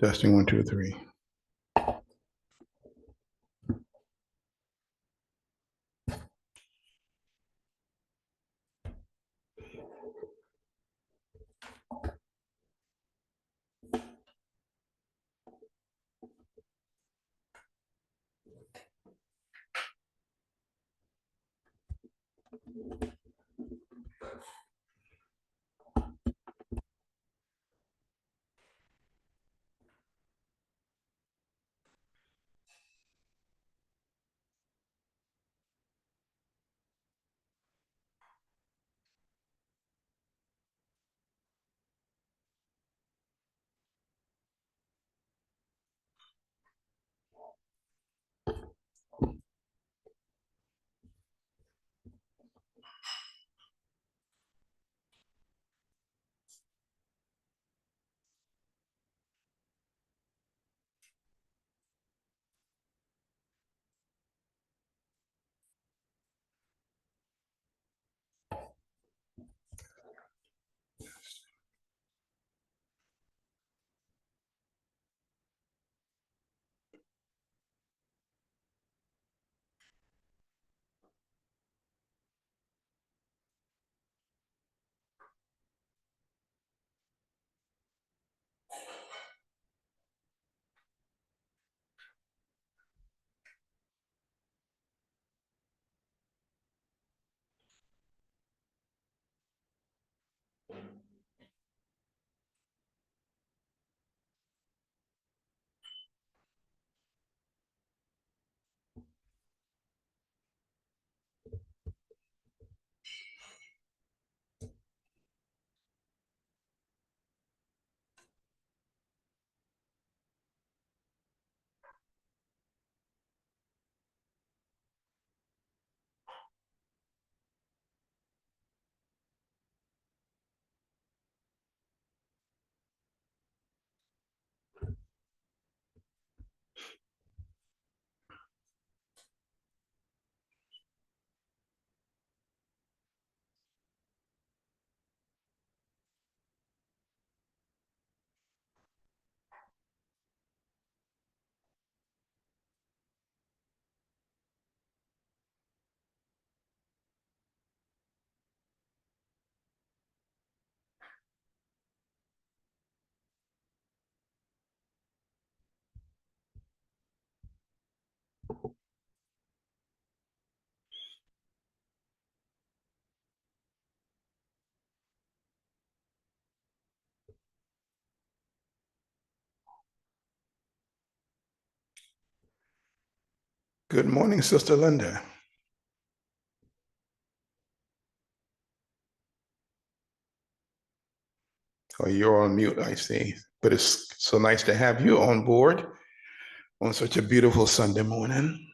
Testing one, two, three. Good morning, Sister Linda. Oh, you're on mute, I see. But it's so nice to have you on board on such a beautiful Sunday morning.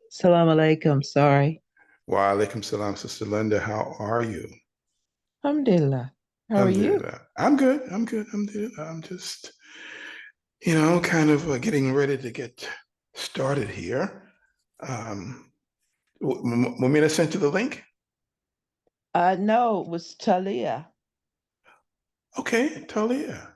Salam alaikum. Sorry. Wa alaikum salam, Sister Linda. How are you? Alhamdulillah. How are you? Alhamdulillah. I'm good. I'm good. I'm just, kind of getting ready to get started here. Want me to send you the link? No, it was Talia. Okay, Talia.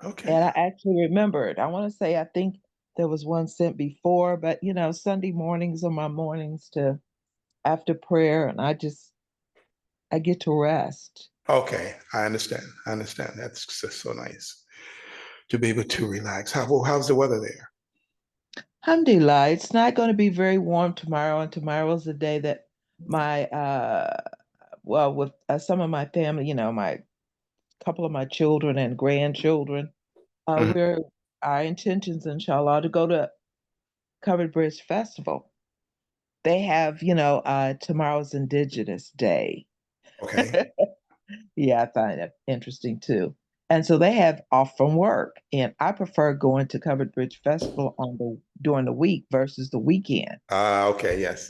Okay. And I actually remembered. I want to say I think there was one sent before, but Sunday mornings are my mornings to after prayer, and I get to rest. Okay, I understand. I understand. That's just so nice to be able to relax. How's the weather there? Alhamdulillah. It's not going to be very warm tomorrow, and tomorrow's the day that my well, with some of my family, my couple of my children and grandchildren, Mhm. we're our intentions, inshallah, to go to Covered Bridge Festival. They have, tomorrow's Indigenous Day. Okay. Yeah, I find it interesting too. And so they have off from work, and I prefer going to Covered Bridge Festival on the during the week versus the weekend. Okay, yes.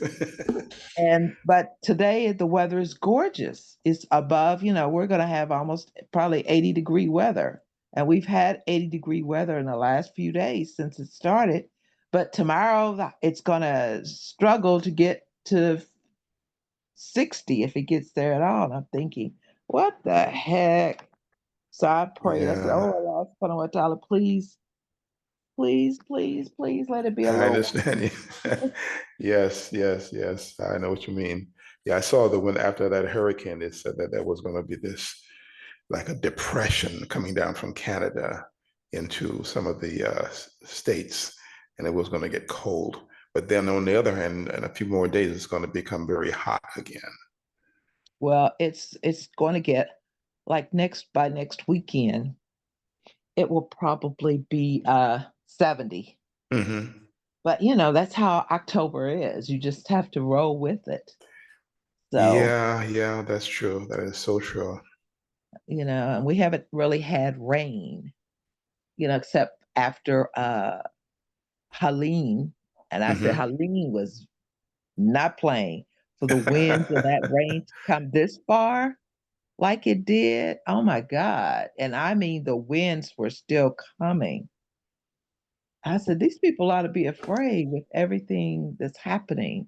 And but today the weather is gorgeous. It's above, we're going to have almost probably 80-degree weather. And we've had 80-degree weather in the last few days since it started. but tomorrow it's gonna struggle to get to 60 if it gets there at all. And I'm thinking, what the heck? So I prayed. I said, Yeah, "Oh Allah, subhanahu wa ta'ala, please, please, please, please let it be a I little understand you. Yes, yes, yes. I know what you mean. Yeah, I saw that when after that hurricane, it said that there was going to be this like a depression coming down from Canada into some of the states, and it was going to get cold. But then on the other hand, in a few more days, it's going to become very hot again. well, it's going to get like next by next weekend, it will probably be 70. Hmm. But that's how October is. You just have to roll with it. So, Yeah, yeah, that's true. That is so true. and we haven't really had rain, except after Helene. And I said Hmm. Helene was not playing. For the winds and that rain to come this far like it did. Oh my God. And I mean, the winds were still coming. I said, these people ought to be afraid with everything that's happening.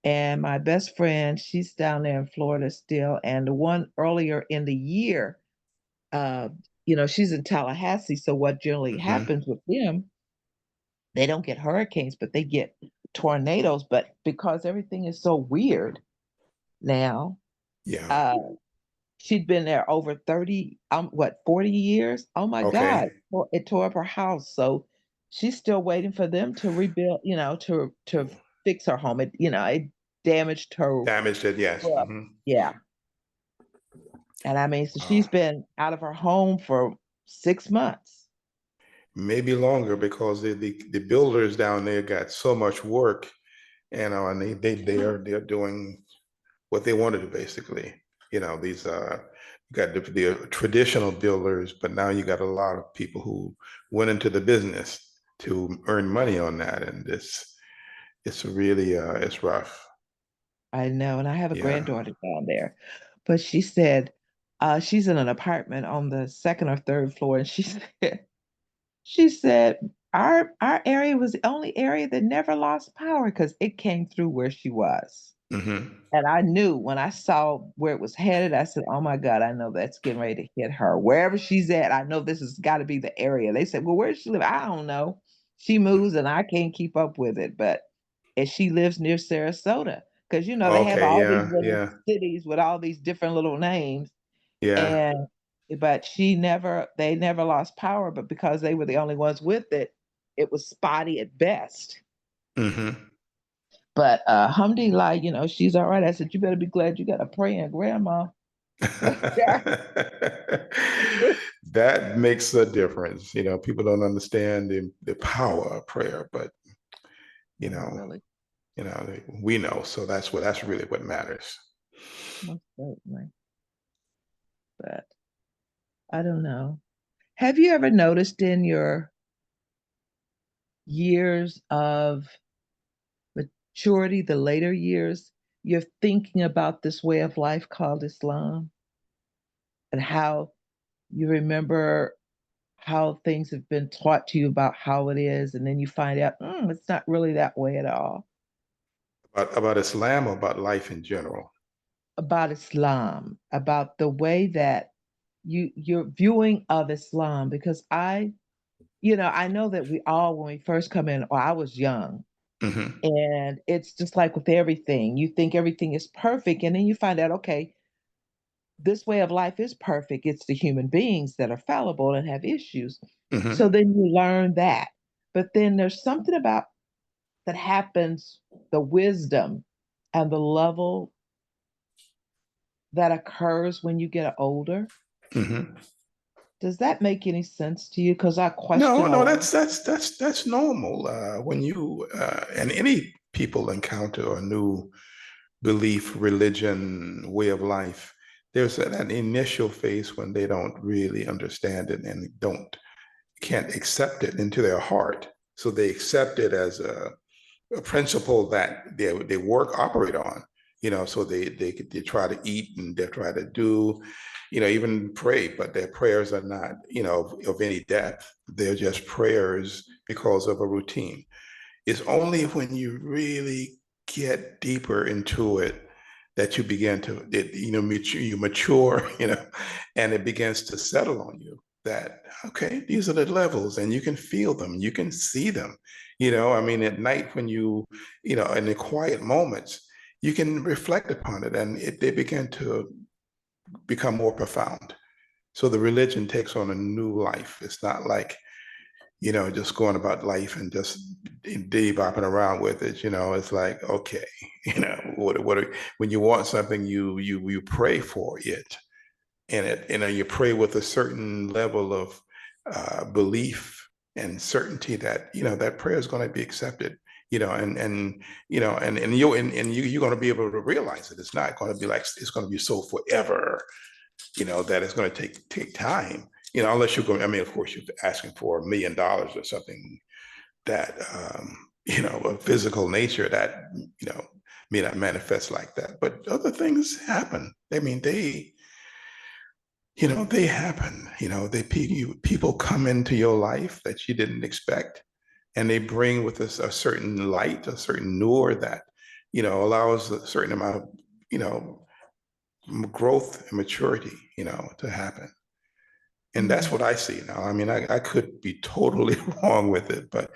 And my best friend, she's down there in Florida still. And the one earlier in the year, uh, she's in Tallahassee. So what generally Hmm. happens with them, they don't get hurricanes, but they get tornadoes. But because everything is so weird now, Yeah. uh, she'd been there over 30, 40 years? Oh my God. Okay. Well, it tore up her house. So she's still waiting for them to rebuild, to fix her home. It damaged her Damaged it, yes. roof. Hmm. Yeah. And I mean, so Wow. she's been out of her home for 6 months. Maybe longer because the builders down there got so much work, and they're doing what they want to do basically. These you got the traditional builders, but now you got a lot of people who went into the business to earn money on that, and it's really it's rough. I know. And I have a Yeah. granddaughter down there. But she said, she's in an apartment on the second or third floor. And she said, our area was the only area that never lost power because it came through where she was. Hmm. And I knew when I saw where it was headed, I said, "Oh my God, I know that's getting ready to hit her. Wherever she's at, I know this has got to be the area." They said, "Well, where does she live?" I don't know. She moves and I can't keep up with it. But and she lives near Sarasota because they have Okay. all these Yeah. little Yeah. cities with all these different little names. Yeah. And but they never lost power, but because they were the only ones with it, it was spotty at best. Hmm. But alhamdulillah, she's all right. I said, you better be glad you got a praying grandma. That makes a difference. People don't understand the power of prayer, but you No, know, really, we know. So that's really what matters. most certainly. But I don't know. Have you ever noticed in your years of maturity, the later years, you're thinking about this way of life called Islam and how you remember how things have been taught to you about how it is, and then you find out it's not really that way at all. About Islam or about life in general. About Islam, about the way that your viewing of Islam, because I know that we all, when we first come in, or I was young, Hmm. and it's just like with everything, you think everything is perfect, and then you find out, okay, this way of life is perfect. It's the human beings that are fallible and have issues. So Hmm. then you learn that. But then there's something about that happens, the wisdom and the level that occurs when you get older. Hmm. Does that make any sense to you? Because I No, question a no, lot. that's normal. When you and any people encounter a new belief, religion, way of life, there's that initial phase when they don't really understand it and can't accept it into their heart. So they accept it as a principle that they operate on. so they try to eat and they try to do, even pray, but their prayers are not, of any depth. They're just prayers because of a routine. It's only when you really get deeper into it that you begin to, you mature, and it begins to settle on you that, okay, these are the levels and you can feel them, you can see them, I mean, at night when in the quiet moments, you can reflect upon it and they begin to become more profound. So the religion takes on a new life. It's not like, just going about life and just bopping around with it. It's like, okay, when you want something, you pray for it, and you pray with a certain level of belief and certainty that that prayer is going to be accepted. You're going to be able to realize it. It's not going to be like it's going to be so forever, that it's going to take time, unless you're going, I mean, of course, you're asking for $1 million or something that, a physical nature that, may not manifest like that. But other things happen. I mean, they happen, people come into your life that you didn't expect, and they bring with us a certain light, a certain nur that, allows a certain amount of, growth and maturity, to happen. And that's what I see now. I mean, I could be totally wrong with it, but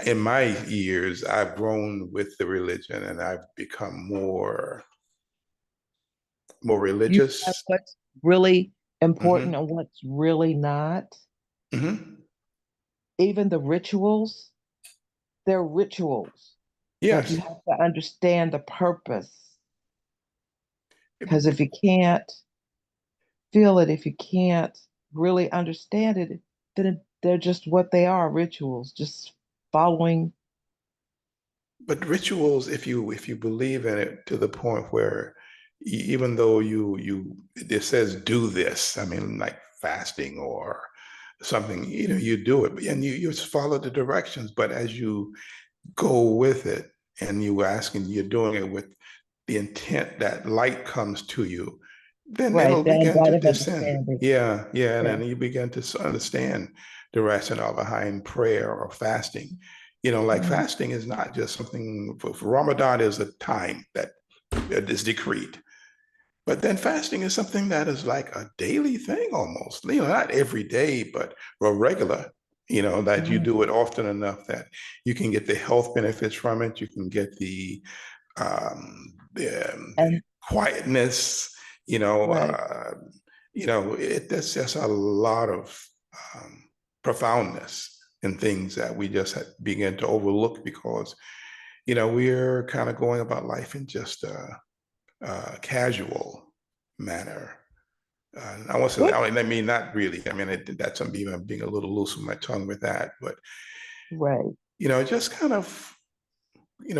in my years, I've grown with the religion and I've become more You have religious. what's really important Hmm. and what's really not. Hmm. Even the rituals, they're rituals, but you Yes. have to understand the purpose. Because if you can't feel it, if you can't really understand it, then they're just what they are, rituals, just following. But rituals, if you believe in it to the point where even though it says do this, I mean, like fasting or something, you do it and you just follow the directions. But as you go with it and you're doing it with the intent that light comes to you, then Right, it'll that begin to light of descend. understanding. Yeah, yeah. And Yeah. then you begin to understand the rationale behind prayer or fasting. Like Mhm. fasting is not just something for Ramadan is a time that is decreed. But then fasting is something that is like a daily thing almost, not every day, but a regular, that you Mhm. do it often enough that you can get the health benefits from it. You can get the And quietness, right. there's just a lot of um, profoundness in things that we just begin to overlook because, we're kind of going about life in just casual manner. I want to say, What? I mean, not really. I mean, that's I'm being a little loose with my tongue with that, but Right. just kind of,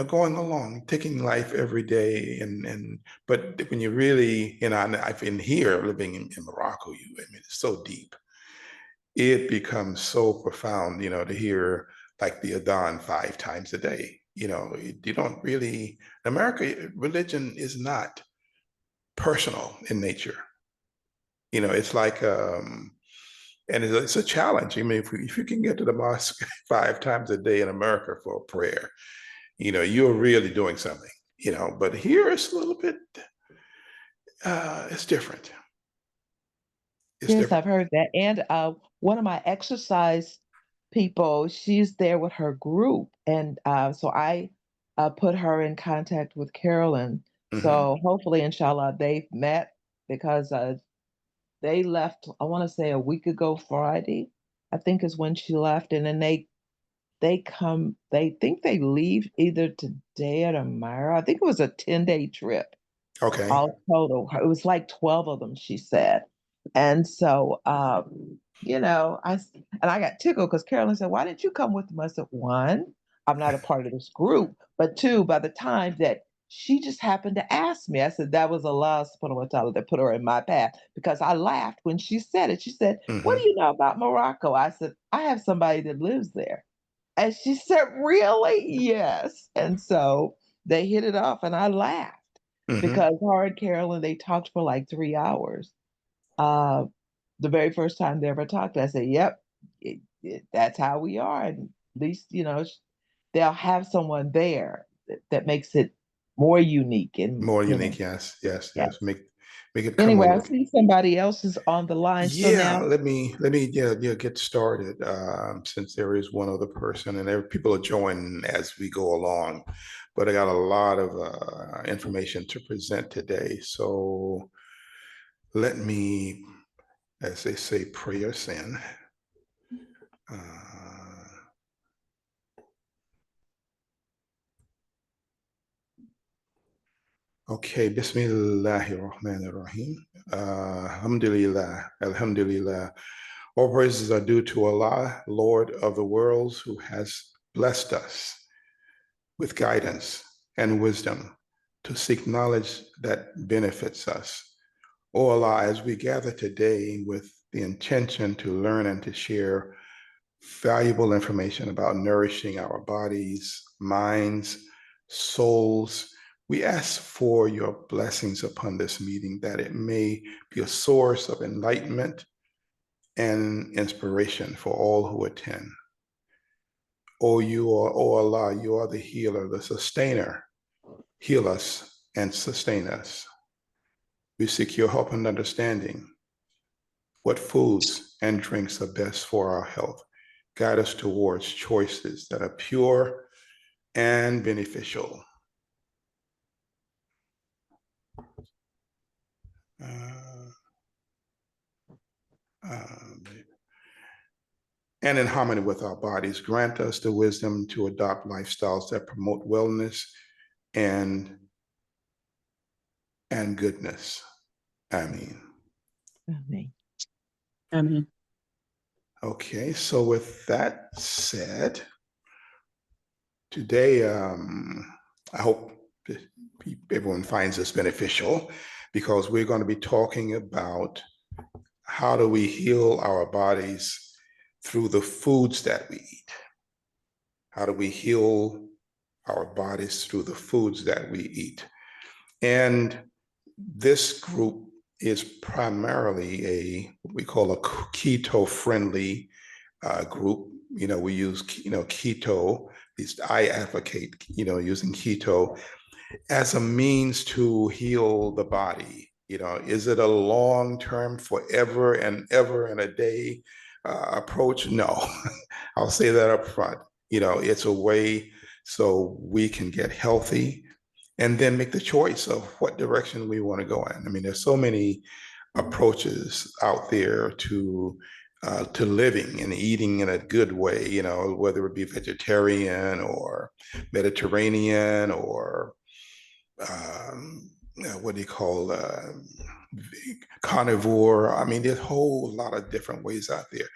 going along, taking life every day, but when you really, I've been here living in Morocco. I mean, it's so deep. It becomes so profound, to hear like the Adhan 5 times a day. You don't really. In America, religion is not personal in nature. It's like, and it's a challenge. I mean, if you can get to the mosque 5 times a day in America for a prayer, you're really doing something, but here it's a little bit, it's different. It's Yes, different. I've heard that. And one of my exercise people, she's there with her group. And so I put her in contact with Carolyn. Hmm. So hopefully, inshallah, they've met because they left, I want to say a week ago Friday, I think is when she left. And then they think they leave either today or tomorrow. I think it was a 10-day trip Okay. all total. It was like 12 of them, she said. And so, I got tickled because Carolyn said, "Why didn't you come with them?" I said, "One, I'm not a part of this group. But two, by the time that she just happened to ask me, I said, that was Allah subhanahu wa ta'ala that put her in my path because I laughed when she said it. She said, "What do Hmm. you know about Morocco?" I said, "I have somebody that lives there." And she said, "Really?" Yes. And so they hit it off and I laughed. Hmm. because her and Carolyn, they talked for like 3 hours. Uh, the very first time they ever talked, I said, "Yep, that's how we are." And at least, they'll have someone there that makes it more unique. And, More unique, yes, yes, yeah. yes. Make it come Anyway, I alive. see somebody else is on the line. So Yeah, now, let me yeah get started. Since there is one other person, and there people are joining as we go along, but I got a lot of information to present today. So let me, as they say, pray us in. Uh, okay, Bismillahirrahmanirrahim. Alhamdulillah, Alhamdulillah. All praises are due to Allah, Lord of the worlds, who has blessed us with guidance and wisdom to seek knowledge that benefits us. O Allah, as we gather today with the intention to learn and to share valuable information about nourishing our bodies, minds, souls, we ask for your blessings upon this meeting, that it may be a source of enlightenment and inspiration for all who attend. O Allah, you are the healer, the sustainer. Heal us and sustain us. We seek your help and understanding. What foods and drinks are best for our health? Guide us towards choices that are pure and beneficial. Uh, uh, and in harmony with our bodies, grant us the wisdom to adopt lifestyles that promote wellness and goodness. Amen. me. Amen. Okay, so with that said, today I hope everyone finds this beneficial, because we're going to be talking about how do we heal our bodies through the foods that we eat. How do we heal our bodies through the foods that we eat? And this group is primarily what we call a keto-friendly group. We use, keto. At least I advocate, using keto as a means to heal the body. Is it a long-term, forever and ever and a day approach? No, I'll say that up front. It's a way so we can get healthy and then make the choice of what direction we want to go in. I mean, there's so many approaches out there to living and eating in a good way, whether it be vegetarian or Mediterranean or what do you call carnivore. I mean, there's a whole lot of different ways out there.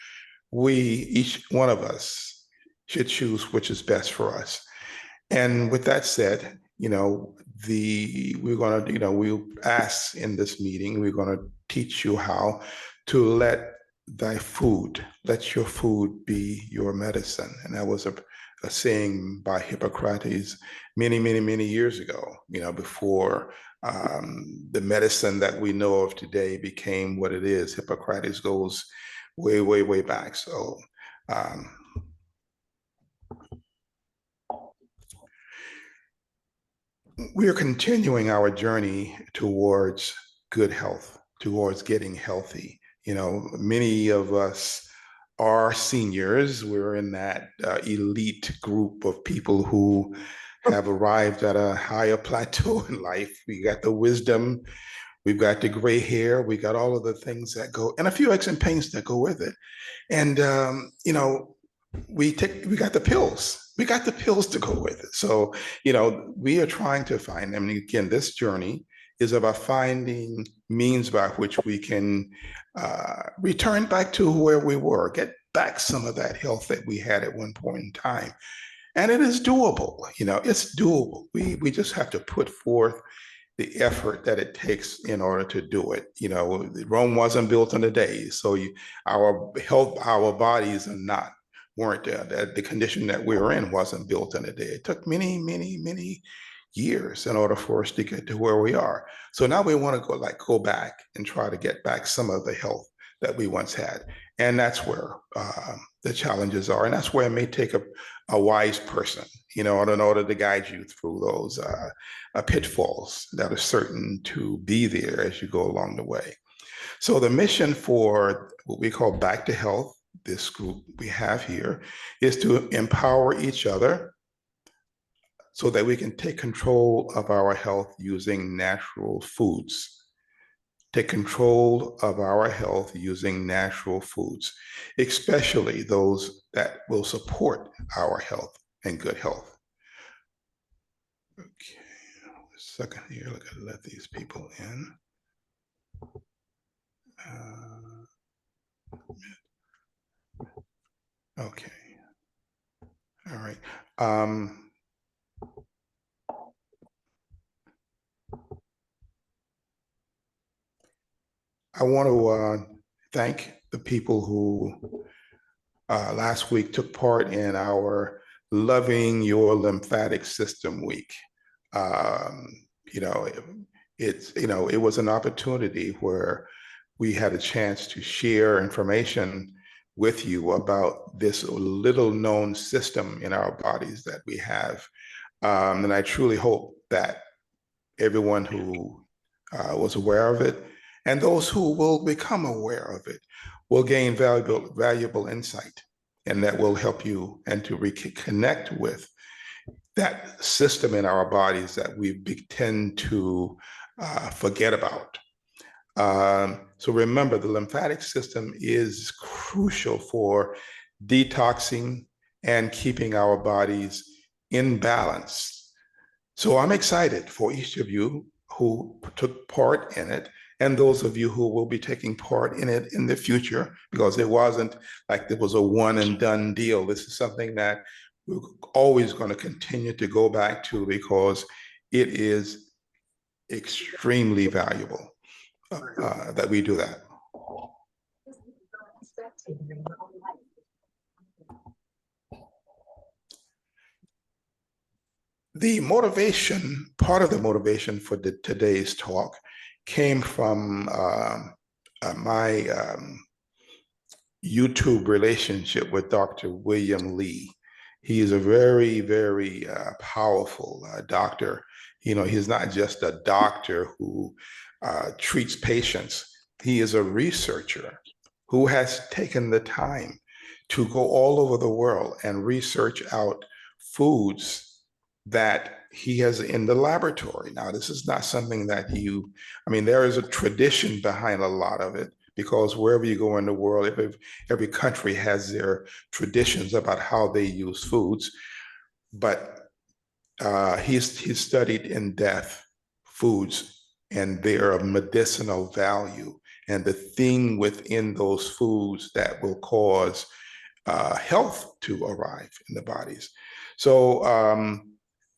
Each one of us should choose which is best for us. And with that said, we're going to, we'll ask in this meeting, we're going to teach you how to let your food be your medicine. And that was a saying by Hippocrates many, many, many years ago, before the medicine that we know of today became what it is. Hippocrates goes way, way, way back. So we are continuing our journey towards good health, towards getting healthy. Many of us are seniors. We're in that elite group of people who have arrived at a higher plateau in life. We got the wisdom, we've got the gray hair, we got all of the things that go, and a few aches and pains that go with it. And we got the pills. We got the pills to go with it. So, we are trying to find, I mean, again, this journey is about finding means by which we can return back to where we were, get back some of that health that we had at one point in time. And it is doable, it's doable. We just have to put forth the effort that it takes in order to do it. Rome wasn't built in a day. So our bodies weren't the condition that we were in wasn't built in a day. It took many, many, many years in order for us to get to where we are. So now we want to go back and try to get back some of the health that we once had. And that's where the challenges are. And that's where it may take a wise person, in order to guide you through those pitfalls that are certain to be there as you go along the way. So the mission for what we call Back to Health, this group we have here, is to empower each other so that we can take control of our health using natural foods. Take control of our health using natural foods, especially those that will support our health and good health. Okay, a second here, I gotta let these people in. Okay. All right. I want to thank the people who last week took part in our Loving Your Lymphatic System Week. It was an opportunity where we had a chance to share information with you about this little known system in our bodies that we have. And I truly hope that everyone who was aware of it and those who will become aware of it will gain valuable insight, and that will help you and to reconnect with that system in our bodies that we tend to forget about. So remember, the lymphatic system is crucial for detoxing and keeping our bodies in balance. So I'm excited for each of you who took part in it, and those of you who will be taking part in it in the future, because it wasn't like it was a one and done deal. This is something that we're always going to continue to go back to because it is extremely valuable that we do that. The motivation, part of the motivation for today's talk came from my YouTube relationship with Dr. William Li. He is a very, very powerful doctor. He's not just a doctor who treats patients. He is a researcher who has taken the time to go all over the world and research out foods that he has in the laboratory. Now, this is not something that there is a tradition behind a lot of it, because wherever you go in the world, every country has their traditions about how they use foods. But he's studied in depth foods and their medicinal value and the thing within those foods that will cause health to arrive in the bodies. So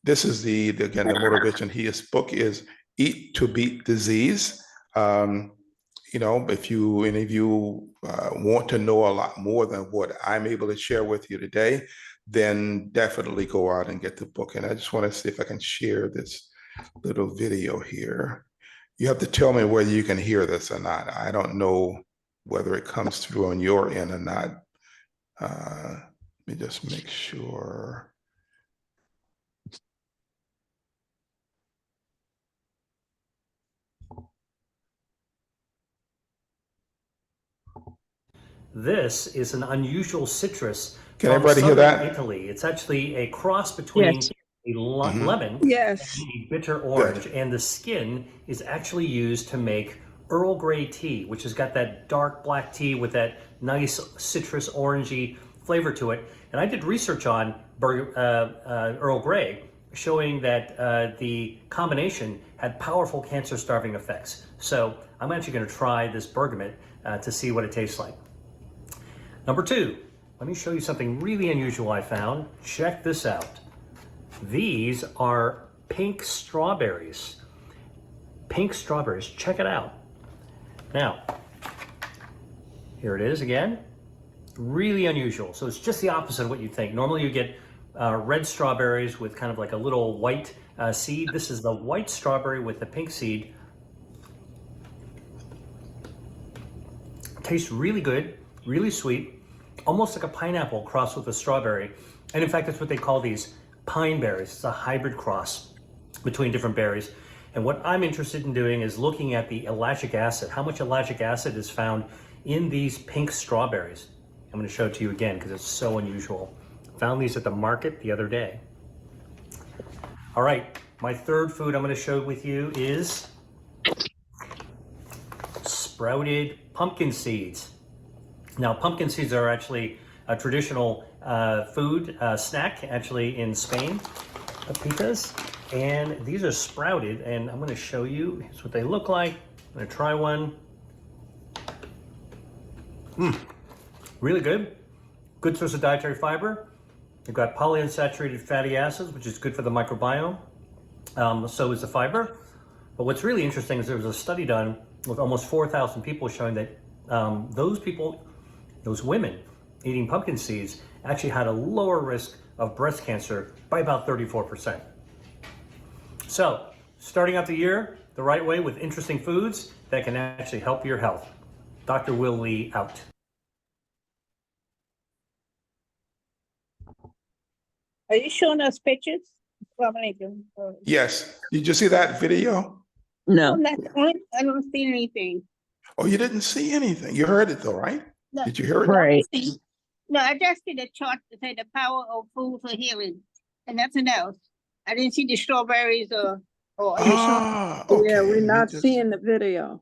this is the motivation. His book is Eat to Beat Disease. If any of you want to know a lot more than what I'm able to share with you today, then definitely go out and get the book. And I just want to see if I can share this little video here. You have to tell me whether you can hear this or not. I don't know whether it comes through on your end or not. Let me just make sure. This is an unusual citrus. Can everybody hear that? Italy. It's actually a cross between a lemon and a bitter orange. Good. And the skin is actually used to make Earl Grey tea, which has got that dark black tea with that nice citrus orangey flavor to it. And I did research on Earl Grey, showing that the combination had powerful cancer-starving effects. So I'm actually going to try this bergamot to see what it tastes like. Number 2, let me show you something really unusual I found. Check this out. These are pink strawberries. Pink strawberries, check it out. Now, here it is again. Really unusual. So it's just the opposite of what you think. Normally you get red strawberries with kind of like a little white seed. This is the white strawberry with the pink seed. Tastes really good, really sweet, almost like a pineapple crossed with a strawberry. And in fact, that's what they call these, pine berries. It's a hybrid cross between different berries. And what I'm interested in doing is looking at the ellagic acid, how much ellagic acid is found in these pink strawberries. I'm going to show it to you again because it's so unusual. Found these at the market the other day. All right, my third food I'm going to show with you is sprouted pumpkin seeds. Now, pumpkin seeds are actually a traditional food snack, actually in Spain, pepitas, and these are sprouted, and I'm going to show you. Here's what they look like. I'm going to try one. Really good. Good source of dietary fiber. You've got polyunsaturated fatty acids, which is good for the microbiome. So is the fiber. But what's really interesting is there was a study done with almost 4,000 people showing that those women eating pumpkin seeds actually had a lower risk of breast cancer by about 34%. So, starting out the year the right way with interesting foods that can actually help your health. Dr. Will Lee out. Are you showing us pictures? Yes. Did you see that video? No. I don't see anything. Oh, you didn't see anything. You heard it though, right? No. Did you hear it? Right. No, I just see the chart that say the power of food for healing, and nothing else. I didn't see the strawberries or. Okay. Yeah, we're not seeing the video.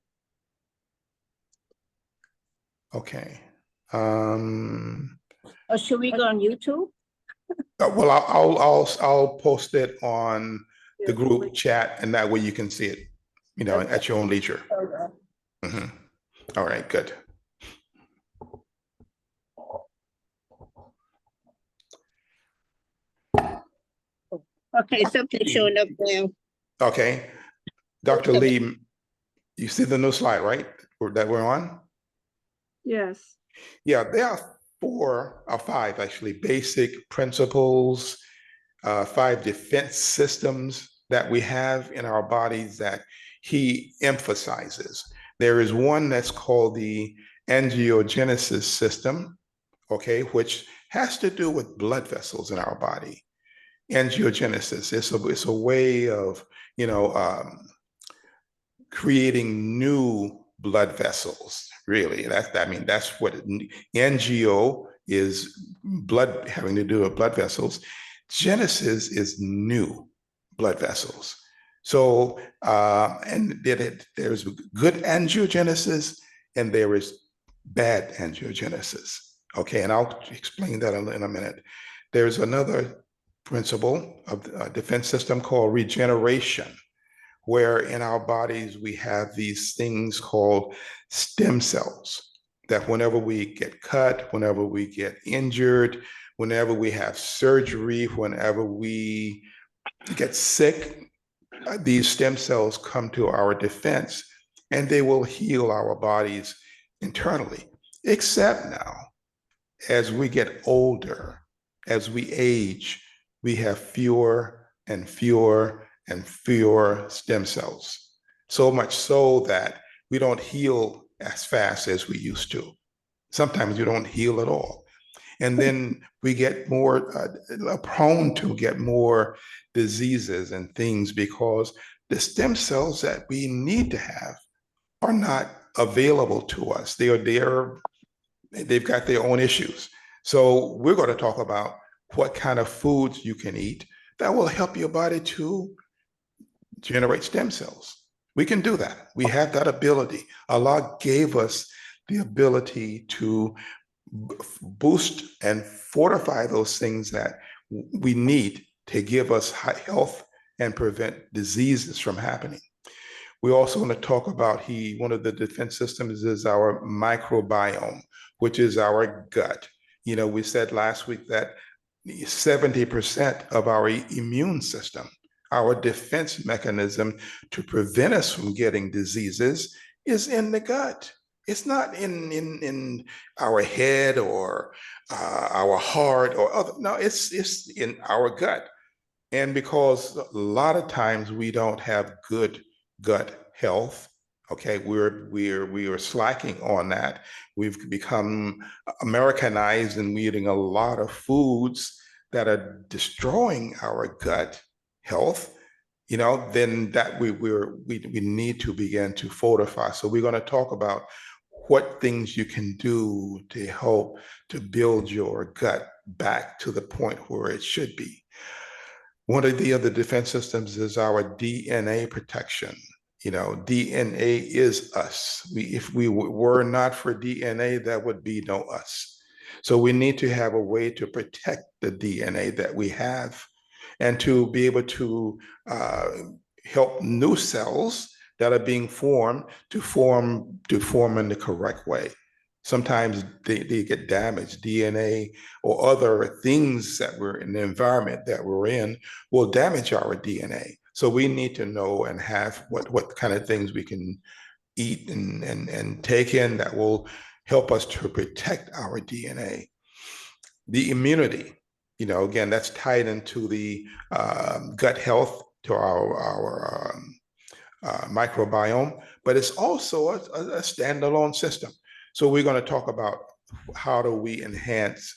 Okay. Or should we go on YouTube? Well, I'll post it on the group chat, and that way you can see it, Okay. at your own leisure. Okay. All right, good. Okay, something showing up there. Okay. Dr. Lee, you see the new slide, right? That we're on? Yes. Yeah, there are 4 or 5 actually basic principles, 5 defense systems that we have in our bodies that he emphasizes. There is one that's called the angiogenesis system, okay, which has to do with blood vessels in our body. Angiogenesis it's a way of creating new blood vessels. Really, that's what angio is, blood, having to do with blood vessels. Genesis is new blood vessels. So and there's good angiogenesis and there is bad angiogenesis. Okay, and I'll explain that in a minute. There's another principle of the defense system called regeneration, where in our bodies we have these things called stem cells that whenever we get cut, whenever we get injured, whenever we have surgery, whenever we get sick, these stem cells come to our defense and they will heal our bodies internally. Except now, as we get older, as we age, we have fewer and fewer and fewer stem cells. So much so that we don't heal as fast as we used to. Sometimes you don't heal at all. And then we get more prone to get more diseases and things because the stem cells that we need to have are not available to us. They've got their own issues. So we're going to talk about what kind of foods you can eat that will help your body to generate stem cells. We can do that. We have that ability. Allah gave us the ability to boost and fortify those things that we need to give us high health and prevent diseases from happening. We also want to talk about one of the defense systems is our microbiome, which is our gut. We said last week that 70% of our immune system, our defense mechanism to prevent us from getting diseases, is in the gut. It's not in our head or our heart or other. No, it's in our gut. And because a lot of times we don't have good gut health, okay, we are slacking on that. We've become Americanized and we're eating a lot of foods that are destroying our gut health, then that we need to begin to fortify. So we're going to talk about what things you can do to help to build your gut back to the point where it should be. One of the other defense systems is our DNA protection. DNA is us. If we were not for DNA, there would be no us. So we need to have a way to protect the DNA that we have and to be able to help new cells that are being formed to form in the correct way. Sometimes they get damaged. DNA or other things that we're in the environment that we're in will damage our DNA. So we need to know and have what kind of things we can eat and take in that will help us to protect our DNA. The immunity, again, that's tied into the gut health, to our microbiome, but it's also a standalone system. So we're going to talk about how do we enhance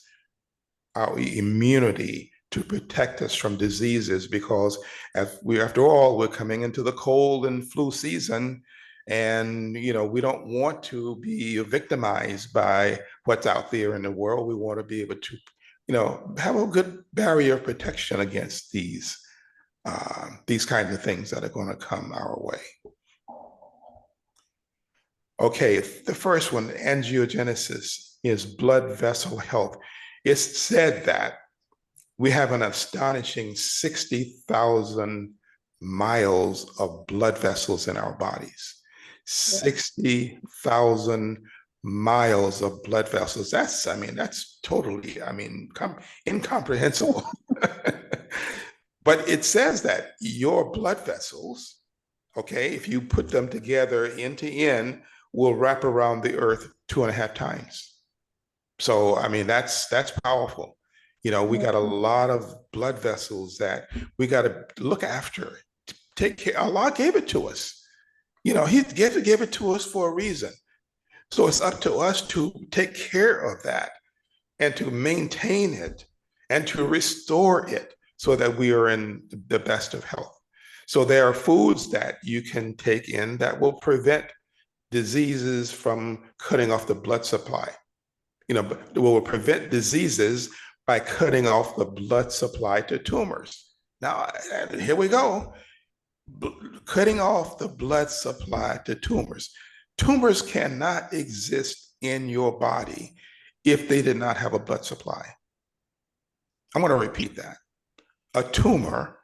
our immunity to protect us from diseases, because after all, we're coming into the cold and flu season, and we don't want to be victimized by what's out there in the world. We want to be able to have a good barrier of protection against these kinds of things that are going to come our way. Okay, the first one, angiogenesis, is blood vessel health. It's said that we have an astonishing 60,000 miles of blood vessels in our bodies. 60,000 miles of blood vessels. That's totally, incomprehensible. But it says that your blood vessels, okay, if you put them together end to end, will wrap around the earth 2.5 times. So, that's powerful. We got a lot of blood vessels that we got to look after, take care. Allah gave it to us. He gave it to us for a reason. So it's up to us to take care of that and to maintain it and to restore it so that we are in the best of health. So there are foods that you can take in that will prevent diseases from cutting off the blood supply. Will prevent diseases by cutting off the blood supply to tumors. Now, here we go. Cutting off the blood supply to tumors. Tumors cannot exist in your body if they did not have a blood supply. I'm going to repeat that. A tumor,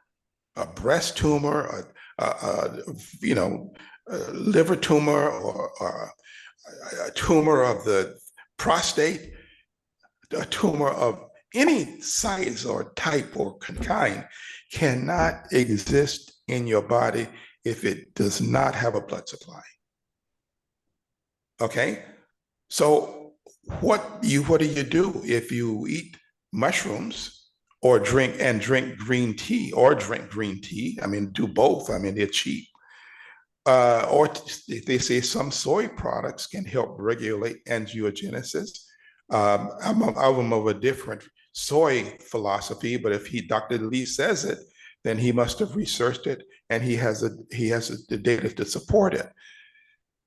a breast tumor, a liver tumor, or a tumor of the prostate, a tumor of any size or type or kind cannot exist in your body if it does not have a blood supply. Okay, so what do you do if you eat mushrooms or drink green tea, do both. They're cheap. Or they say some soy products can help regulate angiogenesis. I'm of a different soy philosophy, but if Dr. Lee says it, then he must have researched it and he has the data to support it.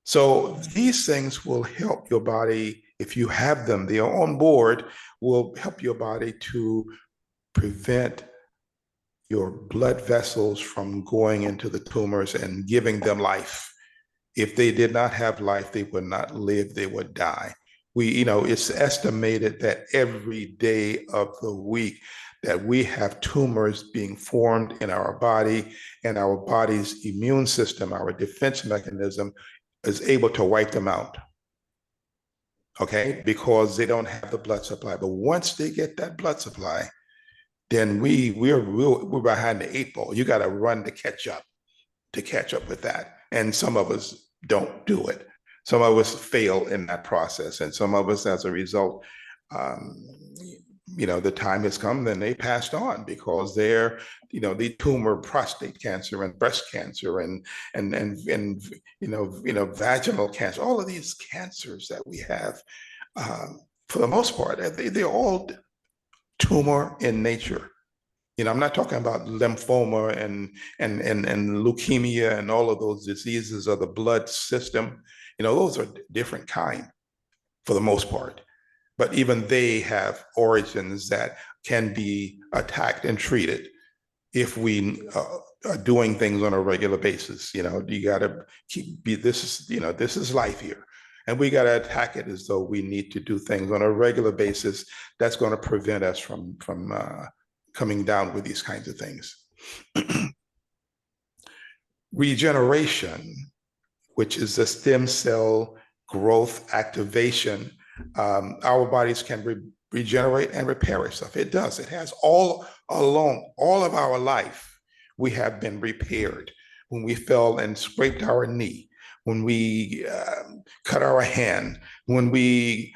So these things will help your body, if you have them, they are on board, will help your body to prevent your blood vessels from going into the tumors and giving them life. If they did not have life, they would not live, they would die. It's estimated that every day of the week that we have tumors being formed in our body, and our body's immune system, our defense mechanism, is able to wipe them out. Okay, because they don't have the blood supply. But once they get that blood supply, then we're behind the 8 ball. You got to run to catch up with that. And some of us don't do it. Some of us fail in that process, and some of us, as a result, the time has come, then they passed on because they're, the tumor, prostate cancer and breast cancer and vaginal cancer, all of these cancers that we have, for the most part, they're all tumor in nature. I'm not talking about lymphoma and leukemia and all of those diseases of the blood system. Those are different kind for the most part. But even they have origins that can be attacked and treated if we are doing things on a regular basis. You got to this is life here. And we got to attack it as though we need to do things on a regular basis. That's going to prevent us from coming down with these kinds of things. Regeneration, which is the stem cell growth activation. Our bodies can regenerate and repair itself. It does. It has all along, all of our life, we have been repaired. When we fell and scraped our knee, when we cut our hand, when we,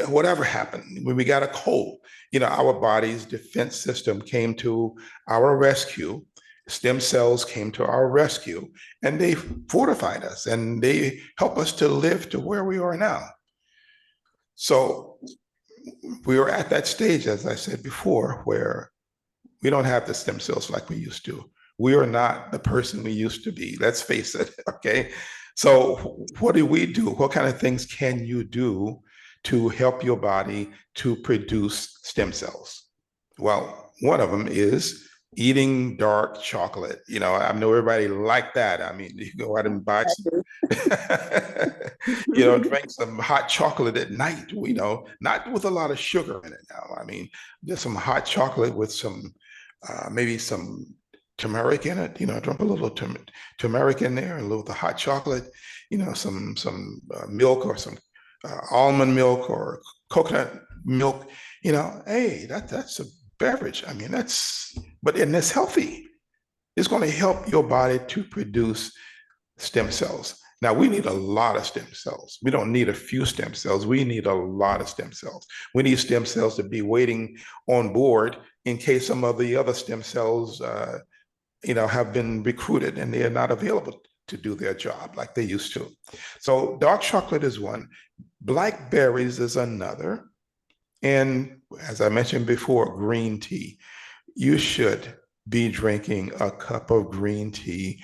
whatever happened, when we got a cold, our body's defense system came to our rescue. Stem cells came to our rescue, and they fortified us and they help us to live to where we are now. So we are at that stage, as I said before, where we don't have the stem cells like we used to. We are not the person we used to be. Let's face it, okay? So what do we do? What kind of things can you do to help your body to produce stem cells? Well, one of them is eating dark chocolate. I know everybody like that. I mean, you go out and buy some, drink some hot chocolate at night, not with a lot of sugar in it now. I mean, just some hot chocolate with some, maybe some turmeric in it, drop a little turmeric in there, a little of the hot chocolate, some milk or some almond milk or coconut milk, hey, that's a beverage. I mean, but it's healthy. It's going to help your body to produce stem cells. Now, we need a lot of stem cells. We don't need a few stem cells. We need a lot of stem cells. We need stem cells to be waiting on board in case some of the other stem cells, have been recruited and they are not available to do their job like they used to. So dark chocolate is one. Blackberries is another. And as I mentioned before, green tea. You should be drinking a cup of green tea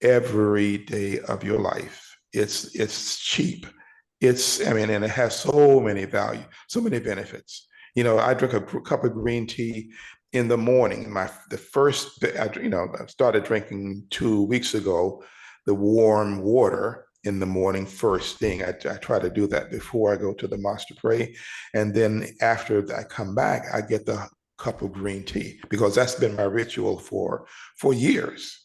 every day of your life. It's cheap. And it has so many value, so many benefits. I drink a cup of green tea in the morning. I started drinking 2 weeks ago, the warm water in the morning first thing. I try to do that before I go to the mosque to pray. And then after I come back, I get the cup of green tea because that's been my ritual for years.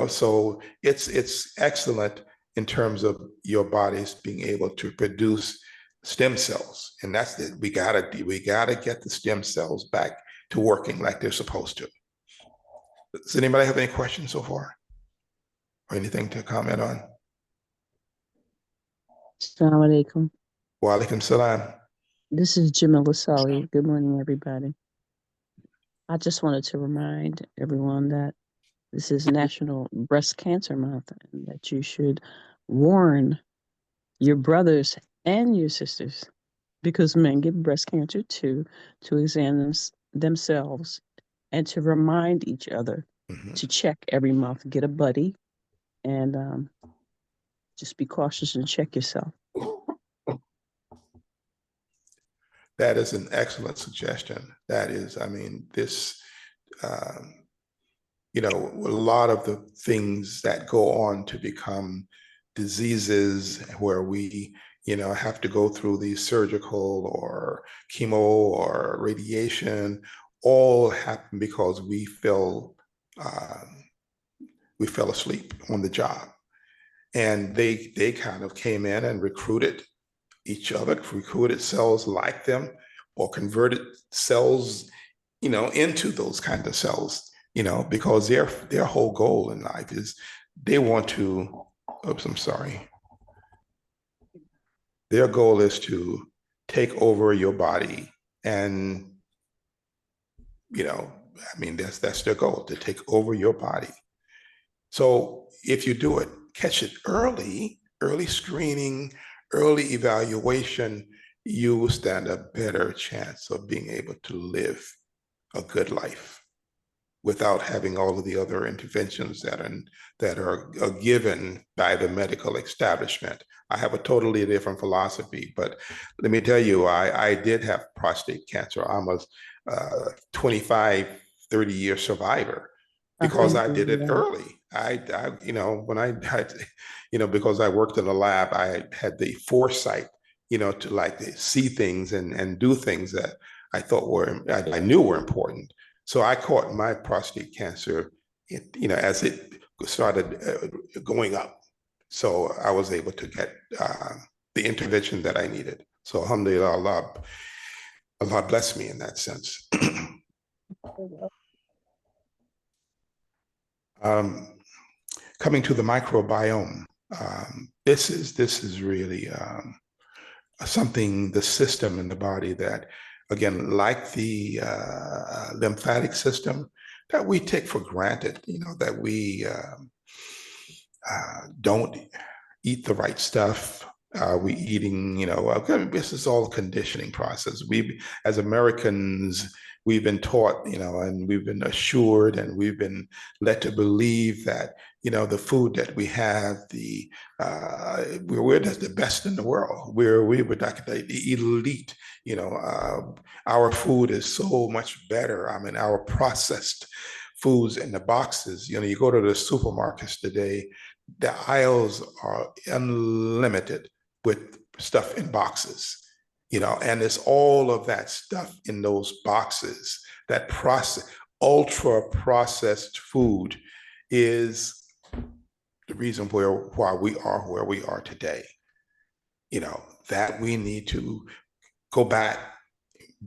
So it's excellent in terms of your body's being able to produce stem cells. And that's it. We gotta get the stem cells back to working like they're supposed to. Does anybody have any questions so far? Or anything to comment on? Assalamu alaikum. Wa alaikum salam. This is Jamila Sali. Good morning, everybody. I just wanted to remind everyone that this is National Breast Cancer Month and that you should warn your brothers and your sisters, because men get breast cancer too, to examine themselves and to remind each other to check every month, get a buddy, and just be cautious and check yourself. That is an excellent suggestion. That is, this, a lot of the things that go on to become diseases where we, have to go through these surgical or chemo or radiation, all happen because we fell asleep on the job. And they kind of came in and recruited each other, recruited cells like them, or converted cells, into those kind of cells, because their whole goal in life is they want to, their goal is to take over your body. And, you know, I mean, that's their goal, to take over your body. So if you do it, catch it early screening, early evaluation, you will stand a better chance of being able to live a good life without having all of the other interventions that are given by the medical establishment. I have a totally different philosophy, but let me tell you, I did have prostate cancer. I'm a 25, 30-year survivor because I did it early. You know, when I had, you know, because I worked in a lab, I had the foresight, you know, to like see things and do things that I thought I knew were important. So I caught my prostate cancer, you know, as it started going up. So I was able to get the intervention that I needed. So alhamdulillah, Allah blessed me in that sense. Coming to the microbiome, this is really something, the system in the body that, again, like the lymphatic system, that we take for granted, you know, that we don't eat the right stuff. We eating, you know, this is all a conditioning process. We, as Americans, we've been taught, you know, and we've been assured and we've been led to believe that, you know, the food that we have, we're the best in the world. We're like the elite, you know, our food is so much better. I mean, our processed foods in the boxes, you know, you go to the supermarkets today, the aisles are unlimited with stuff in boxes, you know, and it's all of that stuff in those boxes, that ultra processed food is the reason why we are where we are today. You know, that we need to go back,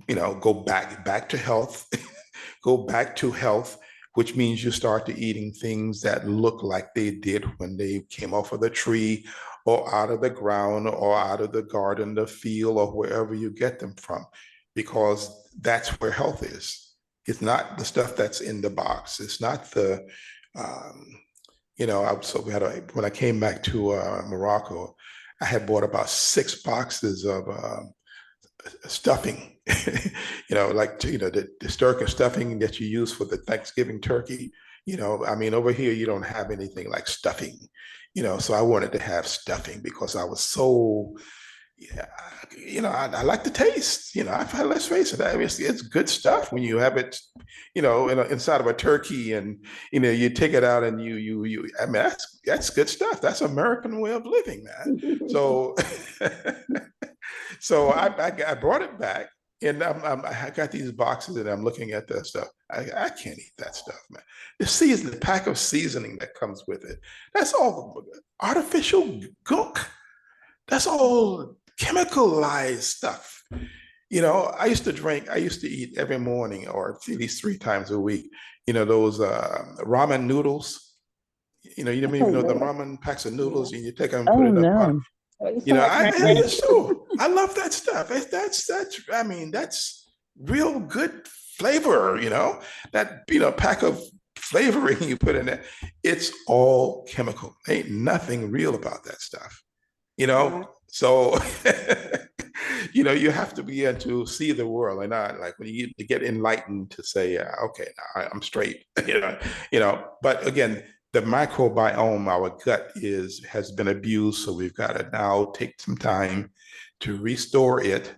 you know, go back to health, go back to health, which means you start to eating things that look like they did when they came off of the tree or out of the ground or out of the garden, the field, or wherever you get them from, because that's where health is. It's not the stuff that's in the box. It's not the, you know, so when I came back to Morocco, I had bought about 6 boxes of stuffing, you know, like, you know, the turkey stuffing that you use for the Thanksgiving turkey. You know, I mean, over here, you don't have anything like stuffing, you know, so I wanted to have stuffing because I was so, yeah, you know, I like the taste, you know, let's face it, I mean, it's good stuff when you have it, you know, inside of a turkey and, you know, you take it out and you I mean, that's good stuff. That's American way of living, man. So, so I brought it back and I got these boxes and I'm looking at that stuff. I can't eat that stuff, man. The pack of seasoning that comes with it, that's all artificial gunk. That's all chemicalized stuff. You know, I used to eat every morning or at least 3 times a week, you know, those ramen noodles. You know, you don't even know the ramen packs of noodles and you take them and put it in a pot. You know, I love that stuff. I mean, that's real good flavor, you know, that, you know, pack of flavoring you put in there. It's all chemical. Ain't nothing real about that stuff, you know? So, you know, you have to be able to see the world and not like when you get enlightened to say, yeah, okay, now I'm straight, you know, but again, the microbiome, our gut has been abused. So we've got to now take some time to restore it,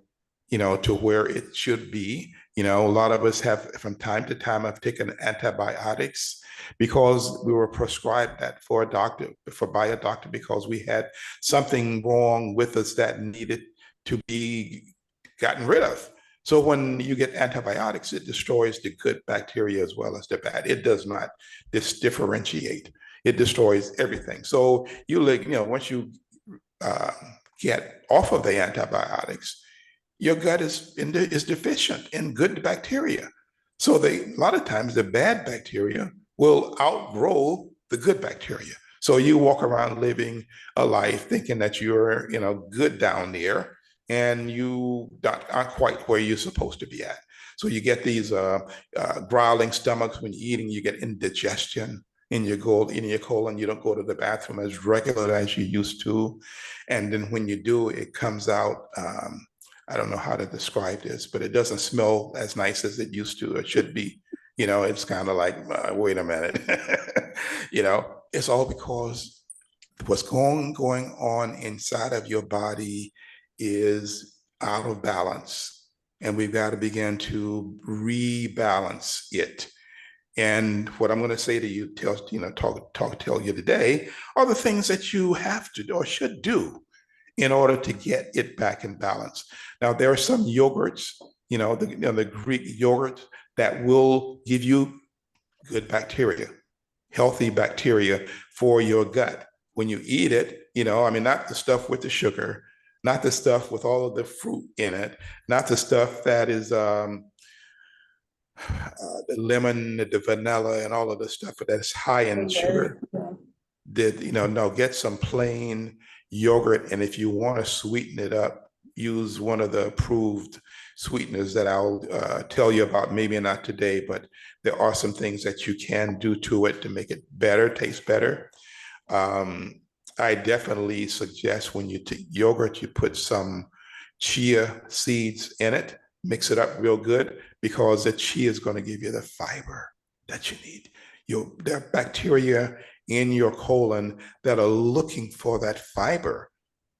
you know, to where it should be. You know, a lot of us have from time to time have taken antibiotics because we were prescribed that by a doctor because we had something wrong with us that needed to be gotten rid of. So when you get antibiotics, it destroys the good bacteria as well as the bad. It does not differentiate. It destroys everything. So you know, once you get off of the antibiotics, your gut is deficient in good bacteria. So a lot of times the bad bacteria will outgrow the good bacteria. So you walk around living a life thinking that you're, you know, good down there, and you aren't quite where you're supposed to be at. So you get these growling stomachs when you're eating. You get indigestion in your colon. You don't go to the bathroom as regular as you used to, and then when you do, it comes out. I don't know how to describe this, but it doesn't smell as nice as it used to. It should be. It's kind of like, wait a minute. It's all because what's going on inside of your body is out of balance, and we've got to begin to rebalance it. And what I'm going to say to you, tell you today are the things that you have to or should do in order to get it back in balance. Now, there are some yogurts, the Greek yogurts that will give you good bacteria, healthy bacteria for your gut. When you eat it, not the stuff with the sugar, not the stuff with all of the fruit in it, not the stuff that is the lemon, the vanilla, and all of the stuff that's high in sugar. No, get some plain yogurt, and if you want to sweeten it up, use one of the approved sweeteners that I'll tell you about, maybe not today, but there are some things that you can do to it to make it better, taste better. I definitely suggest when you take yogurt, you put some chia seeds in it, mix it up real good, because the chia is going to give you the fiber that you need. There are bacteria in your colon that are looking for that fiber,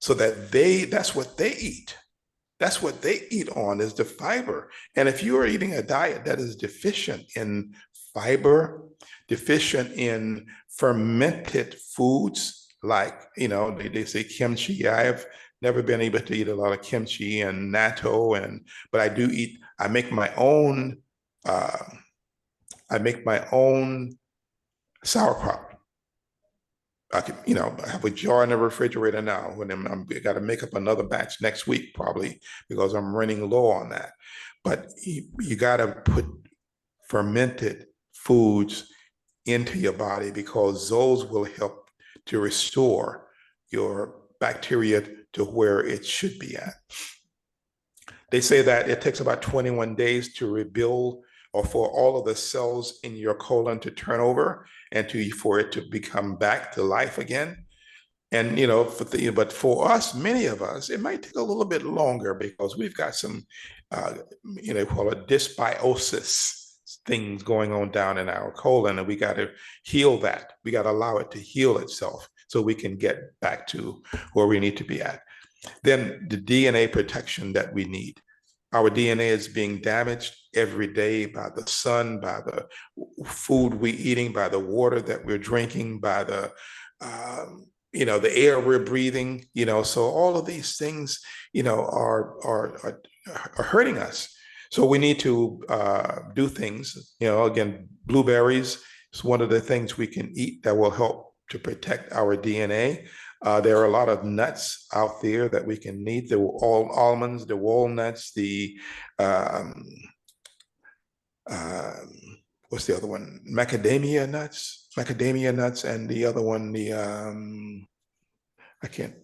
so that that's what they eat. That's what they eat on, is the fiber. And if you are eating a diet that is deficient in fiber, deficient in fermented foods, like, they say kimchi. I've never been able to eat a lot of kimchi and natto, but I make my own sauerkraut. I have a jar in the refrigerator now. When I got to make up another batch next week, probably, because I'm running low on that. But you got to put fermented foods into your body, because those will help to restore your bacteria to where it should be at. They say that it takes about 21 days to rebuild, or for all of the cells in your colon to turn over and for it to become back to life again. And, but for us, many of us, it might take a little bit longer, because we've got some, call it dysbiosis things going on down in our colon, and we got to heal that. We got to allow it to heal itself so we can get back to where we need to be at. Then the DNA protection that we need. Our DNA is being damaged every day by the sun, by the food we're eating, by the water that we're drinking, by the air we're breathing. So all of these things, are hurting us. So we need to do things. Again, blueberries is one of the things we can eat that will help to protect our DNA. There are a lot of nuts out there that we can eat. The almonds, the walnuts, the what's the other one? Macadamia nuts, and the other one, I can't.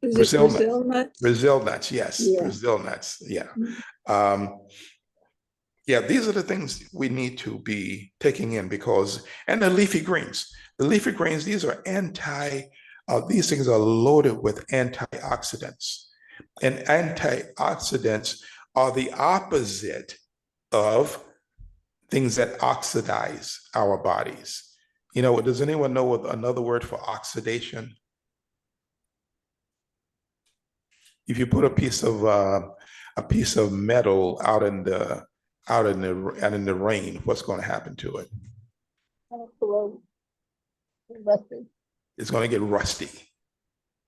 Brazil nuts? Brazil nuts, yes. Yeah. Brazil nuts, yeah. These are the things we need to be taking in, and the leafy greens. The leafy greens, these things are loaded with antioxidants. And antioxidants are the opposite of things that oxidize our bodies. Does anyone know what another word for oxidation? If you put a piece of metal out in the rain, what's going to happen to it? It's going to get rusty.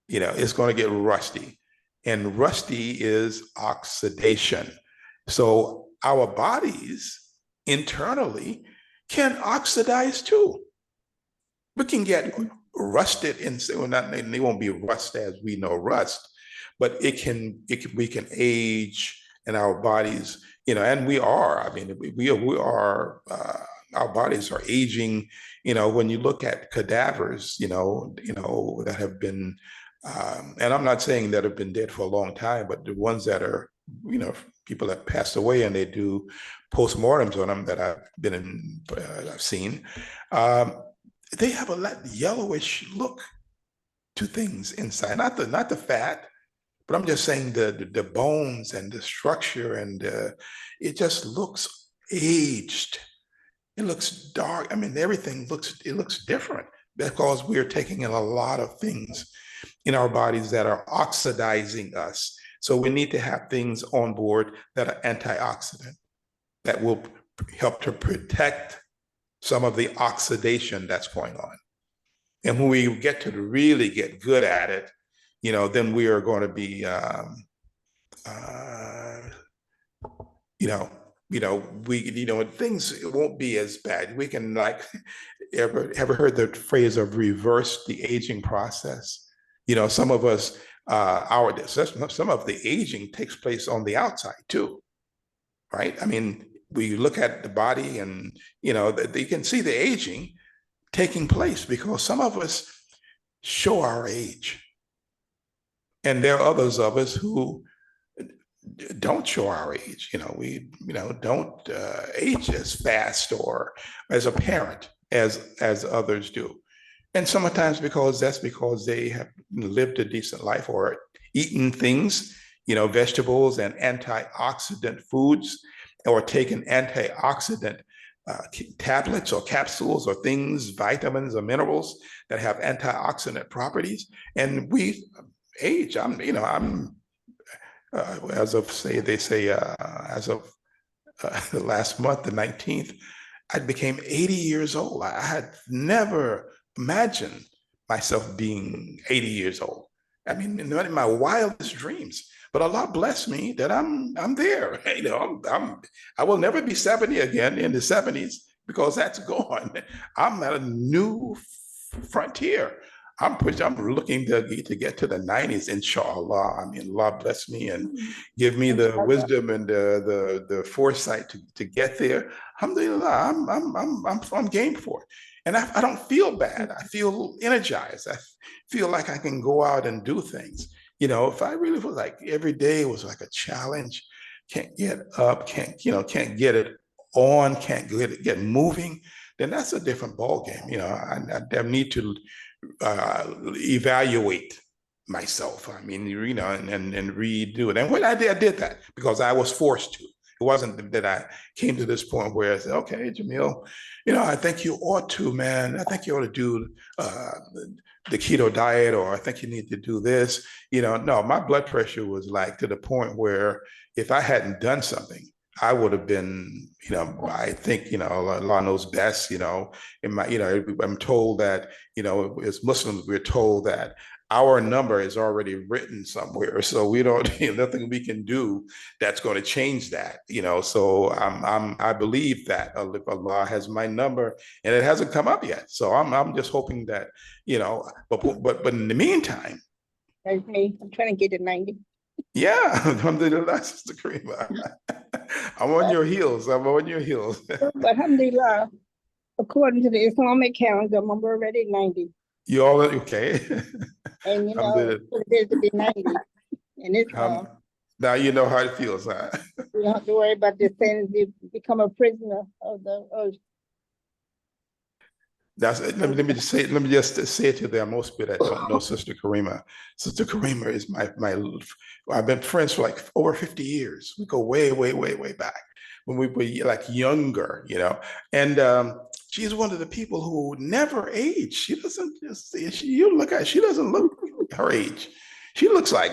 It's going to get rusty. And rusty is oxidation. So our bodies internally can oxidize too. We can get rusted, and they won't be rust as we know rust, but we can age in our bodies, and we are. We are. Our bodies are aging. When you look at cadavers, that have been And I'm not saying that have been dead for a long time, but the ones that are, people that passed away and they do postmortems on them that I've seen, they have a yellowish look to things inside, not the fat, but I'm just saying the bones and the structure, and it just looks aged. It looks dark. I mean, everything looks different because we're taking in a lot of things in our bodies that are oxidizing us. So we need to have things on board that are antioxidant that will help to protect some of the oxidation that's going on. And when we get to really get good at it, then we are going to be, things won't be as bad. We can ever heard the phrase of reverse the aging process? Some of us, some of the aging takes place on the outside too, right? I mean, we look at the body and, you can see the aging taking place because some of us show our age. And there are others of us who don't show our age. We don't age as fast or as apparent as others do. And sometimes because they have lived a decent life or eaten things, vegetables and antioxidant foods, or taken antioxidant tablets or capsules or things, vitamins or minerals that have antioxidant properties. And we age. As of as of the last month, the 19th, I became 80 years old. I had never imagined myself being 80 years old. I mean, not in my wildest dreams. But Allah bless me that I'm there. I will never be 70 again in the 70s because that's gone. I'm at a new frontier. I'm looking to get to the 90s, inshallah. I mean, Allah bless me and give me the wisdom and the foresight to get there. Alhamdulillah, I'm game for it. And I don't feel bad. I feel energized. I feel like I can go out and do things. If I really feel like every day was like a challenge, can't get up, can't get it on, can't get moving, then that's a different ballgame. I need to evaluate myself. I mean, and redo it. And when I did that because I was forced to. It wasn't that I came to this point where I said, okay, Jamil, I think you ought to, man. I think you ought to do the keto diet, or I think you need to do this. No, my blood pressure was like to the point where if I hadn't done something, I would have been, I think, Allah knows best, I'm told that, as Muslims, we're told that our number is already written somewhere. So we don't, nothing we can do that's going to change that, so I believe that if Allah has my number and it hasn't come up yet. So I'm just hoping that, but in the meantime. Like me, I'm trying to get to 90. Yeah, alhamdulillah, Sister Karima. I'm on your heels. Alhamdulillah, according to the Islamic calendar, I'm already 90. You all okay? And it is to be 90. And it's now you know how it feels, huh? You don't have to worry about this thing. You become a prisoner of the earth. Let me just say it to the most people that don't know Sister Karima. Sister Karima is my I've been friends for like over 50 years. We go way, way, way, way back when we were like younger, and she's one of the people who never age. She doesn't she doesn't look her age. She looks like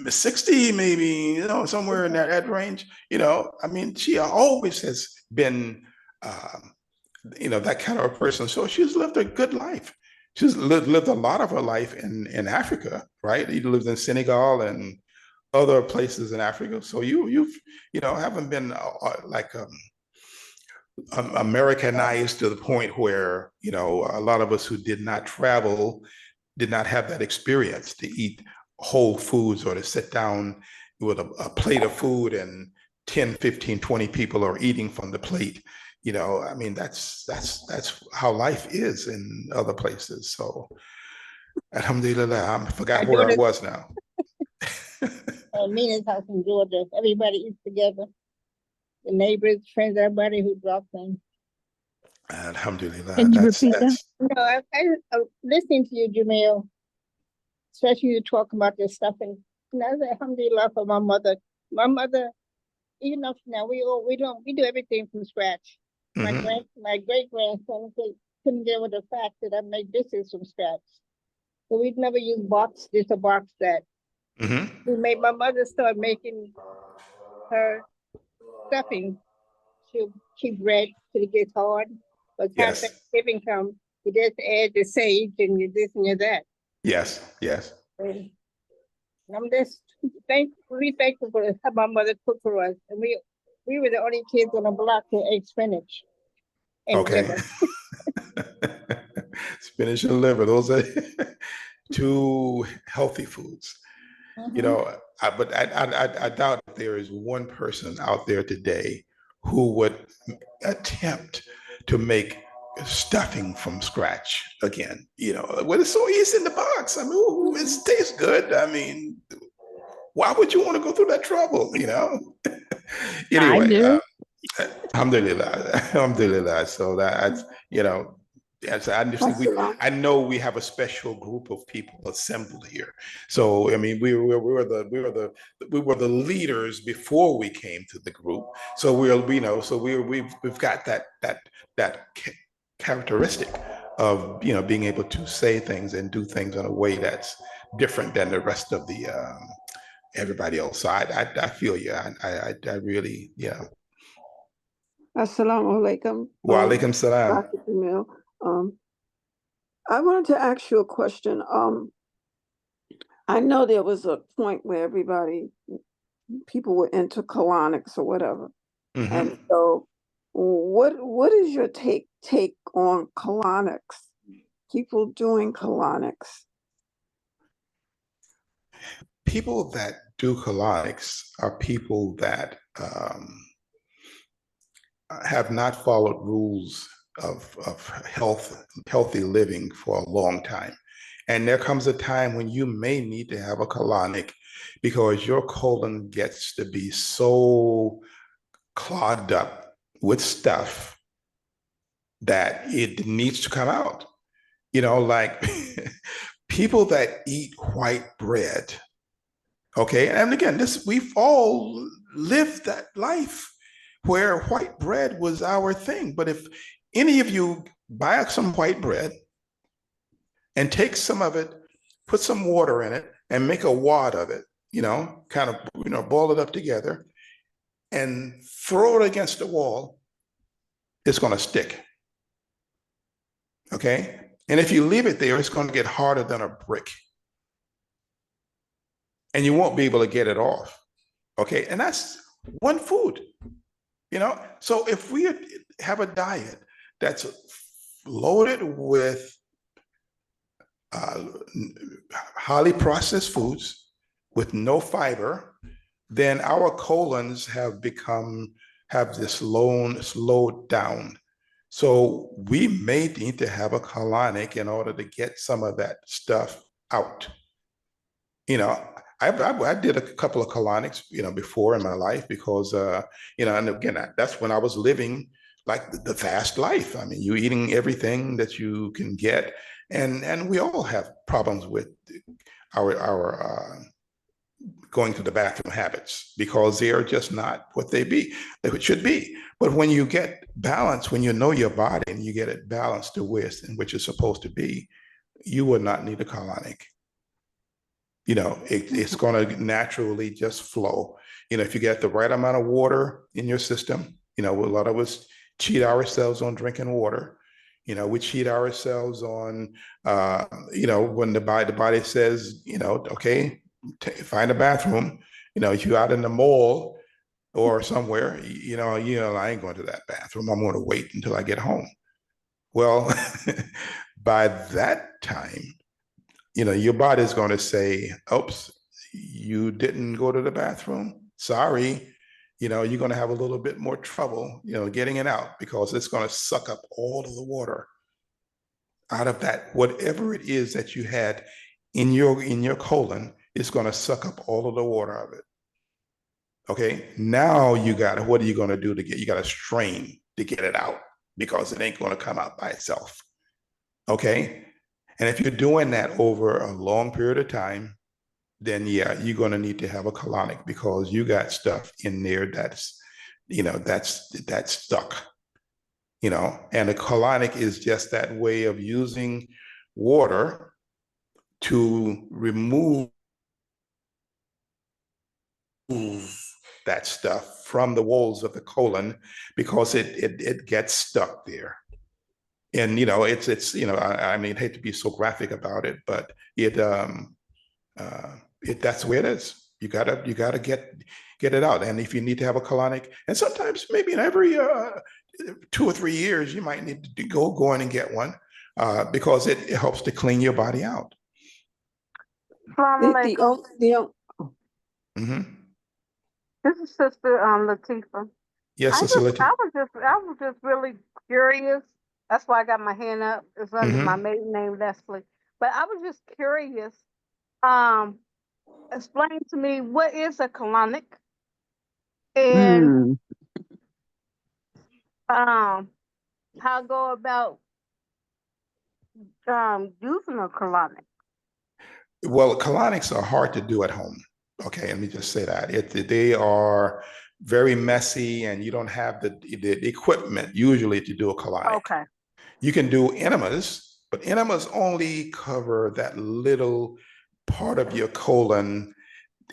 60, maybe, somewhere in that range. I mean, she always has been that kind of a person. So she's lived a good life. She's lived a lot of her life in Africa, right? She lived in Senegal and other places in Africa. So you've haven't been Americanized to the point where, a lot of us who did not travel did not have that experience to eat whole foods or to sit down with a plate of food and 10, 15, 20 people are eating from the plate. I mean, that's how life is in other places. So Alhamdulillah, I forgot My where I daughter was now. at Mina's house in Georgia. Everybody eats together. The neighbors, friends, everybody who drops in. Alhamdulillah, Can you repeat that? No, I listening to you, Jamil, especially you talking about this stuff, and I said, alhamdulillah for my mother. My mother, even though now we do everything from scratch. My great grandson couldn't get with the fact that I make dishes from scratch. So we'd never use box this or box that. We made my mother start making her stuffing. She'll keep bread till it gets hard. By the time Yes, Thanksgiving comes, you just add the sage and you this and you that. yes, yes. And I'm just really thankful for how my mother cooked for us. And we were the only kids on the block who ate spinach and Okay. liver. Spinach and liver, those are two healthy foods. You know, but I doubt if there is one person out there today who would attempt to make stuffing from scratch again. You know, well, it's so easy in the box. I mean, ooh, it tastes good. I mean, why would you want to go through that trouble? You know. I Anyway, do. alhamdulillah, alhamdulillah. So that's, you know, yes, I understand. I know we have a special group of people assembled here. So I mean, we were the leaders before we came to the group. So we've got that characteristic of, you know, being able to say things and do things in a way that's different than the rest of the everybody else. So I feel you. I really, you know. Assalamu alaikum. Wa alaikum salam. Dr. Jamil. I wanted to ask you a question. I know there was a point where people were into colonics or whatever. And so what is your take on colonics? People doing colonics? People that do colonics are people that have not followed rules of healthy living for a long time. And there comes a time when you may need to have a colonic because your colon gets to be so clogged up with stuff that it needs to come out. You know, like people that eat white bread, okay? And again, we've all lived that life where white bread was our thing. But if any of you buy some white bread and take some of it, put some water in it, and make a wad of it, you know, kind of, you know, ball it up together and throw it against the wall, it's going to stick. Okay? And if you leave it there, it's going to get harder than a brick. And you won't be able to get it off. Okay? And that's one food. You know, so if we have a diet that's loaded with highly processed foods with no fiber, then our colons have this slowed down. So we may need to have a colonic in order to get some of that stuff out. You know, I did a couple of colonics, you know, before in my life because, you know, and again, that's when I was living like the fast life. I mean, you're eating everything that you can get, and we all have problems with our going to the bathroom habits because they are just not what they should be. But when you get balance, when you know your body and you get it balanced to where in which it's supposed to be, you will not need a colonic. You know, it's going to naturally just flow. You know, if you get the right amount of water in your system, you know, a lot of us cheat ourselves on drinking water. You know, we cheat ourselves on, you know, when the body says, you know, okay, find a bathroom. You know, if you're out in the mall or somewhere, you know, I ain't going to that bathroom. I'm going to wait until I get home. Well, by that time, you know, your body's going to say, oops, you didn't go to the bathroom. Sorry. You know, you're going to have a little bit more trouble, you know, getting it out because it's going to suck up all of the water. out of that, whatever it is that you had in your colon, it's going to suck up all of the water of it. Okay, now what are you going to do you got to strain to get it out because it ain't going to come out by itself. Okay, and if you're doing that over a long period of time, then yeah, you're going to need to have a colonic because you got stuff in there that's stuck. And a colonic is just that way of using water to remove that stuff from the walls of the colon because it gets stuck there. And it's I mean, I hate to be so graphic about it, but that's the way it is. You gotta get it out. And if you need to have a colonic, and sometimes maybe in every 2 or 3 years, you might need to go in and get one because it helps to clean your body out. This is Sister Latifah. Yes, Sister Latifah. I was just really curious. That's why I got my hand up. It's under my maiden name, Leslie. But I was just curious. Explain to me what is a colonic, and how go about using a colonic. Well, colonics are hard to do at home. Okay, let me just say that they are very messy, and you don't have the equipment usually to do a colonic. Okay. You can do enemas, but enemas only cover that little part of your colon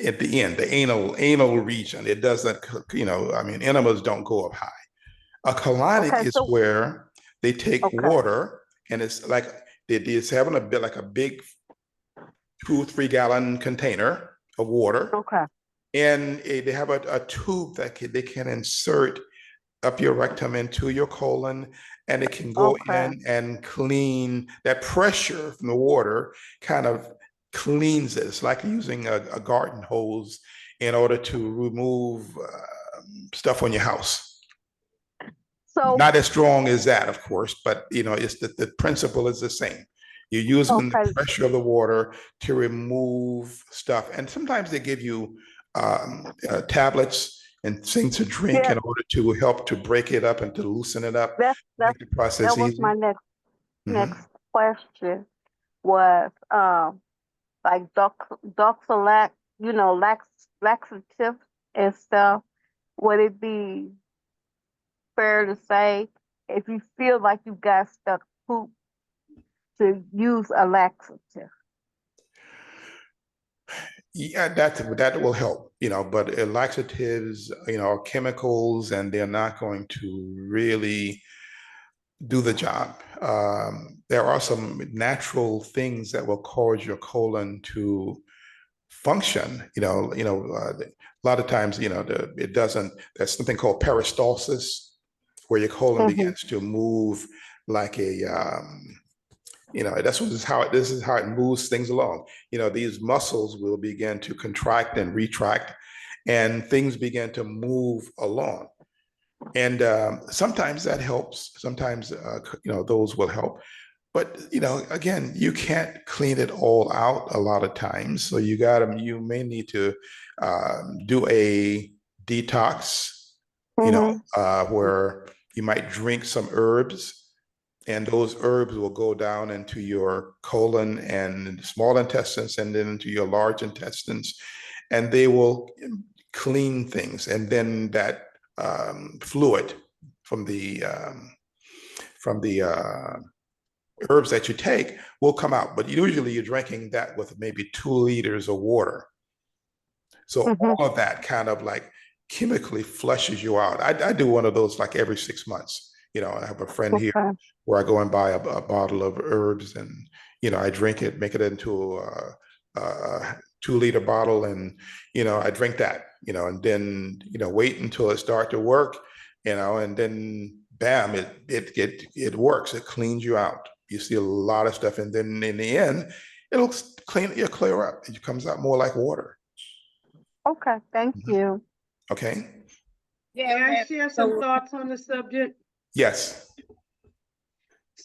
at the end, the anal region. It doesn't, I mean, enemas don't go up high. A colonic is where they take water, and it's like it's having a bit like a big 2 or 3 gallon container of water. Okay. And they have a tube that they can insert up your rectum into your colon, and it can go in and clean that pressure from the water, kind of cleans it. It's like using a garden hose in order to remove stuff on your house. So not as strong as that, of course, but it's the principle is the same. You're using the pressure of the water to remove stuff, and sometimes they give you tablets and things to drink in order to help to break it up and to loosen it up. Make the process that was easy. My next question was like Doxolac, laxative and stuff. Would it be fair to say if you feel like you got stuck poop to use a laxative? Yeah, that will help, but laxatives, are chemicals, and they're not going to really do the job. There are some natural things that will cause your colon to function. A lot of times, it doesn't. There's something called peristalsis, where your colon begins to move like a this is how it moves things along. These muscles will begin to contract and retract, and things begin to move along. And sometimes that helps. Sometimes those will help. But again, you can't clean it all out a lot of times. So you may need to do a detox. Where you might drink some herbs. And those herbs will go down into your colon and small intestines, and then into your large intestines, and they will clean things. And then that fluid from the herbs that you take will come out. But usually you're drinking that with maybe 2 liters of water. So all of that kind of like chemically flushes you out. I do one of those like every 6 months. I have a friend here where I go and buy a bottle of herbs, and I drink it, make it into a 2 liter bottle, and I drink that, and then wait until it starts to work, and then bam, it works. It cleans you out. You see a lot of stuff, and then in the end, it'll clear up. It comes out more like water. Okay, thank you. Okay. Can I share some thoughts on the subject? Yes.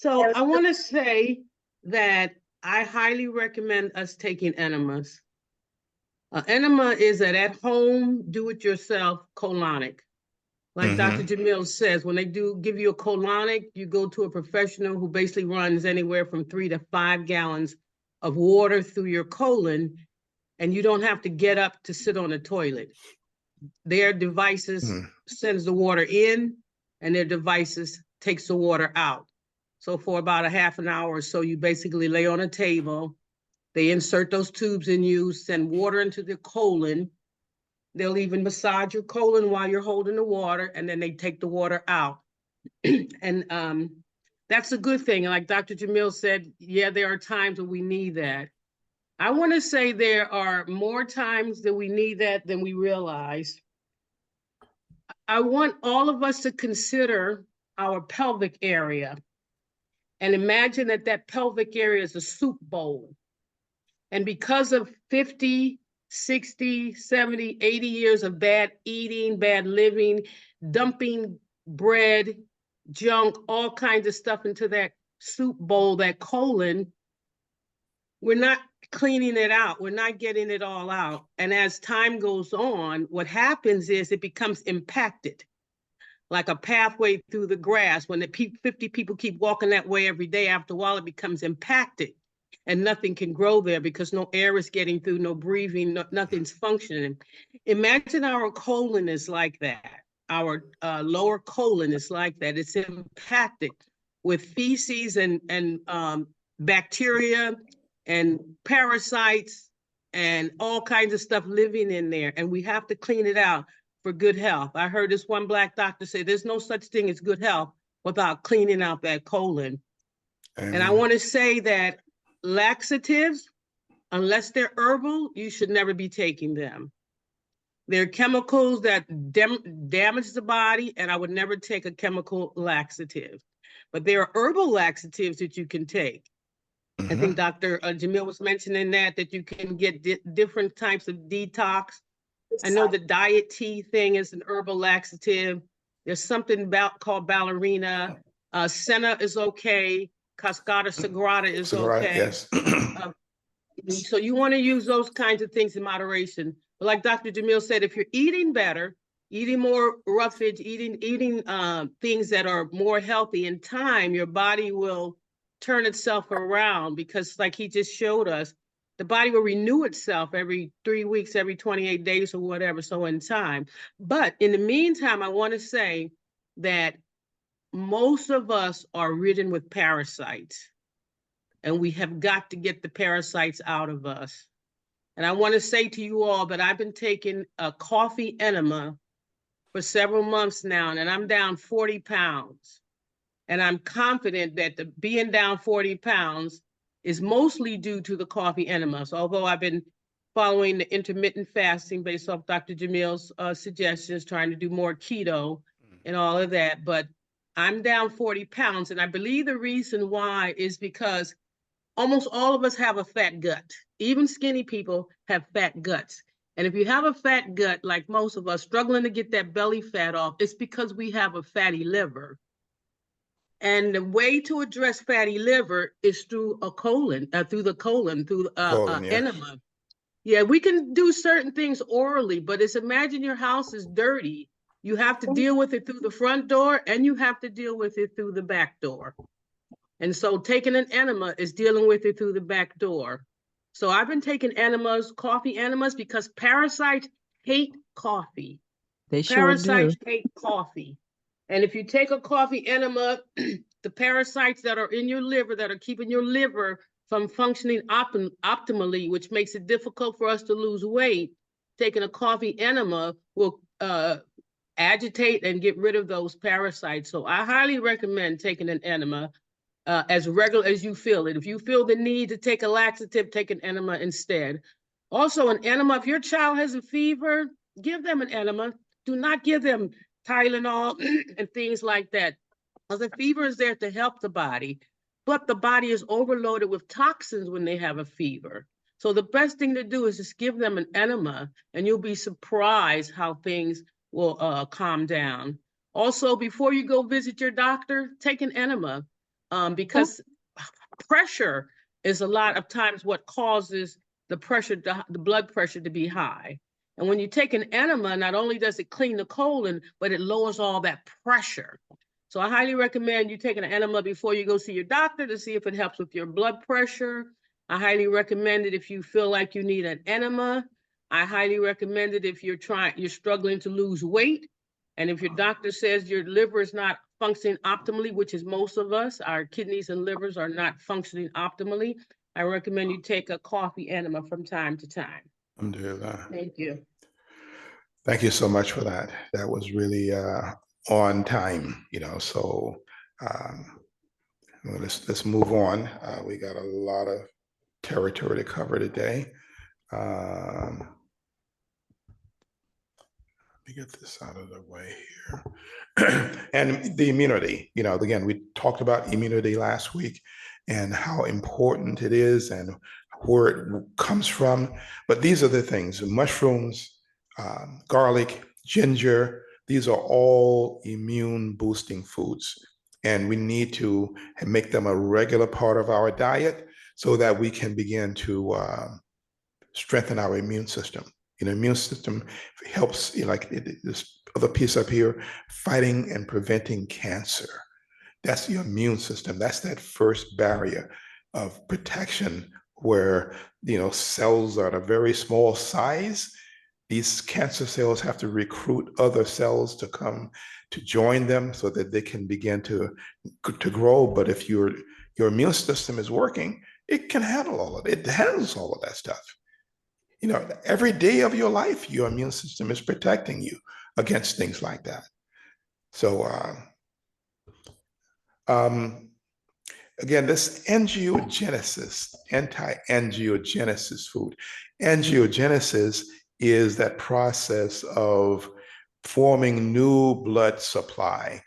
So I want to say that I highly recommend us taking enemas. Enema is an at-home, do-it-yourself colonic. Like Dr. Jamil says, when they do give you a colonic, you go to a professional who basically runs anywhere from 3 to 5 gallons of water through your colon, and you don't have to get up to sit on the toilet. Their devices sends the water in, and their devices takes the water out. So for about a half an hour or so, you basically lay on a table. They insert those tubes in you, send water into the colon. They'll even massage your colon while you're holding the water, and then they take the water out. And that's a good thing. And like Dr. Jamil said, yeah, there are times when we need that. I want to say there are more times that we need that than we realize. I want all of us to consider our pelvic area and imagine that that pelvic area is a soup bowl. And because of 50, 60, 70, 80 years of bad eating, bad living, dumping bread, junk, all kinds of stuff into that soup bowl, that colon, we're not cleaning it out. We're not getting it all out. And as time goes on, what happens is it becomes impacted, like a pathway through the grass. When the 50 people keep walking that way every day, after a while, it becomes impacted. And nothing can grow there because no air is getting through, no breathing, nothing's functioning. Imagine our colon is like that. Our lower colon is like that. It's impacted with feces and bacteria and parasites and all kinds of stuff living in there. And we have to clean it out for good health. I heard this one Black doctor say, there's no such thing as good health without cleaning out that colon. And I want to say that laxatives, unless they're herbal, you should never be taking them. They're chemicals that damage the body, and I would never take a chemical laxative. But there are herbal laxatives that you can take. I think Dr. Jamil was mentioning that you can get different types of detox. I know the diet tea thing is an herbal laxative. There's something called ballerina. Senna is okay. Cascata Sagrada is okay. Yes. So you want to use those kinds of things in moderation. But like Dr. Jamil said, if you're eating better, eating more roughage, eating things that are more healthy, in time, your body will turn itself around, because like he just showed us, the body will renew itself every 3 weeks, every 28 days or whatever, so in time. But in the meantime, I want to say that most of us are ridden with parasites, and we have got to get the parasites out of us. And I want to say to you all that I've been taking a coffee enema for several months now, and I'm down 40 pounds. And I'm confident that being down 40 pounds is mostly due to the coffee enemas, although I've been following the intermittent fasting based off Dr. Jamil's suggestions, trying to do more keto and all of that. But I'm down 40 pounds, and I believe the reason why is because almost all of us have a fat gut. Even skinny people have fat guts. And if you have a fat gut, like most of us, struggling to get that belly fat off, it's because we have a fatty liver. And the way to address fatty liver is through a colon, through enema. Yeah, we can do certain things orally, but imagine your house is dirty. You have to deal with it through the front door, and you have to deal with it through the back door. And so taking an enema is dealing with it through the back door. So I've been taking enemas, coffee enemas, because parasites hate coffee. They sure do. Parasites hate coffee. And if you take a coffee enema, the parasites that are in your liver, that are keeping your liver from functioning optimally, which makes it difficult for us to lose weight, taking a coffee enema will agitate and get rid of those parasites. So I highly recommend taking an enema as regular as you feel it. If you feel the need to take a laxative, take an enema instead. Also, an enema, if your child has a fever, give them an enema. Do not give them Tylenol and things like that. Because the fever is there to help the body, but the body is overloaded with toxins when they have a fever. So the best thing to do is just give them an enema, and you'll be surprised how things will calm down. Also, before you go visit your doctor, take an enema. because pressure is a lot of times what causes the blood pressure to be high. And when you take an enema, not only does it clean the colon, but it lowers all that pressure. So I highly recommend you taking an enema before you go see your doctor to see if it helps with your blood pressure. I highly recommend it if you feel like you need an enema. I highly recommend it if you're struggling to lose weight. And if your doctor says your liver is not functioning optimally, which is most of us, our kidneys and livers are not functioning optimally, I recommend you take a coffee enema from time to time. Thank you. Thank you so much for that. That was really on time, so let's move on. We got a lot of territory to cover today. Let me get this out of the way here. And the immunity, again, we talked about immunity last week and how important it is and where it comes from. But these are the things: mushrooms, garlic, ginger. These are all immune boosting foods. And we need to make them a regular part of our diet so that we can begin to strengthen our immune system. Immune system helps, like this other piece up here, fighting and preventing cancer. That's your immune system. That's that first barrier of protection where, cells are at a very small size. These cancer cells have to recruit other cells to come to join them so that they can begin to grow. But if your immune system is working, it can handle all of it. It handles all of that stuff. Every day of your life, your immune system is protecting you against things like that. So, again, this angiogenesis, anti-angiogenesis food. Angiogenesis is that process of forming new blood supply,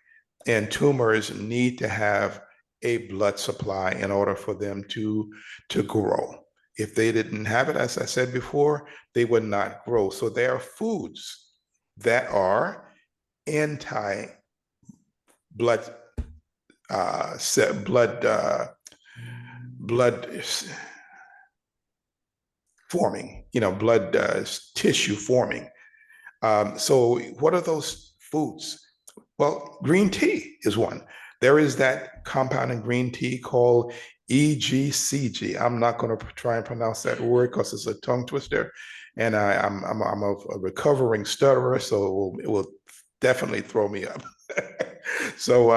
and tumors need to have a blood supply in order for them to grow. If they didn't have it, as I said before, they would not grow. So there are foods that are anti-blood forming, blood tissue forming. So what are those foods? Well, green tea is one. There is that compound in green tea called EGCG. I'm not going to try and pronounce that word because it's a tongue twister, and I'm a recovering stutterer, so it will definitely throw me up. So,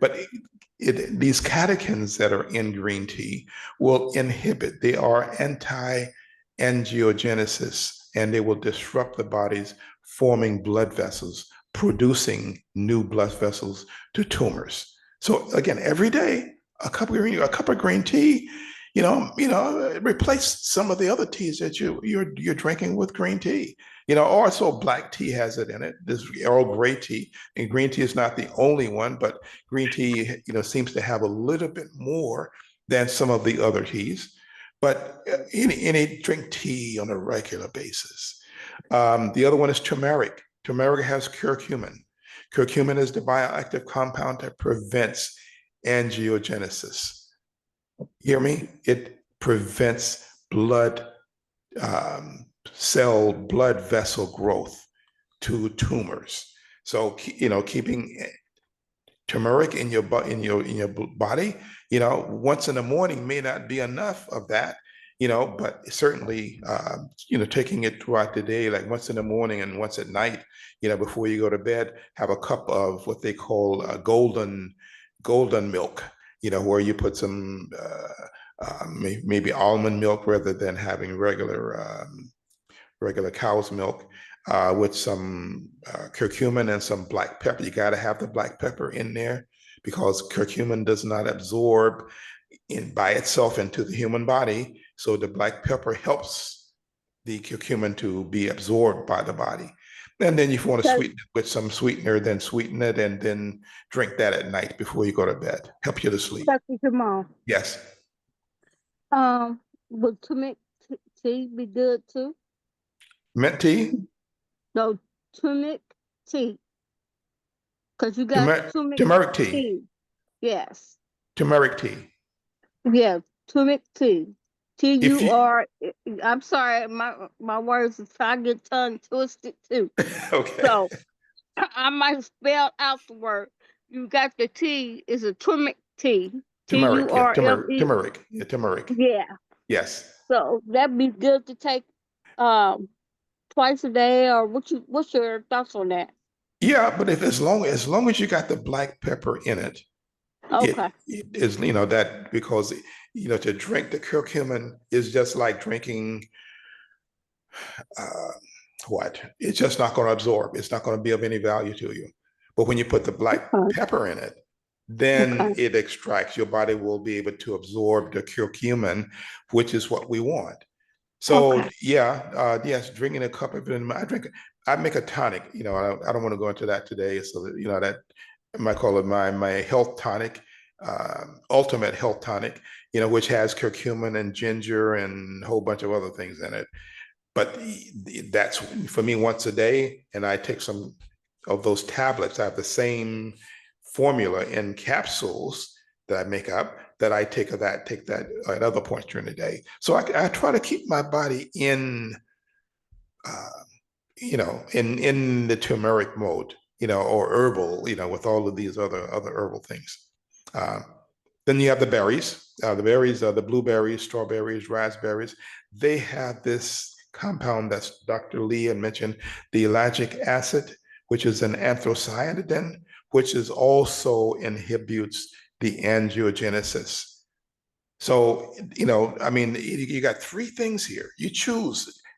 but these catechins that are in green tea will inhibit. They are anti-angiogenesis, and they will disrupt the body's forming blood vessels, producing new blood vessels to tumors. So again, every day, a cup of green tea, replace some of the other teas that you're drinking with green tea. Also black tea has it in it. This Earl Grey tea, and green tea is not the only one, but green tea, seems to have a little bit more than some of the other teas. But any drink tea on a regular basis. The other one is turmeric. Turmeric has curcumin. Curcumin is the bioactive compound that prevents angiogenesis. Hear me? It prevents blood vessel growth to tumors. So, keeping turmeric in your body, once in the morning may not be enough of that, but certainly, taking it throughout the day, like once in the morning and once at night, before you go to bed, have a cup of what they call golden milk, where you put some maybe almond milk rather than having regular cow's milk, with some curcumin and some black pepper. You got to have the black pepper in there because curcumin does not absorb by itself into the human body. So the black pepper helps the curcumin to be absorbed by the body. And then if you want to sweeten it with some sweetener, then sweeten it and then drink that at night before you go to bed. Help you to sleep. Dr. Jamal. Yes. Would turmeric tea be good too? Mint tea? No, turmeric tea. Because you got turmeric tea. Yes. Turmeric tea. Yeah, turmeric tea. If you, T-U-R. I'm sorry, my words is I get tongue twisted too. okay, So I might spell out the word. You got the T is a turmeric tea. turmeric, yeah, turmeric, Turmeric. turmeric, yeah, turmeric. Yeah. Yes. So that'd be good to take twice a day, or what's your thoughts on that? Yeah, but if as long as you got the black pepper in it, Okay. it is, that because to drink the curcumin is just like drinking uh, what? It's just not going to absorb. It's not going to be of any value to you. But when you put the black Okay. pepper in it, then Okay. it extracts. Your body will be able to absorb the curcumin, which is what we want. So Okay. yeah, yes, drinking a cup of it. I make a tonic. I don't want to go into that today. So that that I might call it my health tonic, ultimate health tonic. Which has curcumin and ginger and a whole bunch of other things in it. But that's for me once a day, and I take some of those tablets. I have the same formula in capsules that I make up that I take that at other points during the day. So I try to keep my body in, in the turmeric mode, or herbal, with all of these other herbal things. Then you have the berries. The berries are the blueberries, strawberries, raspberries. They have this compound that's Dr. Lee had mentioned, the ellagic acid, which is an anthocyanidin, which is also inhibits the angiogenesis. So, I mean, you got three things here. You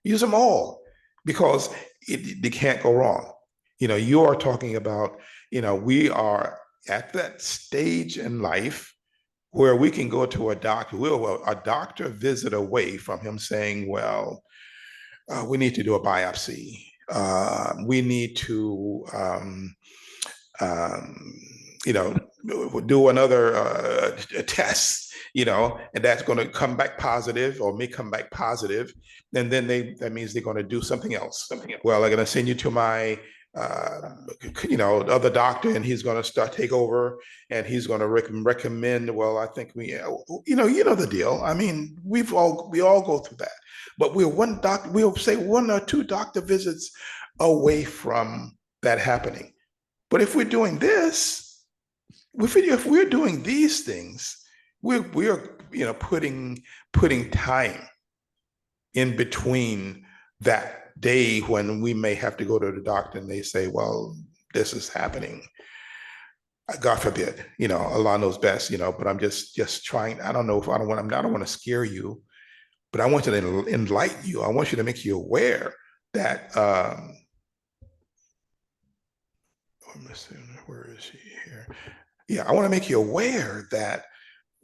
use them all because they can't go wrong. You are talking about, we are at that stage in life where we can go to a doctor. We're a doctor visit away from him saying, well, we need to do a biopsy. We need to, do another test, and that's going to come back positive or may come back positive. And then that means they're going to do something else. Well, they're going to send you to my other doctor, and he's going to take over, and he's going to recommend. Well, I think you know the deal. I mean, we all go through that, but we'll say one or two doctor visits away from that happening. But if we're doing this, if we're doing these things, we're putting time in between that day when we may have to go to the doctor and they say, well, this is happening. God forbid, Allah knows best, but I'm just trying. I don't want to scare you, but I want to enlighten you. I want you to make you aware that, where is he here? Yeah, I want to make you aware that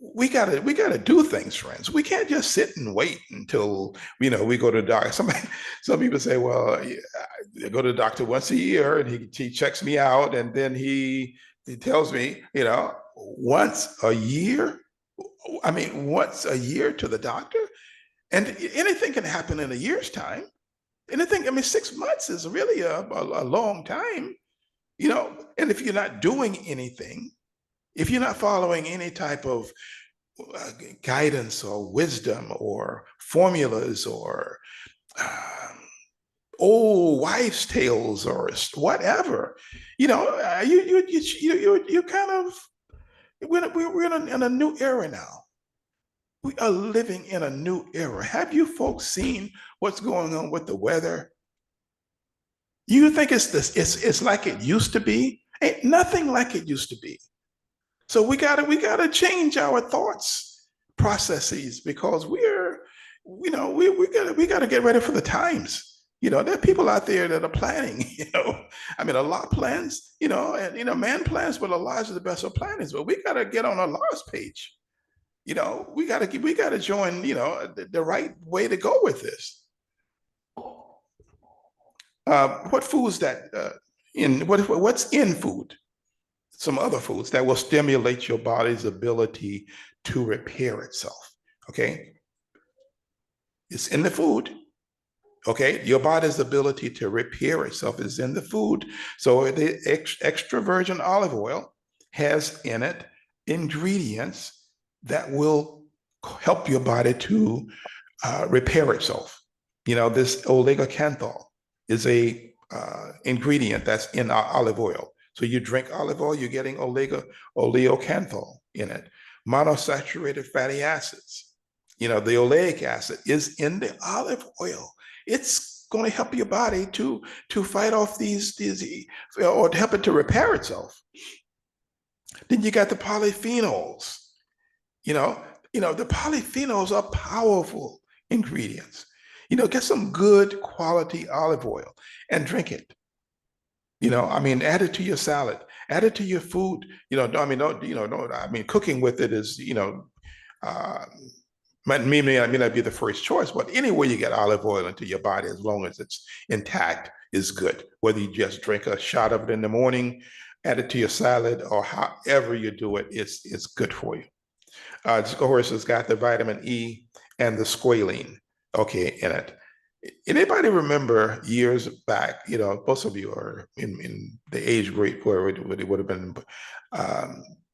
we gotta do things, friends. We can't just sit and wait until we go to the doctor. Some people say, well, I go to the doctor once a year and he checks me out, and then he tells me, once a year. I mean, once a year to the doctor, and anything can happen in a year's time. Anything. I mean, 6 months is really a long time, And if you're not doing anything, if you're not following any type of guidance or wisdom or formulas or old wives' tales or whatever, you kind of, we're in a new era now. We are living in a new era. Have you folks seen what's going on with the weather? You think it's like it used to be? Ain't nothing like it used to be. So we gotta change our thoughts processes because we gotta get ready for the times. There are people out there that are planning. I mean, Allah plans. And man plans, but Allah is the best of planners. But we gotta get on Allah's page. We gotta join. The right way to go with this. What foods what's in food? Some other foods that will stimulate your body's ability to repair itself. Okay. It's in the food. Okay. Your body's ability to repair itself is in the food. So the extra virgin olive oil has in it ingredients that will help your body to repair itself. You know, this oligocanthal is a ingredient that's in our olive oil. So you drink olive oil, you're getting oleocanthal in it. Monosaturated fatty acids. You know, the oleic acid is in the olive oil. It's going to help your body to fight off these or to help it to repair itself. Then you got the polyphenols. You know, the polyphenols are powerful ingredients. You know, get some good quality olive oil and drink it. You know, I mean, add it to your salad, add it to your food. You know, I mean, cooking with it is, may not be the first choice, but anywhere you get olive oil into your body, as long as it's intact, is good. Whether you just drink a shot of it in the morning, add it to your salad, or however you do it, it's good for you. Of course, it's got the vitamin E and the squalene, okay, in it. Anybody remember years back, you know, most of you are in the age group where it would have been,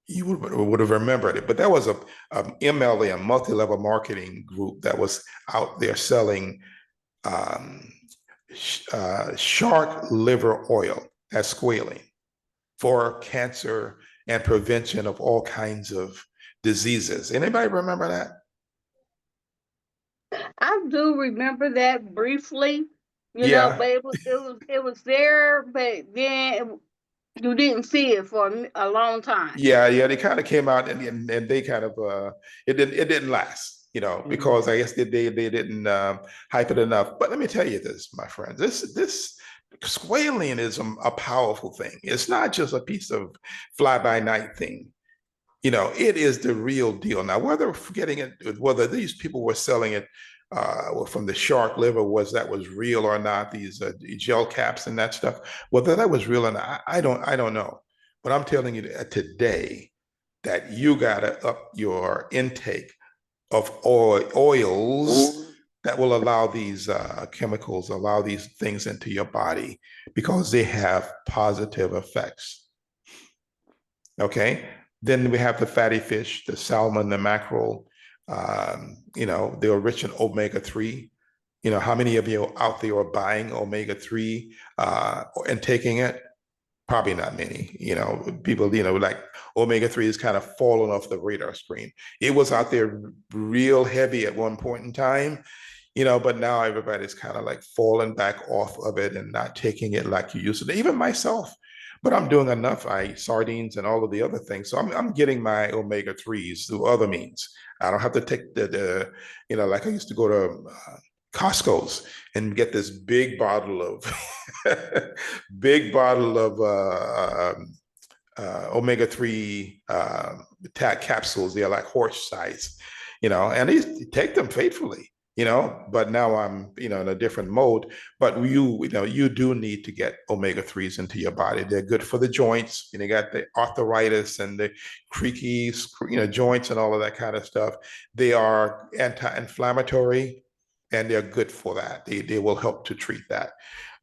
you would have remembered it, but there was a MLM, multi-level marketing group, that was out there selling shark liver oil as squalene for cancer and prevention of all kinds of diseases. Anybody remember that? I do remember that briefly, you Yeah. know, but it was there, but then you didn't see it for a long time. Yeah, they kind of came out and they kind of it didn't last, you know, because I guess they didn't hype it enough. But let me tell you this, my friends, this squalene is a powerful thing. It's not just a piece of fly-by-night thing. You know, it is the real deal. Now, whether these people were selling it from the shark liver, was real or not, these gel caps and that stuff, whether that was real or not, I don't know. But I'm telling you today that you gotta up your intake of oils that will allow these chemicals, allow these things into your body, because they have positive effects. Okay. Then we have the fatty fish, the salmon, the mackerel. You know, they're rich in omega-3. You know, how many of you out there are buying omega-3 and taking it? Probably not many. You know, people, you know, like omega-3 is kind of fallen off the radar screen. It was out there real heavy at one point in time, you know, but now everybody's kind of like falling back off of it and not taking it like you used to. Even myself. But I'm doing enough. Sardines and all of the other things. So I'm getting my omega-3s through other means. I don't have to take the you know, like I used to go to Costco's and get this big bottle of omega-3 capsules. They're like horse size, you know, and I take them faithfully. You know, but now I'm, you know, in a different mode. But you do need to get omega-3s into your body. They're good for the joints. You know, you got the arthritis and the creaky, you know, joints and all of that kind of stuff. They are anti-inflammatory, and they're good for that. They will help to treat that.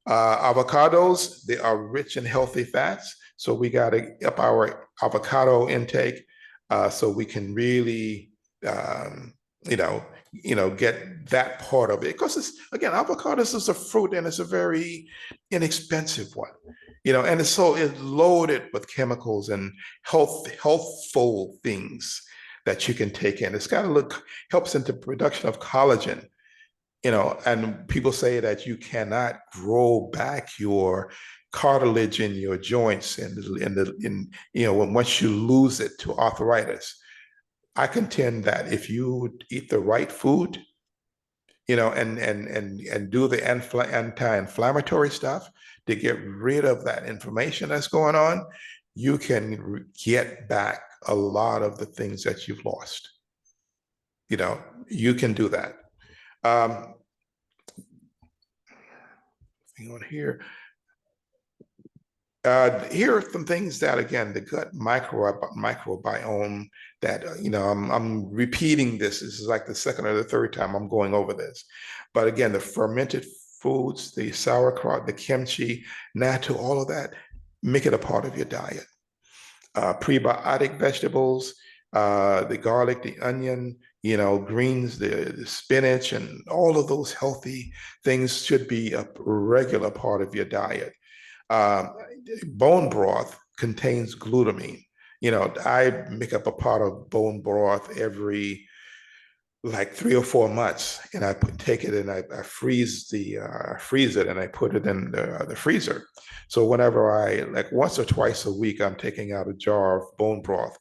Avocados, they are rich in healthy fats. So we got to up our avocado intake so we can really, get that part of it, because it's, again, avocados is a fruit and it's a very inexpensive one, you know, and it's loaded with chemicals and healthful things that you can take in. It's got helps in the production of collagen, you know, and people say that you cannot grow back your cartilage in your joints once you lose it to arthritis. I contend that if you eat the right food, you know, and do the anti-inflammatory stuff to get rid of that inflammation that's going on, you can get back a lot of the things that you've lost. You know, you can do that. On here. Here are some things that, again, the gut microbiome that, you know, I'm repeating this. This is like the second or the third time I'm going over this. But again, the fermented foods, the sauerkraut, the kimchi, natto, all of that, make it a part of your diet. prebiotic vegetables, the garlic, the onion, greens, the spinach, and all of those healthy things should be a regular part of your diet. Bone broth contains glutamine. I make up a pot of bone broth every like 3 or 4 months, and I take it and I freeze it and I put it in the freezer. So whenever I like once or twice a week, I'm taking out a jar of bone broth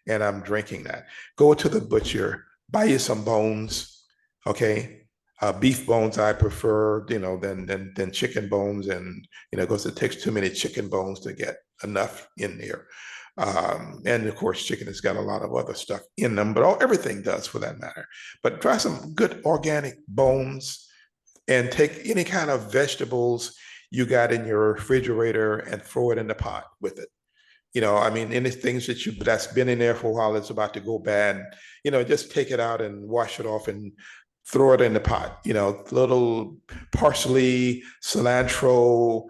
and I'm drinking that. Go to the butcher, buy you some bones, okay? Beef bones I prefer, than chicken bones, and because it takes too many chicken bones to get enough in there. And of course, chicken has got a lot of other stuff in them, but everything does for that matter. But try some good organic bones and take any kind of vegetables you got in your refrigerator and throw it in the pot with it. Any things that's been in there for a while, it's about to go bad, just take it out and wash it off and throw it in the pot. Little parsley, cilantro,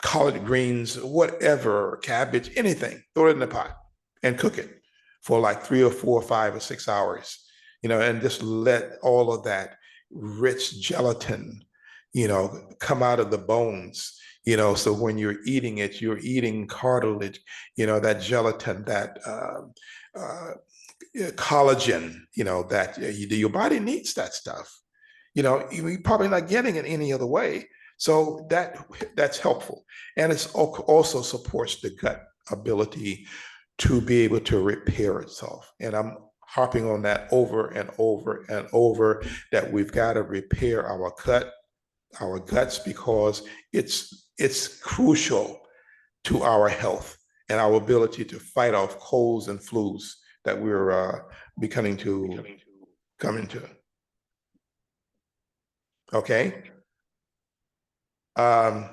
collard greens, whatever, cabbage, anything, throw it in the pot and cook it for like 3 or 4 or 5 or 6 hours, and just let all of that rich gelatin, come out of the bones, so when you're eating it, you're eating cartilage, that gelatin, that collagen, that your body needs that stuff. You're probably not getting it any other way. So that's helpful. And it also supports the gut ability to be able to repair itself. And I'm harping on that over and over and over, that we've got to repair our guts, because it's crucial to our health and our ability to fight off colds and flus that we're becoming to come into. Okay. The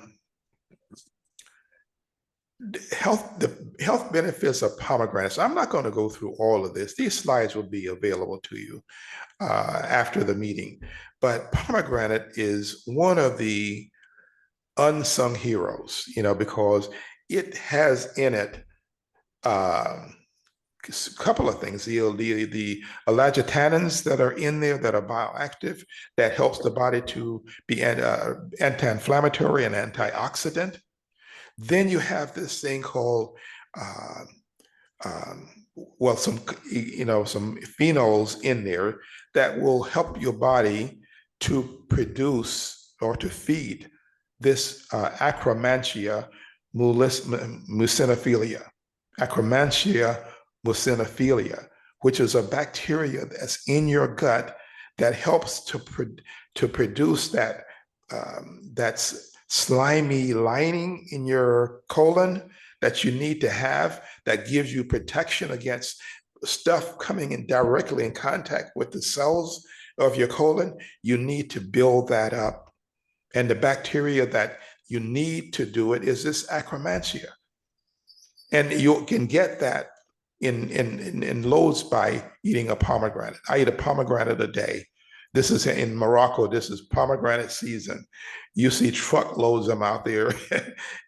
health benefits of pomegranates. I'm not going to go through all of this. These slides will be available to you after the meeting. But pomegranate is one of the unsung heroes, because it has in it a couple of things. The elagitannins that are in there that are bioactive, that helps the body to be anti-inflammatory and antioxidant. Then you have this thing called some phenols in there that will help your body to produce or to feed this Akkermansia muciniphila. Akkermansia muciniphila, which is a bacteria that's in your gut that helps to produce that slimy lining in your colon that you need to have, that gives you protection against stuff coming in directly in contact with the cells of your colon. You need to build that up. And the bacteria that you need to do it is this Akkermansia. And you can get that in loads by eating a pomegranate. I eat a pomegranate a day. This is in Morocco. This is pomegranate season. You see truckloads of them out there,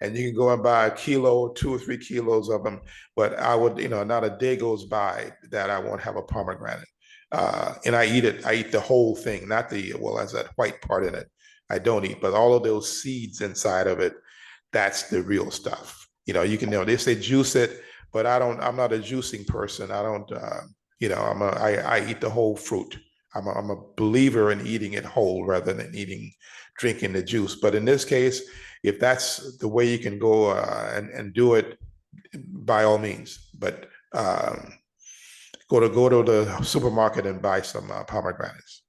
and you can go and buy a kilo, 2 or 3 kilos of them. But I would, not a day goes by that I won't have a pomegranate. And I eat it. I eat the whole thing, not as that white part in it. I don't eat, but all of those seeds inside of it, that's the real stuff. You can they say juice it, but I'm not a juicing person. I don't, I eat the whole fruit. I'm a believer in eating it whole rather than drinking the juice. But in this case, if that's the way you can go and do it, by all means. But go to the supermarket and buy some pomegranates.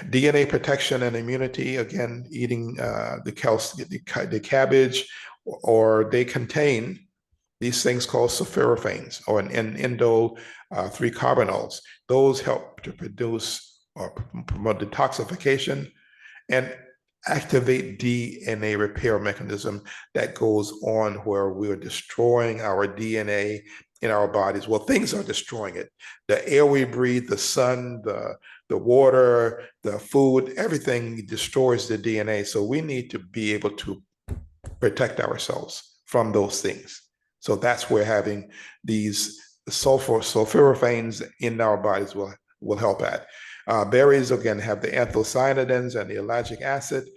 DNA protection and immunity, again, eating the cabbage, or they contain these things called sulforaphanes or an indole 3-carbanols. Those help to produce or promote detoxification and activate DNA repair mechanism that goes on where we're destroying our DNA in our bodies. Well, things are destroying it. The air we breathe, the sun, the water, the food, everything destroys the DNA. So we need to be able to protect ourselves from those things. So that's where having these sulforaphanes in our bodies will help at. Berries, again, have the anthocyanidins and the ellagic acid.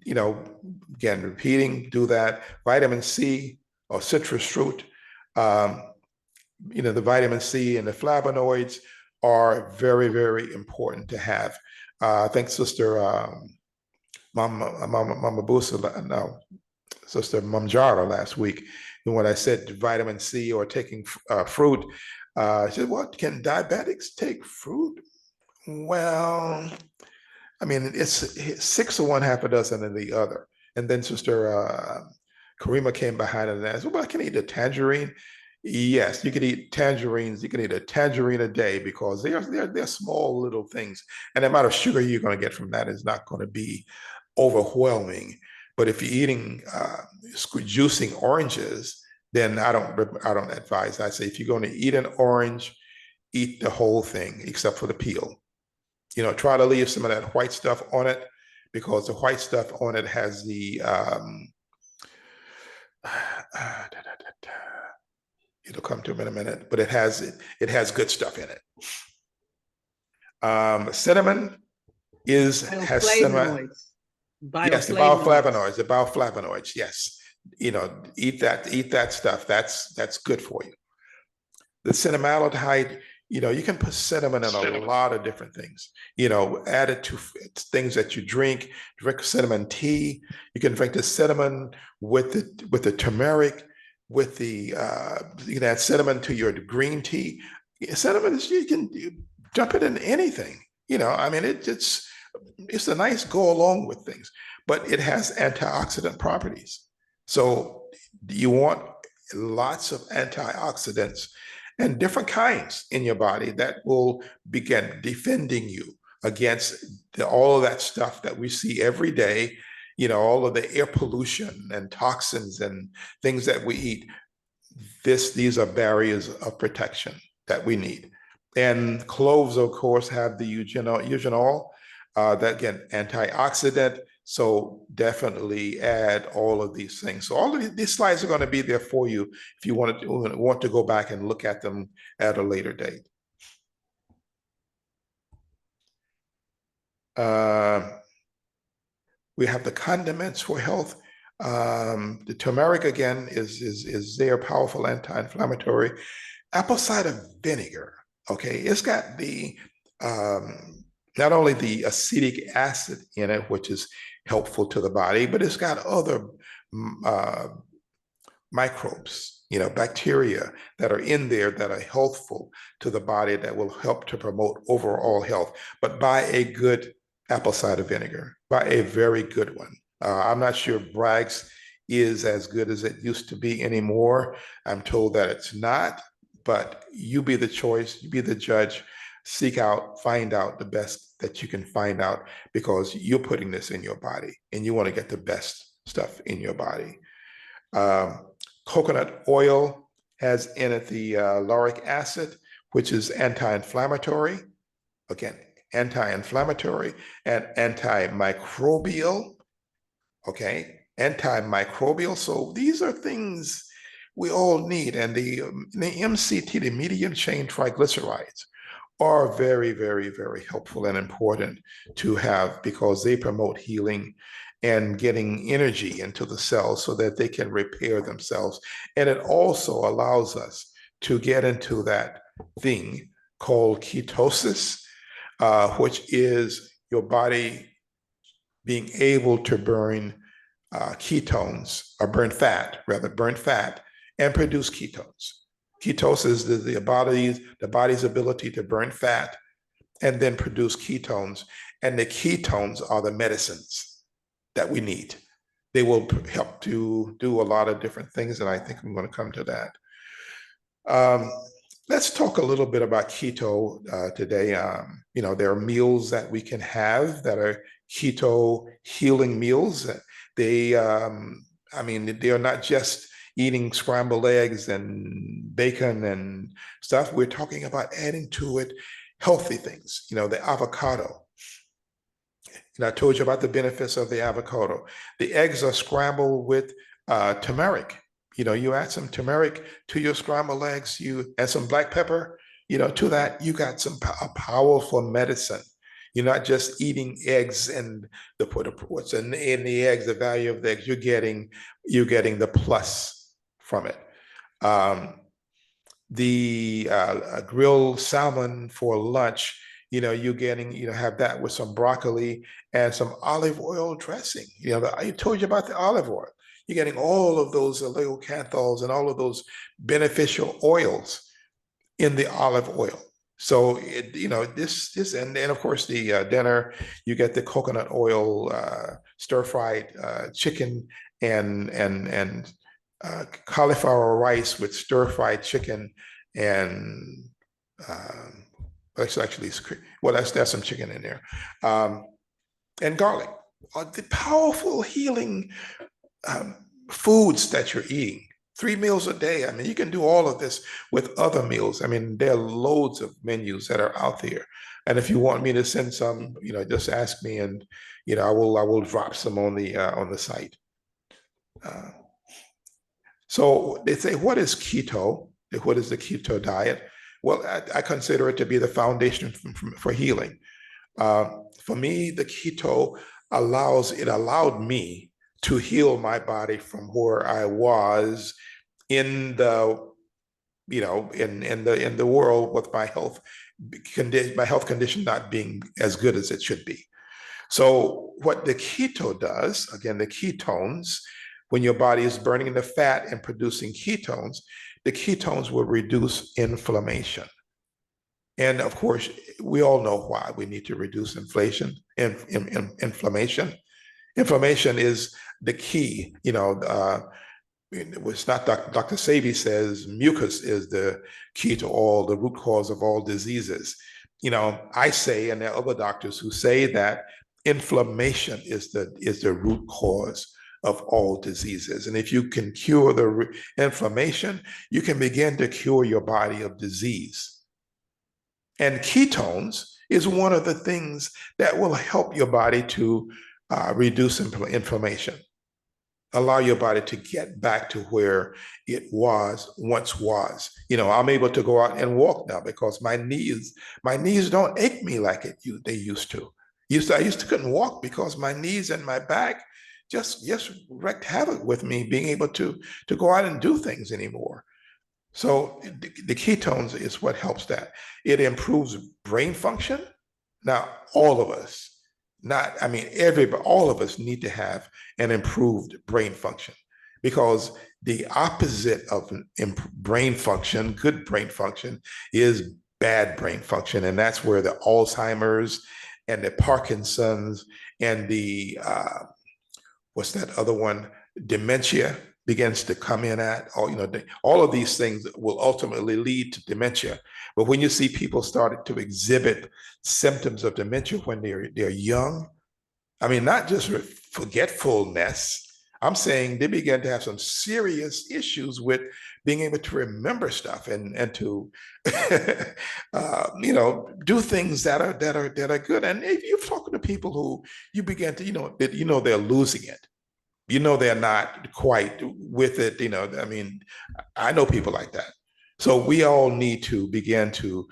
Again, repeating, do that. Vitamin C or citrus fruit, the vitamin C and the flavonoids are very, very important to have. I think Sister Mama Busa, no, Sister Mamjara last week, when I said vitamin C or taking fruit, she said, "What, can diabetics take fruit?" Well, I mean, it's 6 of one, half a dozen of the other. And then Sister Karima came behind and asked, "Well, I can eat a tangerine." Yes, you can eat tangerines. You can eat a tangerine a day because they're small little things, and the amount of sugar you're going to get from that is not going to be overwhelming. But if you're eating juicing oranges, then I don't advise. I say if you're going to eat an orange, eat the whole thing except for the peel. Try to leave some of that white stuff on it, because the white stuff on it has the it'll come to me in a minute, but it has good stuff in it. Cinnamon has cinnamon. Yes, the bioflavonoids, yes. Eat that stuff. That's good for you. The cinnamaldehyde, you can put cinnamon in a lot of different things. Add it to things that you drink cinnamon tea. You can drink the cinnamon with the turmeric, with the you can add cinnamon to your green tea. Cinnamon you can dump it in anything. I mean, it's a nice go along with things, but it has antioxidant properties. So you want lots of antioxidants and different kinds in your body that will begin defending you against all of that stuff that we see every day, all of the air pollution and toxins and things that we eat. These are barriers of protection that we need. And cloves, of course, have the eugenol, that, again, antioxidant. So definitely add all of these things. So all of these slides are going to be there for you if you want to go back and look at them at a later date. We have the condiments for health. The turmeric, again, is their powerful anti-inflammatory. Apple cider vinegar, okay, it's got the not only the acetic acid in it, which is helpful to the body, but it's got other microbes, bacteria that are in there that are healthful to the body, that will help to promote overall health. But buy a good apple cider vinegar, buy a very good one. I'm not sure Bragg's is as good as it used to be anymore. I'm told that it's not, but you be the choice, you be the judge. Seek out, find out the best that you can find out, because you're putting this in your body and you want to get the best stuff in your body. Coconut oil has in it the lauric acid, which is anti-inflammatory. Again, anti-inflammatory and antimicrobial. Okay, antimicrobial. So these are things we all need. And the MCT, the medium chain triglycerides, are very, very, very helpful and important to have, because they promote healing and getting energy into the cells so that they can repair themselves. And it also allows us to get into that thing called ketosis, which is your body being able to burn ketones, or burn fat and produce ketones. Ketosis is the body's ability to burn fat and then produce ketones. And the ketones are the medicines that we need. They will help to do a lot of different things, and I think I'm going to come to that. Let's talk a little bit about keto today. There are meals that we can have that are keto healing meals. They are not just eating scrambled eggs and bacon and stuff. We're talking about adding to it healthy things, the avocado. And I told you about the benefits of the avocado. The eggs are scrambled with turmeric. You add some turmeric to your scrambled eggs, you add some black pepper, to that, you got a powerful medicine. You're not just eating eggs and what's in the eggs, the value of the eggs. You're getting the plus from it. The grilled salmon for lunch, you're getting, have that with some broccoli and some olive oil dressing. I told you about the olive oil. You're getting all of those oligocanthols and all of those beneficial oils in the olive oil. So this and of course the dinner, you get the coconut oil stir-fried chicken and cauliflower rice with stir-fried chicken and that's there's some chicken in there, and garlic. The powerful healing foods that you're eating. 3 meals a day. I mean, you can do all of this with other meals. I mean, there are loads of menus that are out there. And if you want me to send some, just ask me, and I will drop some on the site. So they say, what is keto? What is the keto diet? Well, I consider it to be the foundation for healing. For me, the keto allowed me to heal my body from where I was in the world with my health condition not being as good as it should be. So what the keto does, again, the ketones, when your body is burning the fat and producing ketones, the ketones will reduce inflammation. And of course, we all know why we need to reduce inflation and inflammation. Inflammation is the key. It's not Dr. Sebi says mucus is the key to the root cause of all diseases. I say, and there are other doctors who say that inflammation is the root cause of all diseases. And if you can cure the inflammation, you can begin to cure your body of disease. And ketones is one of the things that will help your body to reduce inflammation, allow your body to get back to where it once was. I'm able to go out and walk now because my knees don't ache me like they used to. I used to couldn't walk because my knees and my back just wreaked havoc with me being able to go out and do things anymore. So the ketones is what helps that. It improves brain function. Now, all of us, all of us need to have an improved brain function, because the opposite of brain function, good brain function, is bad brain function. And that's where the Alzheimer's and the Parkinson's and the, what's that other one? Dementia begins to come in at. All of these things will ultimately lead to dementia. But when you see people starting to exhibit symptoms of dementia when they're young, not just forgetfulness, I'm saying they begin to have some serious issues with being able to remember stuff and to do things that are good. And if you're talking to people who you begin to they're losing it, they're not quite with it. I know people like that. So we all need to begin to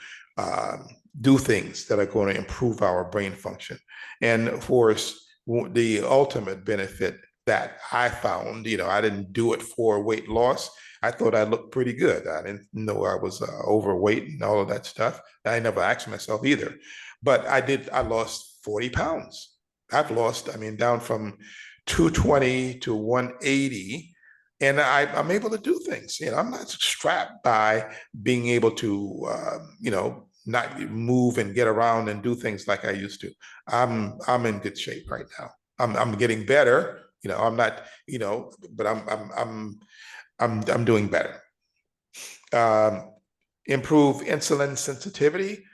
do things that are going to improve our brain function. And of course, the ultimate benefit that I found, I didn't do it for weight loss. I thought I looked pretty good. I didn't know I was overweight and all of that stuff. I never asked myself either. But I lost 40 pounds. I've lost, down from 220 to 180. And I'm able to do things. I'm not strapped by being able to, not move and get around and do things like I used to. I'm in good shape right now. I'm getting better. I'm not, but I'm doing better. Improve insulin sensitivity.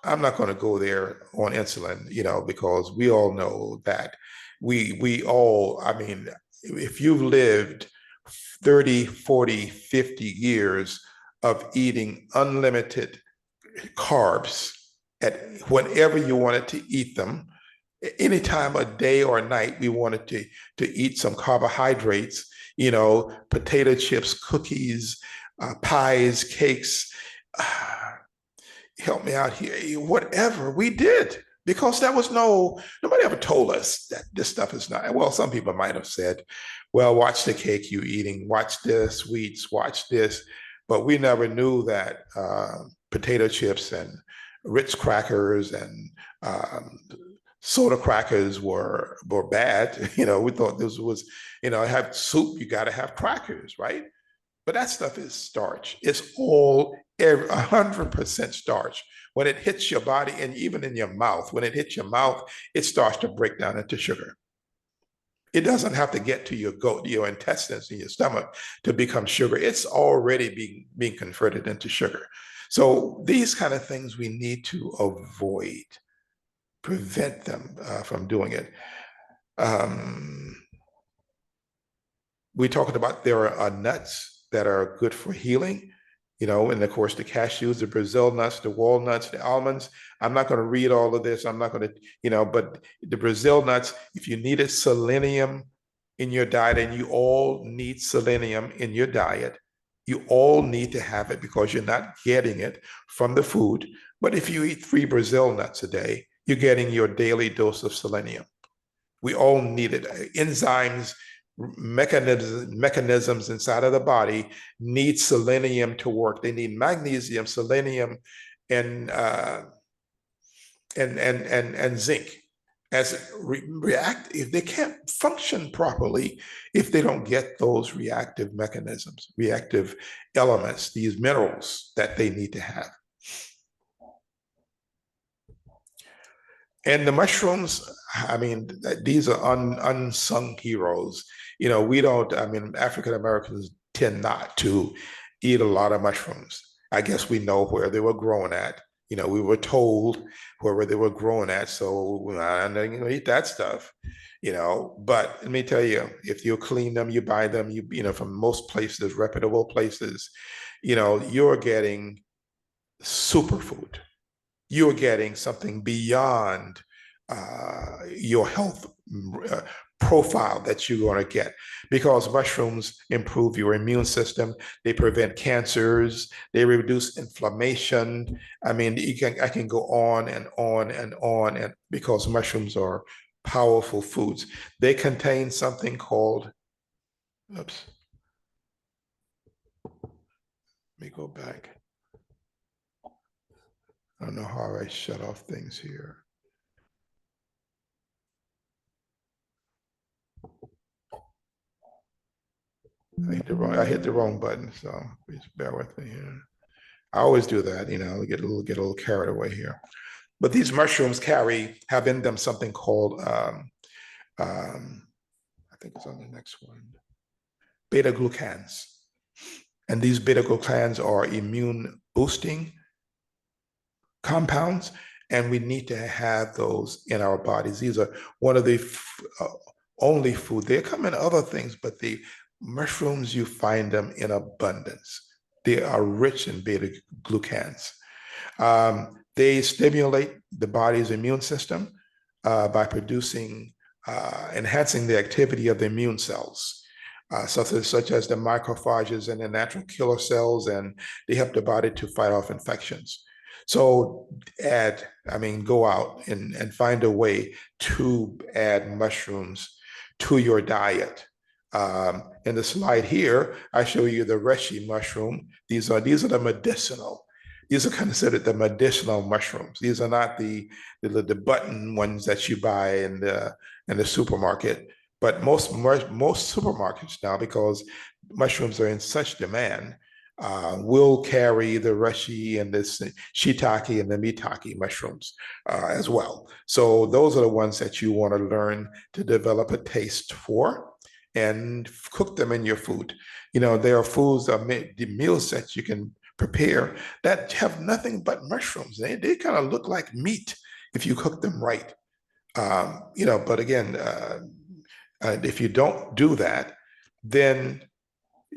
I'm not going to go there on insulin, because we all know that we all, if you've lived 30, 40, 50 years of eating unlimited carbs at whenever you wanted to eat them, any time of day or night we wanted to eat some carbohydrates, potato chips, cookies, pies, cakes, help me out here, whatever we did. Because there was nobody ever told us that this stuff is not, well, some people might have said, well, watch the cake you eating, watch the sweets, watch this. But we never knew that potato chips and Ritz crackers and soda crackers were bad. We thought this was, have soup, you got to have crackers, right? But that stuff is starch. It's all 100% starch. When it hits your body and even in your mouth, when it hits your mouth, it starts to break down into sugar. It doesn't have to get to your intestines and your stomach to become sugar. It's already being converted into sugar. So these kind of things we need to avoid, prevent them from doing it. We talked about there are nuts that are good for healing, and of course the cashews, the Brazil nuts, the walnuts, the almonds. I'm not going to read all of this. I'm not going to, but the Brazil nuts, if you needed selenium in your diet, and you all need selenium in your diet, you all need to have it because you're not getting it from the food. But if you eat 3 Brazil nuts a day, you're getting your daily dose of selenium. We all need it. Enzymes, mechanisms inside of the body need selenium to work. They need magnesium, selenium, and zinc as react. If they can't function properly, if they don't get those reactive mechanisms, reactive elements, these minerals that they need to have. And the mushrooms, I mean, these are unsung heroes. We don't, African Americans tend not to eat a lot of mushrooms. I guess we know where they were grown at. We were told where they were grown at, so I'm not going to eat that stuff. But let me tell you, if you clean them, you buy them, from most places, reputable places, you're getting superfood. You're getting something beyond your health profile that you're going to get, because mushrooms improve your immune system. They prevent cancers. They reduce inflammation. I mean, I can go on and on and on, and because mushrooms are powerful foods. They contain something called, oops, let me go back. I don't know how I shut off things here. I hit the wrong button, so please bear with me here. I always do that, get a little carried away here. But these mushrooms have in them something called, I think it's on the next one, beta glucans. And these beta glucans are immune boosting compounds, and we need to have those in our bodies. These are one of the only food. They come in other things, but the mushrooms, you find them in abundance. They are rich in beta glucans. They stimulate the body's immune system by enhancing the activity of the immune cells, such as the macrophages and the natural killer cells, and they help the body to fight off infections. So go out and find a way to add mushrooms to your diet. In the slide here, I show you the reishi mushroom. These are the medicinal. These are considered the medicinal mushrooms. These are not the button ones that you buy in the supermarket. But most supermarkets now, because mushrooms are in such demand, will carry the reishi and this shiitake and the maitake mushrooms as well. So those are the ones that you want to learn to develop a taste for and cook them in your food. There are foods, the meals that you can prepare that have nothing but mushrooms. They kind of look like meat if you cook them right. But again, if you don't do that, then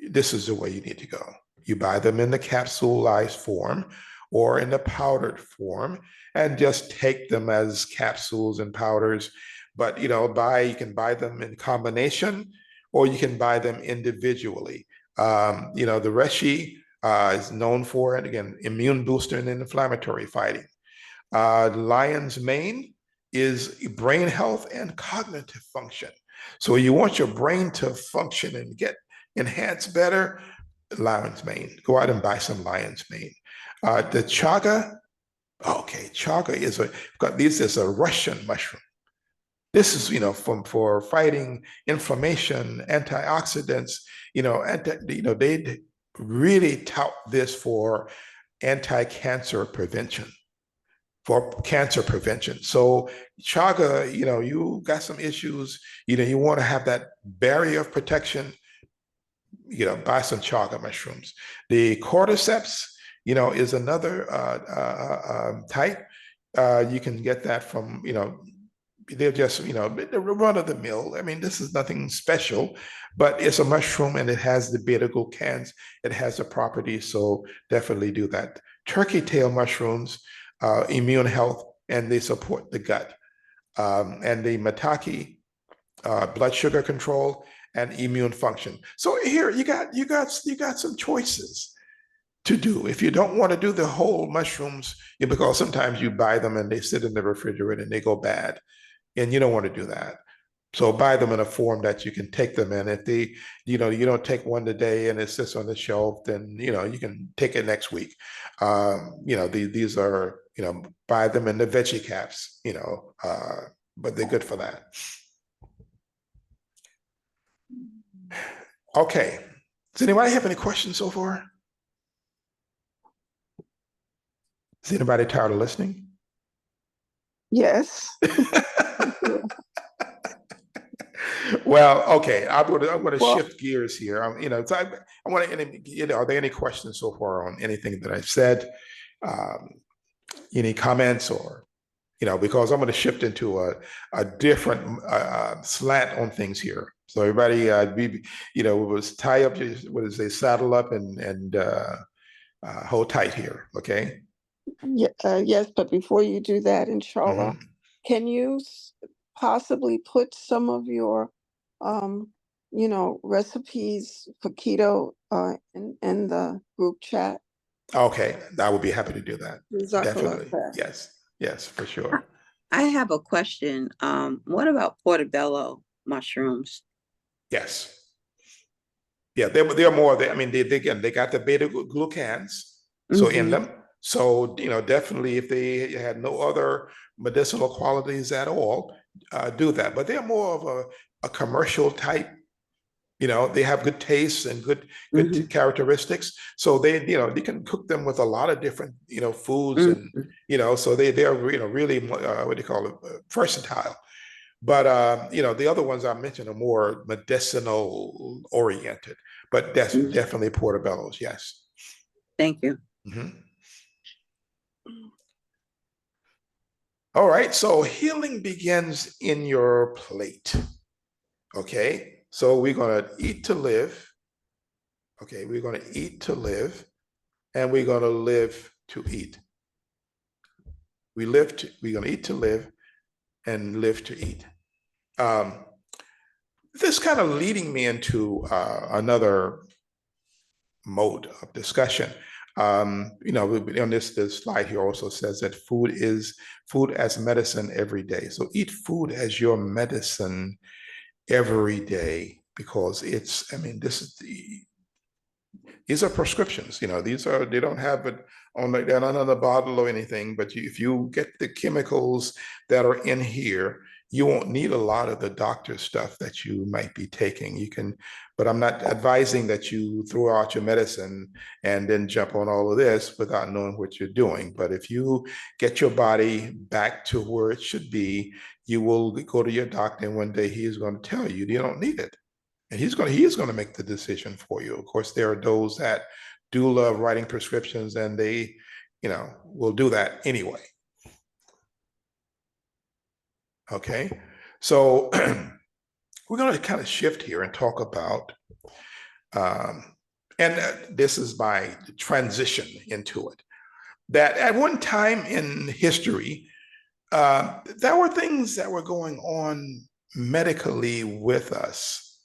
this is the way you need to go. You buy them in the capsulized form or in the powdered form, and just take them as capsules and powders. But you can buy them in combination, or you can buy them individually. You know, the reishi is known for, and again, immune booster and inflammatory fighting. Lion's mane is brain health and cognitive function. So you want your brain to function and get enhanced better, lion's mane. Go out and buy some lion's mane. The chaga, okay, chaga is this is a Russian mushroom. This is, you know, for fighting inflammation, antioxidants, you know, they really tout this for anti-cancer prevention, for cancer prevention. So chaga, you know, you got some issues, you know, you want to have that barrier of protection, you know, buy some chaga mushrooms. The cordyceps, you know, is another type. You can get that from, you know, they're just, you know, the run of the mill. I mean, this is nothing special, but it's a mushroom and it has the beta glucans. It has the properties, so definitely do that. Turkey tail mushrooms, immune health, and they support the gut. And the maitake, blood sugar control and immune function. So here you got some choices to do. If you don't want to do the whole mushrooms, because sometimes you buy them and they sit in the refrigerator and they go bad, and you don't want to do that. So buy them in a form that you can take them in. If they, you know, you don't take one today and it sits on the shelf, then, you know, you can take it next week. You know, these are, you know, buy them in the veggie caps, you know, but they're good for that. Okay. Does anybody have any questions so far? Is anybody tired of listening? Yes. Well, okay. I'm going to shift gears here. You know, so I want to. You know, are there any questions so far on anything that I've said? Any comments, or, you know, because I'm going to shift into a different slant on things here. So everybody, you know, was tie up. What is they saddle up and hold tight here. Okay. Yes, but before you do that, inshallah, can you possibly put some of your, you know, recipes for keto in the group chat? Okay, I would be happy to do that. Jazakallah Definitely. khair. Yes, for sure. I have a question. What about portobello mushrooms? Yes. Yeah, they're more. I mean, they got the beta glucans so in them. So, you know, definitely if they had no other medicinal qualities at all, do that. But they're more of a commercial type. You know, they have good taste and good characteristics. So they, you know, they can cook them with a lot of different, you know, foods and, you know, so they're, you know, really, what do you call it, versatile. But, you know, the other ones I mentioned are more medicinal oriented, but that's definitely portobellos. Yes. Thank you. All right. So healing begins in your plate. Okay. So we're going to eat to live. Okay. We're going to eat to live, and we're going to live to eat. We're going to eat to live and live to eat. This kind of leading me into another mode of discussion. You know, on this slide here also says that food as medicine every day. So eat food as your medicine every day, because it's, I mean, these are prescriptions, you know, they don't have it on, like, they're not on the bottle or anything, but if you get the chemicals that are in here, you won't need a lot of the doctor stuff that you might be taking. You can, but I'm not advising that you throw out your medicine and then jump on all of this without knowing what you're doing. But if you get your body back to where it should be, you will go to your doctor, and one day he is going to tell you you don't need it. And he is going to make the decision for you. Of course, there are those that do love writing prescriptions, and they, you know, will do that anyway. Okay, so we're going to kind of shift here and talk about, this is my transition into it, that at one time in history, there were things that were going on medically with us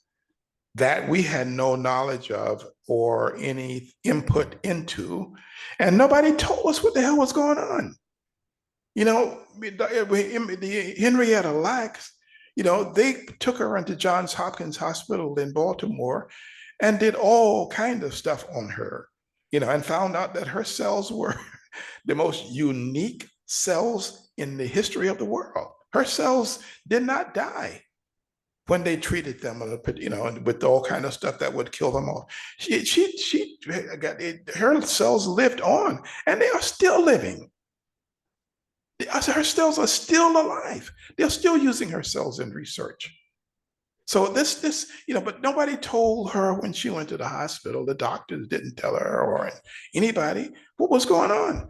that we had no knowledge of or any input into, and nobody told us what the hell was going on. You know, the Henrietta Lacks, you know, they took her into Johns Hopkins Hospital in Baltimore and did all kind of stuff on her, you know, and found out that her cells were the most unique cells in the history of the world. Her cells did not die when they treated them, you know, with all kind of stuff that would kill them all. Her cells lived on, and they are still living. Her cells are still alive. They're still using her cells in research. So this, you know, but nobody told her when she went to the hospital. The doctors didn't tell her or anybody what was going on.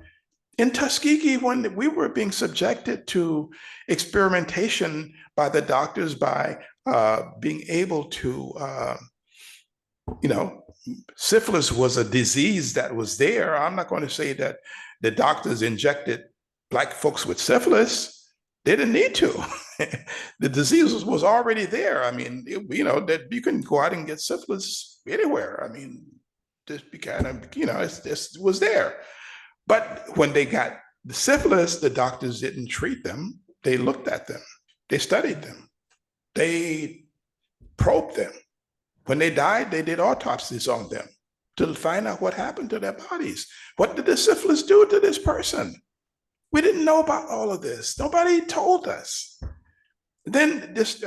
In Tuskegee, when we were being subjected to experimentation by the doctors by being able to, you know, syphilis was a disease that was there. I'm not going to say that the doctors injected Black folks with syphilis. They didn't need to. The disease was already there. I mean, you know, that you can go out and get syphilis anywhere. I mean, just kind of, you know, it was there. But when they got the syphilis, the doctors didn't treat them. They looked at them. They studied them. They probed them. When they died, they did autopsies on them to find out what happened to their bodies. What did the syphilis do to this person? We didn't know about all of this. Nobody told us. Then this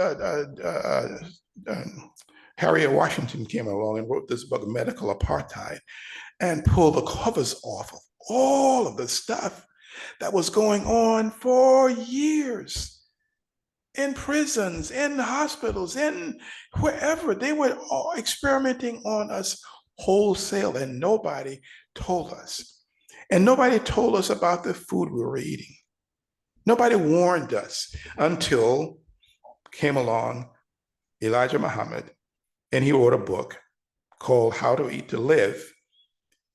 Harriet Washington came along and wrote this book, Medical Apartheid, and pulled the covers off of all of the stuff that was going on for years in prisons, in hospitals, in wherever. They were all experimenting on us wholesale, and nobody told us. And nobody told us about the food we were eating. Nobody warned us until came along Elijah Muhammad, and he wrote a book called How to Eat to Live.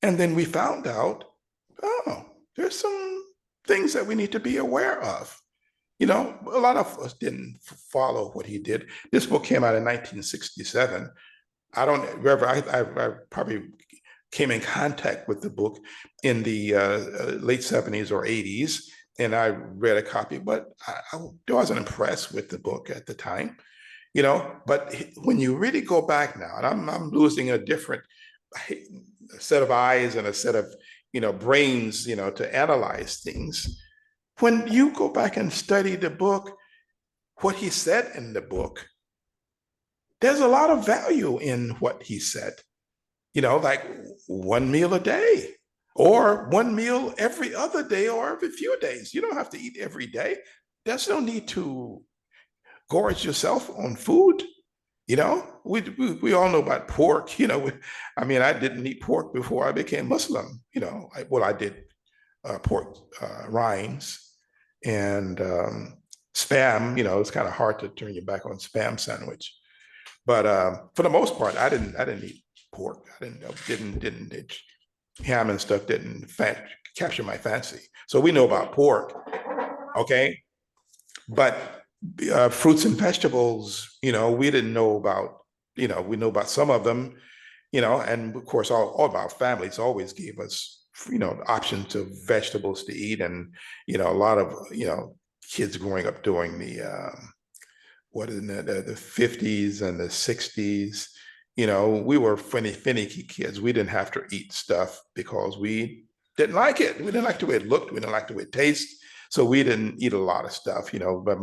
And then we found out, oh, there's some things that we need to be aware of. You know, a lot of us didn't follow what he did. This book came out in 1967. I probably came in contact with the book in the late 70s or 80s, and I read a copy, but I wasn't impressed with the book at the time, you know. But when you really go back now, and I'm losing a different set of eyes and a set of, you know, brains, you know, to analyze things. When you go back and study the book, what he said in the book, there's a lot of value in what he said. You know, like one meal a day, or one meal every other day, or every few days. You don't have to eat every day. There's no need to gorge yourself on food. You know, we all know about pork. You know, I mean, I didn't eat pork before I became Muslim. You know, I did pork rinds and Spam. You know, it's kind of hard to turn your back on Spam sandwich, but for the most part, I didn't eat pork. I didn't ham and stuff didn't capture my fancy. So we know about pork, okay? But fruits and vegetables, you know, we didn't know about, you know, we know about some of them, you know, and of course all of our families always gave us, you know, options of vegetables to eat. And, you know, a lot of, you know, kids growing up during the, the 50s and the 60s, you know, we were finicky kids. We didn't have to eat stuff because we didn't like it. We didn't like the way it looked. We didn't like the way it tasted. So we didn't eat a lot of stuff, you know, but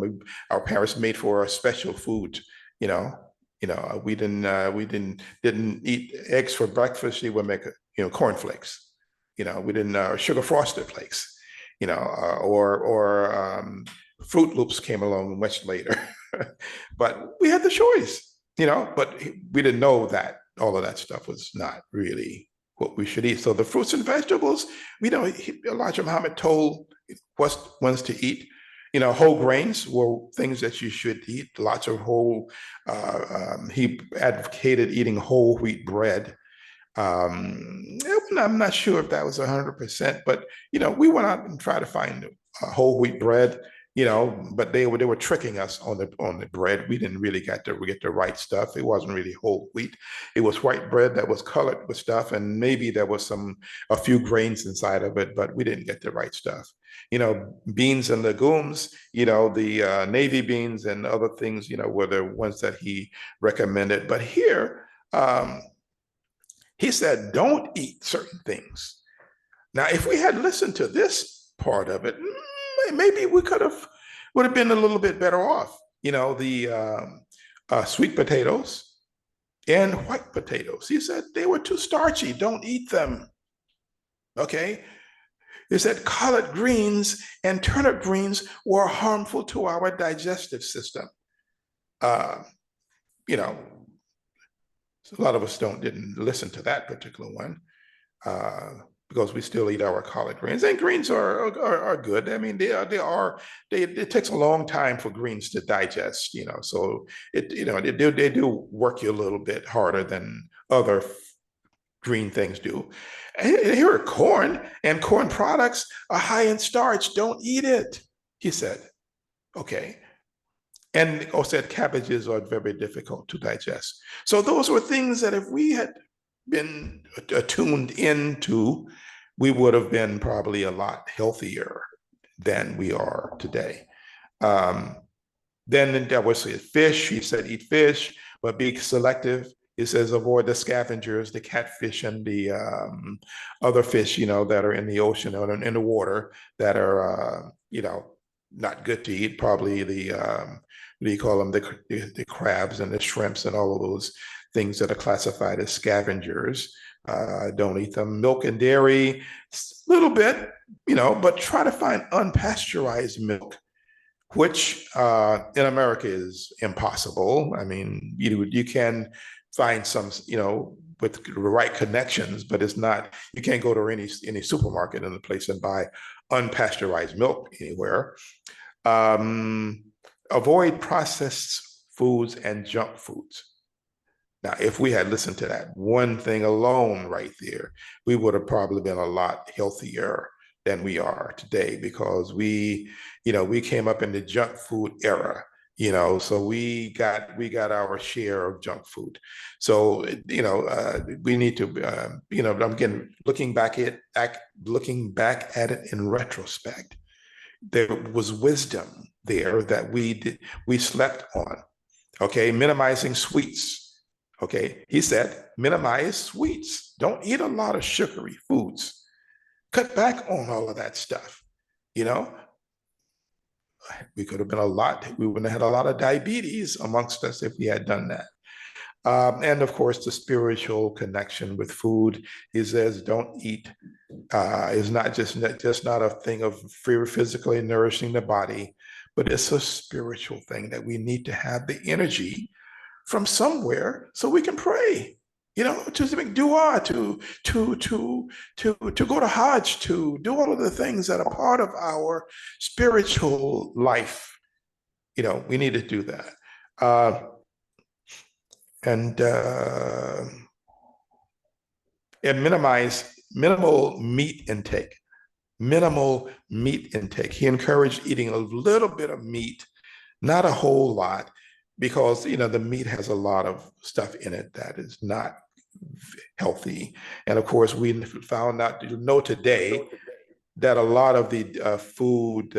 our parents made for us special food, you know, we didn't eat eggs for breakfast. She would make, you know, cornflakes, you know, we didn't, sugar frosted flakes, you know, or Fruit Loops came along much later, but we had the choice. You know, but we didn't know that all of that stuff was not really what we should eat. So the fruits and vegetables, we know Elijah Muhammad told us ones to eat. You know, whole grains were things that you should eat. Lots of whole. He advocated eating whole wheat bread. I'm not sure if that was 100%, but you know, we went out and tried to find whole wheat bread. but they were tricking us on the bread. We didn't really get the right stuff. It wasn't really whole wheat. It was white bread that was colored with stuff, and maybe there was a few grains inside of it, but we didn't get the right stuff. Beans and legumes, the navy beans and other things, were the ones that he recommended. But here, he said, don't eat certain things. Now, if we had listened to this part of it, maybe we would have been a little bit better off. The sweet potatoes and white potatoes. He said they were too starchy. Don't eat them. Okay. He said collard greens and turnip greens were harmful to our digestive system. A lot of us didn't listen to that particular one. Because we still eat our collard greens, and greens are good. I mean, it takes a long time for greens to digest, so they do work you a little bit harder than other green things do. And here are corn, and corn products are high in starch. Don't eat it, he said. Okay. And also said cabbages are very difficult to digest. So those were things that if we had been attuned into, we would have been probably a lot healthier than we are today. Then there was fish. He said eat fish, but be selective. He says avoid the scavengers, the catfish and the other fish, that are in the ocean or in the water that are, not good to eat. Probably the what do you call them? The crabs and the shrimps and all of those things that are classified as scavengers. Don't eat them. Milk and dairy, a little bit, but try to find unpasteurized milk, which in America is impossible. I mean, you can find some, with the right connections, but it's not, you can't go to any supermarket in the place and buy unpasteurized milk anywhere. Avoid processed foods and junk foods. Now, if we had listened to that one thing alone right there, we would have probably been a lot healthier than we are today, because we came up in the junk food era, so we got our share of junk food. So, we need to, I'm again looking back at it in retrospect. There was wisdom there that we slept on. Okay, minimizing sweets. Okay, he said, minimize sweets. Don't eat a lot of sugary foods. Cut back on all of that stuff. We could have been we wouldn't have had a lot of diabetes amongst us if we had done that. And of course, the spiritual connection with food. He says, don't eat, is not just not a thing of physically nourishing the body, but it's a spiritual thing that we need to have the energy from somewhere so we can pray, to make dua, to go to Hajj, to do all of the things that are part of our spiritual life. We need to do that. And minimize minimal meat intake. Minimal meat intake. He encouraged eating a little bit of meat, not a whole lot, because the meat has a lot of stuff in it that is not healthy. And of course, we found out, today that a lot of the food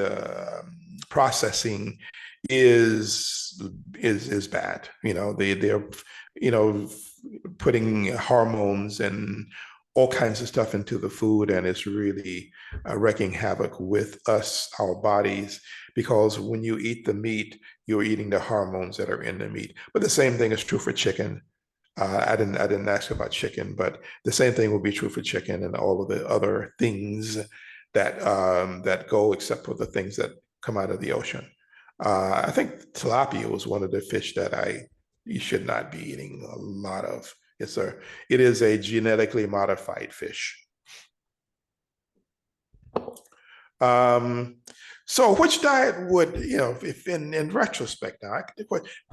processing is bad. They're putting hormones and all kinds of stuff into the food, and it's really wreaking havoc with us, our bodies, because when you eat the meat, you're eating the hormones that are in the meat. But the same thing is true for chicken. I didn't ask about chicken, but the same thing will be true for chicken and all of the other things that go, except for the things that come out of the ocean. I think tilapia was one of the fish that you should not be eating a lot of. It is a genetically modified fish. So which diet would, if in retrospect now,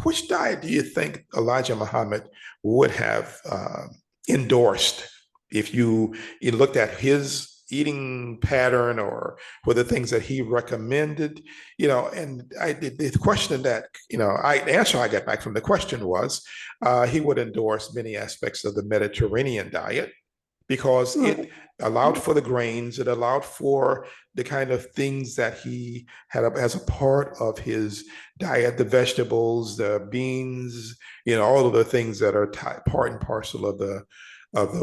which diet do you think Elijah Muhammad would have endorsed if you looked at his eating pattern or were the things that he recommended, and the question that, the answer I got back from the question was, he would endorse many aspects of the Mediterranean diet because it allowed for the grains, it allowed for the kind of things that he had as a part of his diet, the vegetables, the beans, all of the things that are part and parcel of the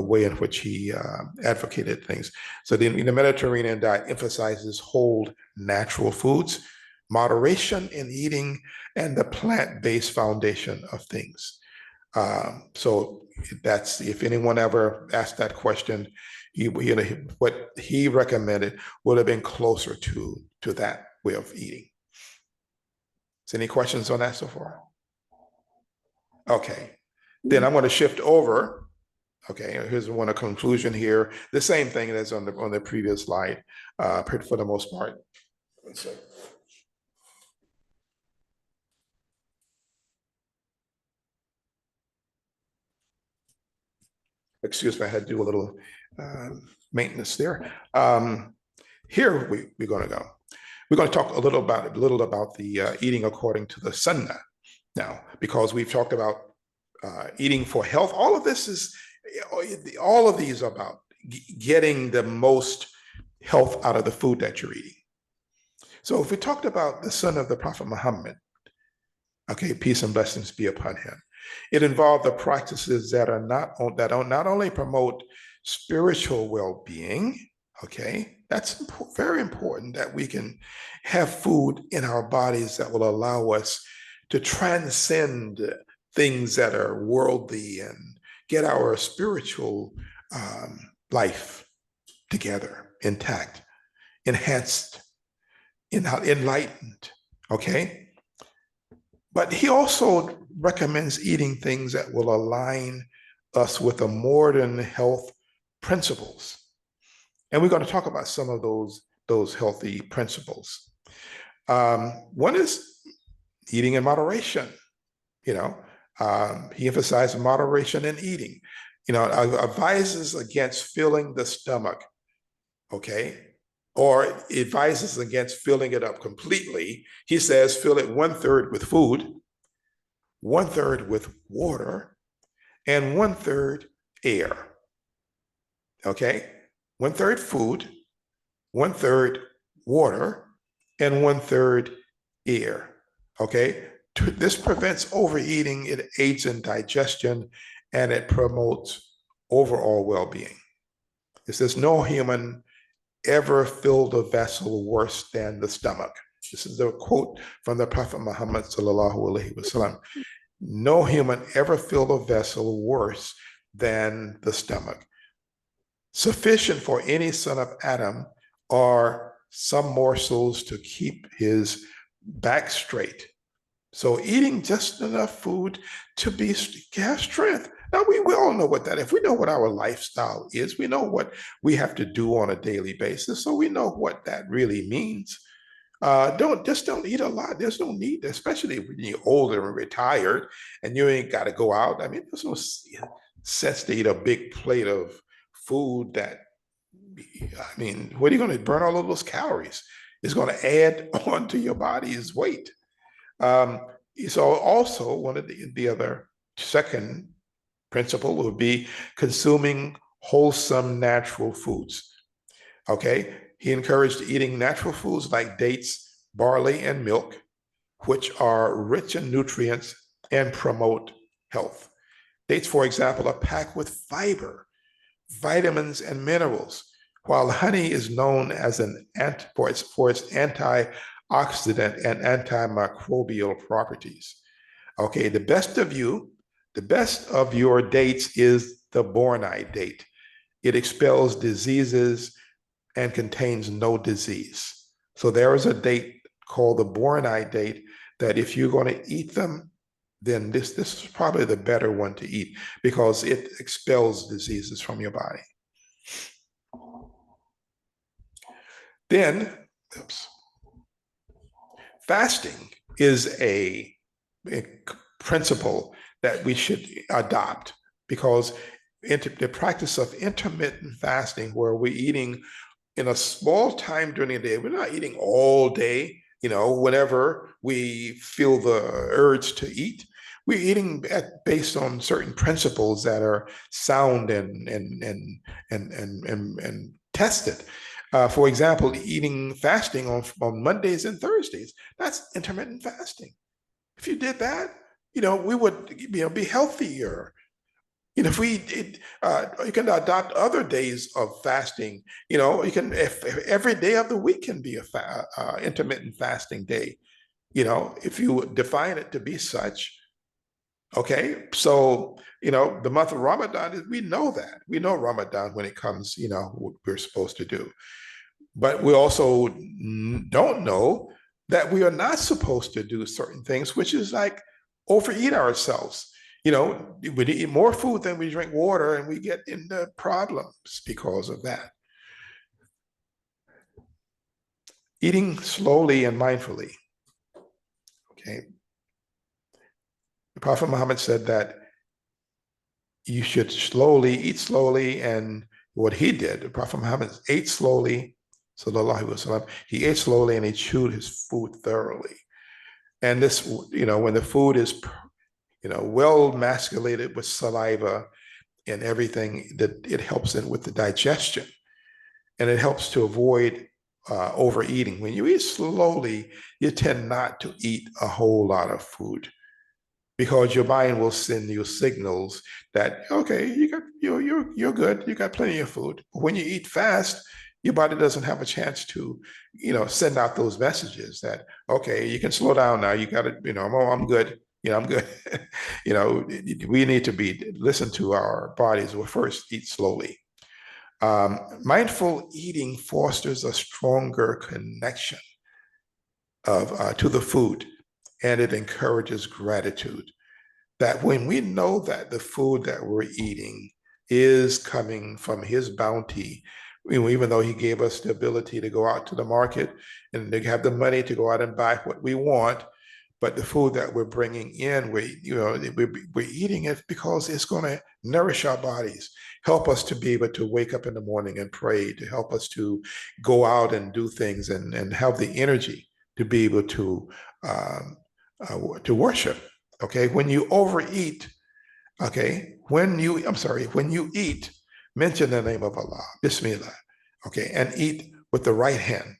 way in which he advocated things. So the Mediterranean diet emphasizes whole natural foods, moderation in eating, and the plant-based foundation of things. So that's, if anyone ever asked that question, what he recommended would have been closer to that way of eating. So any questions on that so far? Okay, then I'm going to shift over. Okay, here's a conclusion here. The same thing as on the previous slide, for the most part. So, excuse me, I had to do a little maintenance there. Here we're going to go. We're going to talk a little about the eating according to the Sunnah now, because we've talked about eating for health. All of these are about getting the most health out of the food that you're eating. So if we talked about the son of the Prophet Muhammad, okay, peace and blessings be upon him, it involved the practices that not only promote spiritual well-being, okay, that's very important that we can have food in our bodies that will allow us to transcend things that are worldly and get our spiritual life together, intact, enhanced, enlightened, okay? But he also recommends eating things that will align us with the modern health principles. And we're going to talk about some of those healthy principles. One is eating in moderation. He emphasized moderation in eating. Advises against filling the stomach, okay? Or advises against filling it up completely. He says fill it 1/3 with food, 1/3 with water, and 1/3 air. Okay? 1/3 food, 1/3 water, and 1/3 air. Okay? This prevents overeating, it aids in digestion, and it promotes overall well-being. It says no human ever filled a vessel worse than the stomach. This is a quote from the Prophet Muhammad sallallahu alaihi wasallam. No human ever filled a vessel worse than the stomach. Sufficient for any son of Adam are some morsels to keep his back straight. So eating just enough food to have strength. Now, we all know what that, if we know what our lifestyle is, we know what we have to do on a daily basis, so we know what that really means. Don't eat a lot. There's no need, especially when you're older and retired and you ain't got to go out. I mean, there's no sense to eat a big plate of food that, I mean, what are you going to burn all of those calories? It's going to add on to your body's weight. So also one of the other second principle would be consuming wholesome natural foods. Okay, he encouraged eating natural foods like dates, barley, and milk, which are rich in nutrients and promote health. Dates, for example, are packed with fiber, vitamins, and minerals, while honey is known as for its antioxidant and antimicrobial properties. Okay, the best of your dates is the Bornite date. It expels diseases and contains no disease. So there is a date called the Bornite date that if you're going to eat them, then this is probably the better one to eat because it expels diseases from your body. Then, fasting is a principle that we should adopt because the practice of intermittent fasting, where we're eating in a small time during the day. We're not eating all day, whenever we feel the urge to eat. We're eating based on certain principles that are sound and tested. For example, eating fasting on Mondays and Thursdays, that's intermittent fasting. If you did that, we would be healthier. If you can adopt other days of fasting. You can, if every day of the week can be a intermittent fasting day. If you define it to be such. Okay, so the month of Ramadan is, we know Ramadan when it comes, what we're supposed to do, but we also don't know that we are not supposed to do certain things, which is like overeat ourselves. We eat more food than we drink water, and we get into problems because of that. Eating slowly and mindfully. Okay. The Prophet Muhammad said that you should eat slowly, and what he did, the Prophet Muhammad ate slowly, sallallahu alaihi wasallam. He ate slowly and he chewed his food thoroughly. And this, when the food is, well maculated with saliva and everything, that it helps with the digestion, and it helps to avoid overeating. When you eat slowly, you tend not to eat a whole lot of food, because your mind will send you signals that, okay, you're good, you got plenty of food. But when you eat fast, your body doesn't have a chance to, send out those messages that, okay, you can slow down now. You got it, I'm good. I'm good. We need to listen to our bodies. Well, first, eat slowly. Mindful eating fosters a stronger connection to the food, and it encourages gratitude. That when we know that the food that we're eating is coming from his bounty, even though he gave us the ability to go out to the market and to have the money to go out and buy what we want, but the food that we're bringing in, we're eating it because it's going to nourish our bodies, help us to be able to wake up in the morning and pray, to help us to go out and do things and have the energy to be able to worship. Okay, when you overeat, when you eat, mention the name of Allah, Bismillah, okay, and eat with the right hand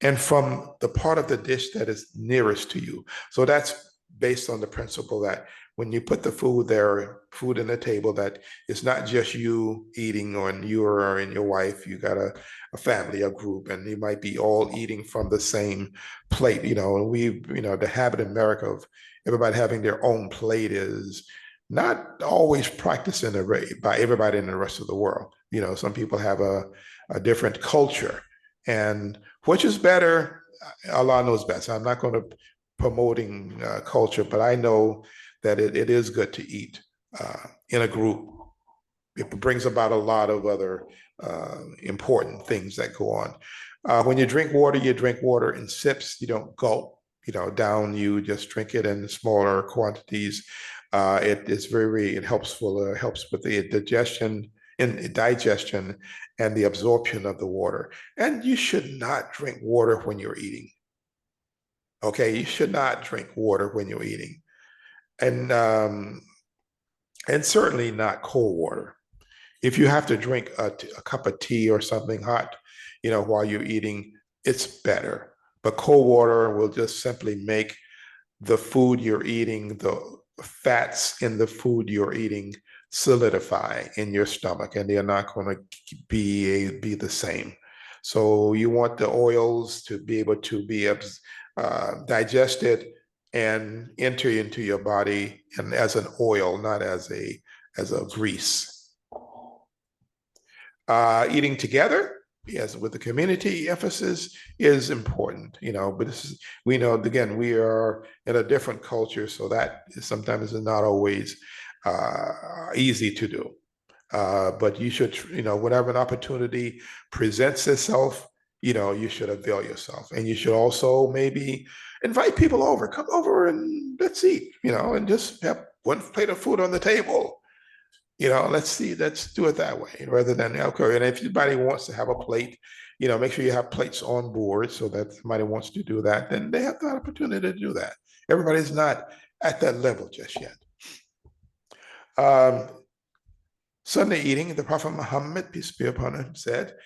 and from the part of the dish that is nearest to you. So that's based on the principle that when you put the food in the table, that it's not just you eating, or you and your wife, you got a family, a group, and you might be all eating from the same plate, and the habit in America of everybody having their own plate is not always practiced by everybody in the rest of the world. Some people have a different culture, and which is better, Allah knows best. I'm not going to promoting culture, but I know that it is good to eat in a group. It brings about a lot of other important things that go on. When you drink water in sips. You don't gulp, down. You just drink it in smaller quantities. It helps with the digestion and the absorption of the water. And you should not drink water when you're eating. Okay, you should not drink water when you're eating. And certainly not cold water. If you have to drink a cup of tea or something hot, while you're eating, it's better. But cold water will just simply make the food you're eating, the fats in the food you're eating, solidify in your stomach, and they're not going to be the same. So you want the oils to be able to be digested and enter into your body, and as an oil, not as a grease. Eating together, yes, with the community emphasis is important, but we know, again, we are in a different culture, so that sometimes is not always easy to do. But you should, whenever an opportunity presents itself, you should avail yourself. And you should also maybe invite people over, come over and let's eat, and just have one plate of food on the table, let's do it that way rather than, okay, and if anybody wants to have a plate, make sure you have plates on board so that somebody wants to do that, then they have the opportunity to do that. Everybody's not at that level just yet. Sunday eating, the Prophet Muhammad, peace be upon him, said,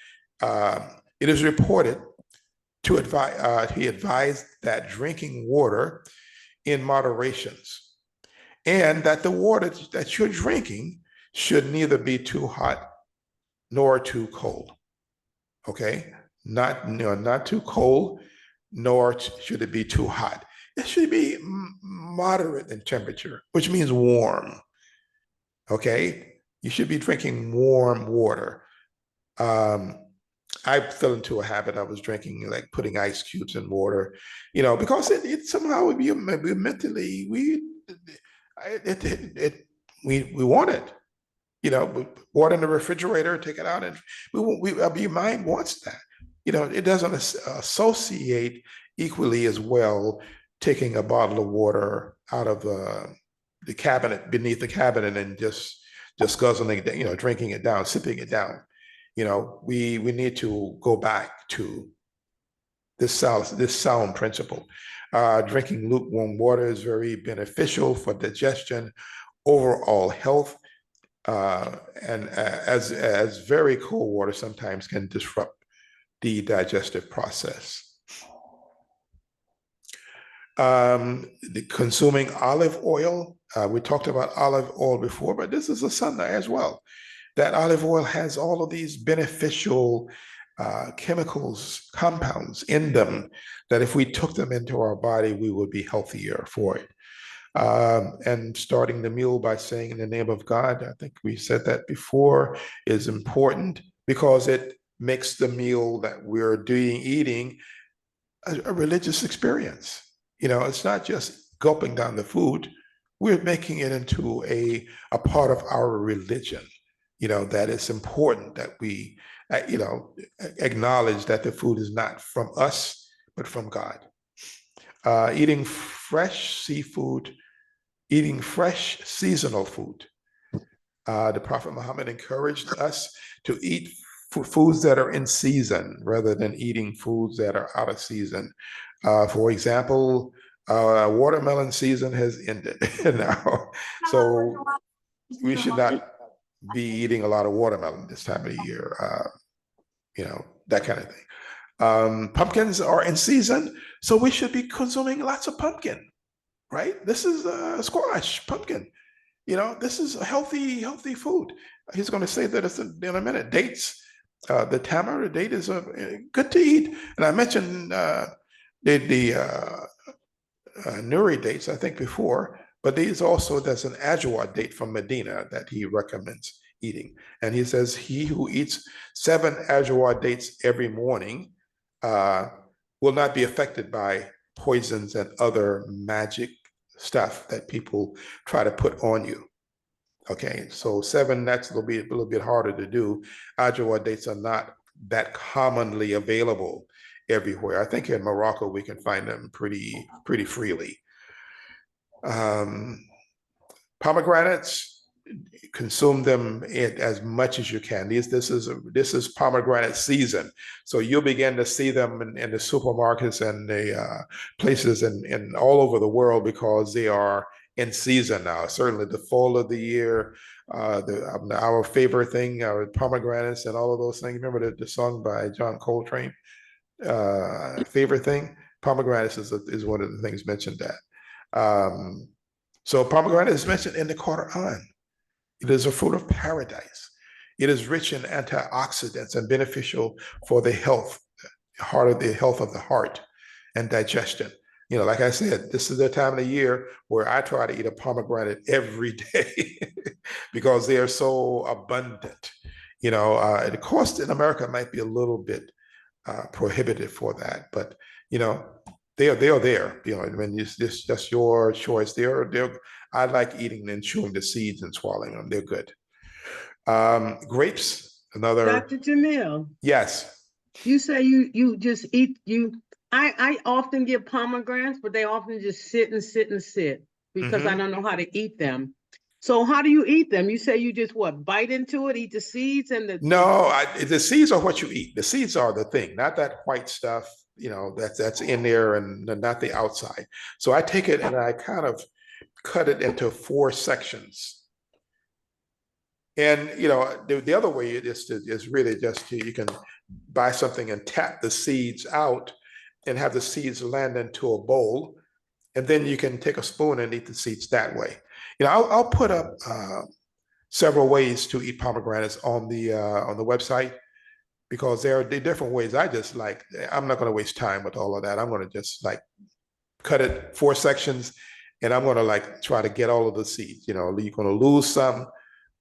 it is reported to advise, he advised that drinking water in moderations, and that the water that you're drinking should neither be too hot nor too cold. Okay, not too cold, nor should it be too hot. It should be moderate in temperature, which means warm. Okay, you should be drinking warm water. I fell into a habit. I was drinking, like putting ice cubes in water, because it somehow we mentally we want it. Water in the refrigerator, take it out, and your mind wants that. It doesn't associate equally as well taking a bottle of water out of the cabinet, beneath the cabinet, and just guzzling it, drinking it down, sipping it down. We need to go back to this sound principle. Drinking lukewarm water is very beneficial for digestion, overall health, and as very cold water sometimes can disrupt the digestive process. Consuming olive oil. We talked about olive oil before, but this is a Sunday as well. That olive oil has all of these beneficial chemicals, compounds in them, that if we took them into our body, we would be healthier for it. And starting the meal by saying in the name of God, I think we said that before, is important because it makes the meal that we're eating a religious experience. It's not just gulping down the food. We're making it into a part of our religion, that it's important that we, acknowledge that the food is not from us, but from God. Eating fresh seafood, eating fresh seasonal food. The Prophet Muhammad encouraged us to eat foods that are in season rather than eating foods that are out of season. For example, watermelon season has ended now, so we should not be eating a lot of watermelon this time of the year, that kind of thing. Pumpkins are in season, so we should be consuming lots of pumpkin, right? This is squash, pumpkin. This is a healthy food. He's going to say that in a minute. Dates, the tamar, the date is good to eat. And I mentioned the nuri dates, I think, before, but there's an ajwa date from Medina that he recommends eating. And he says, he who eats 7 ajwa dates every morning will not be affected by poisons and other magic stuff that people try to put on you. Okay, so 7, that's a little bit harder to do. Ajwa dates are not that commonly available everywhere. I think in Morocco we can find them pretty freely. Pomegranates, consume them as much as you can. This is pomegranate season, so you'll begin to see them in the supermarkets and the places in all over the world because they are in season now. Certainly the fall of the year, our favorite thing, our pomegranates and all of those things. Remember the song by John Coltrane, favorite thing? Pomegranates is one of the things mentioned that. So pomegranate is mentioned in the Quran. It is a fruit of paradise. It is rich in antioxidants and beneficial for the health of the heart and digestion. Like I said, this is the time of the year where I try to eat a pomegranate every day because they are so abundant. The cost in America might be a little bit prohibitive for that, but they are there. I mean, it's just your choice. I like eating and chewing the seeds and swallowing them. They're good. Grapes, another. Dr. Jamil. Yes. You say you just eat I often get pomegranates, but they often just sit because I don't know how to eat them. So how do you eat them? You say you just what, bite into it, eat the seeds and the No, the seeds are what you eat. The seeds are the thing, not that white stuff, that's in there and not the outside. So I take it and I kind of cut it into 4 sections. And the other way is really just you can buy something and tap the seeds out and have the seeds land into a bowl, and then you can take a spoon and eat the seeds that way. I'll put up several ways to eat pomegranates on the website, because there are different ways. I'm not going to waste time with all of that. I'm going to just cut it 4 sections, and I'm going to try to get all of the seeds. You're going to lose some,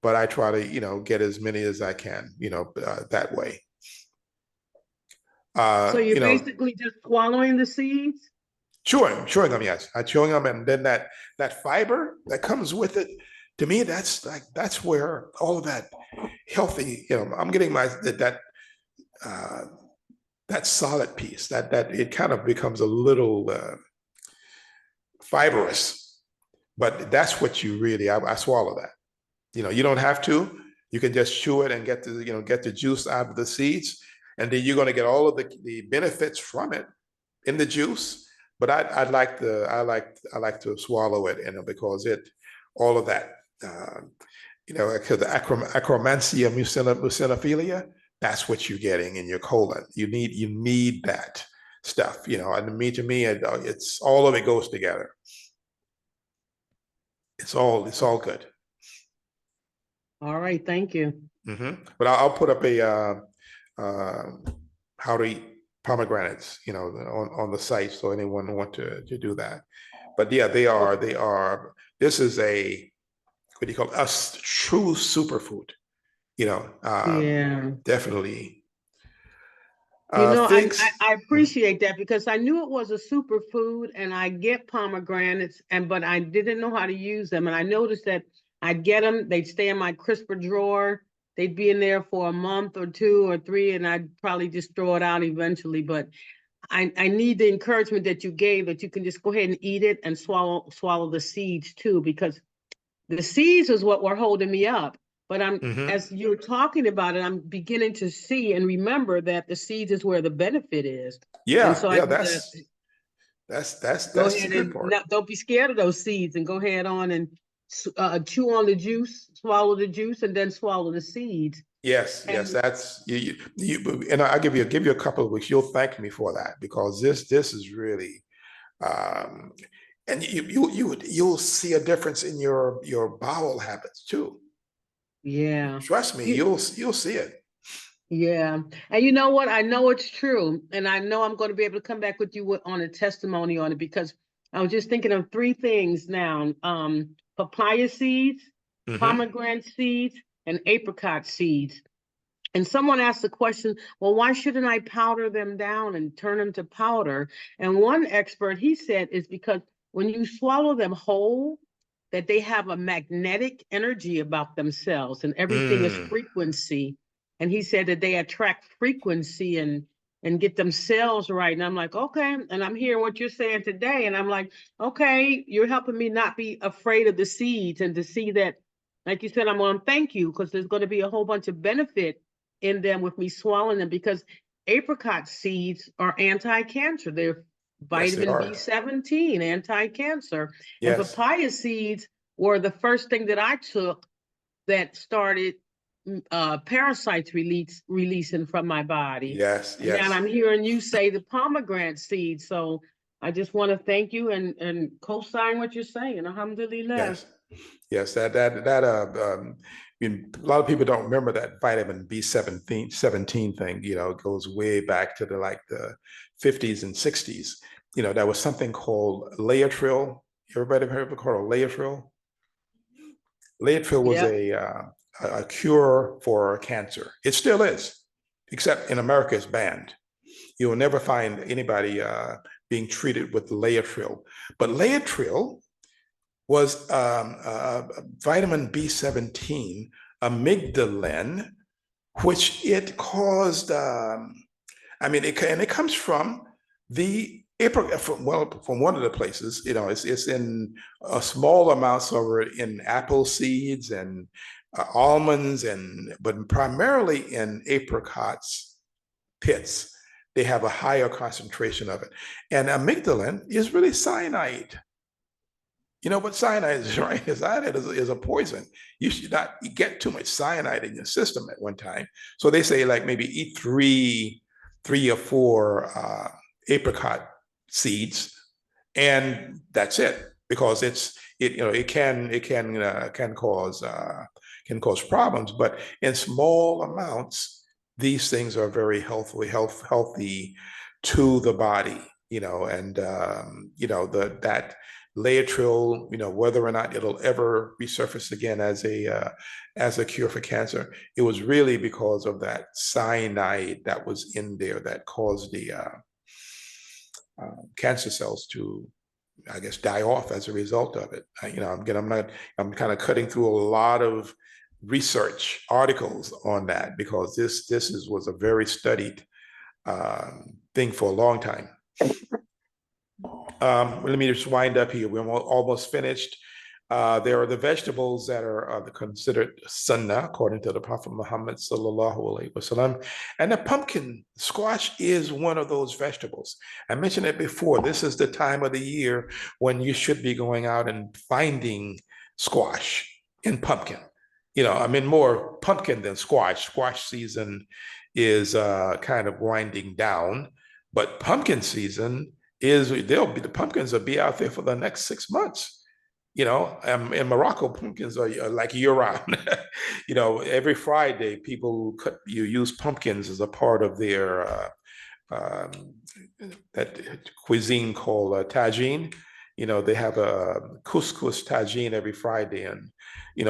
but I try to get as many as I can, that way. So you're basically just swallowing the seeds? Chewing them, yes. I'm chewing them, and then that fiber that comes with it, to me, that's where all of that healthy, I'm getting that solid piece, that it kind of becomes a little fibrous, but that's what you really, I swallow that. You don't have to. You can just chew it and get the juice out of the seeds, and then you're going to get all of the benefits from it in the juice. But I like to swallow it, because all of that, because the Akkermansia muciniphila, that's what you're getting in your colon. You need that stuff, and to me, it's all of it goes together. It's all good. All right, thank you. But I'll put up a how to eat pomegranates, on the site, so anyone want to do that. But yeah, they are. This is a, what do you call it? A true superfood. Yeah, definitely. I appreciate that, because I knew it was a superfood, and I get pomegranates, but I didn't know how to use them. And I noticed that I'd get them, they'd stay in my crisper drawer. They'd be in there for a month or 2 or 3, and I'd probably just throw it out eventually. But I need the encouragement that you gave, that you can just go ahead and eat it and swallow the seeds too, because the seeds is what were holding me up. But as you're talking about it, I'm beginning to see and remember that the seeds is where the benefit is. Yeah, and so that's the good part. Don't be scared of those seeds, and go ahead on and chew on the juice, swallow the juice, and then swallow the seeds. Yes, that's you. And I'll give you a couple of weeks. You'll thank me for that, because this is really, and you'll see a difference in your bowel habits too. Yeah, trust me, you'll see it. Yeah, and you know what? I know it's true, and I know I'm going to be able to come back with you on a testimony on it, because I was just thinking of 3 things now: papaya seeds, pomegranate seeds, and apricot seeds. And someone asked the question, well, why shouldn't I powder them down and turn them to powder? And one expert, he said, is because when you swallow them whole, that they have a magnetic energy about themselves, and everything is frequency. And he said that they attract frequency and get themselves right. And I'm like, okay. And I'm hearing what you're saying today. And I'm like, okay, you're helping me not be afraid of the seeds, and to see that, like you said, I'm going to thank you, because there's going to be a whole bunch of benefit in them with me swallowing them, because apricot seeds are anti-cancer. They're vitamin B17, anti-cancer. And papaya seeds were the first thing that I took that started parasites releasing from my body. Yes. And I'm hearing you say the pomegranate seeds. So I just want to thank you and co-sign what you're saying. Alhamdulillah. Yes. That a lot of people don't remember that vitamin B17 thing. It goes way back to the 50s and 60s. There was something called Laetrile. Everybody heard of Laetrile? Laetrile was a cure for cancer. It still is, except in America it's banned. You will never find anybody being treated with Laetrile. But Laetrile was vitamin B17, amygdalin, which it caused, it comes from the from one of the places, it's in small amounts over in apple seeds and almonds, but primarily in apricots pits. They have a higher concentration of it. And amygdalin is really cyanide. You know what cyanide is, right? Cyanide is a poison. You should not get too much cyanide in your system at one time. So they say like maybe eat three or four apricot seeds, and that's it, because it can cause problems, but in small amounts, these things are very healthy to the body, and that Laetrile, whether or not it'll ever resurface again as a cure for cancer, it was really because of that cyanide that was in there that caused the cancer cells to, I guess, die off as a result of it. I'm kind of cutting through a lot of research articles on that, because this was a very studied thing for a long time. Let me just wind up here. We're almost finished. There are the vegetables that are considered sunnah, according to the Prophet Muhammad sallallahu alaihi wasallam. And the pumpkin squash is one of those vegetables. I mentioned it before. This is the time of the year when you should be going out and finding squash and pumpkin. More pumpkin than squash. Squash season is kind of winding down, but pumpkin season the pumpkins will be out there for the next 6 months. In Morocco, pumpkins are like year-round. Every Friday, people use pumpkins as a part of their that cuisine called tagine. They have a couscous tagine every Friday, and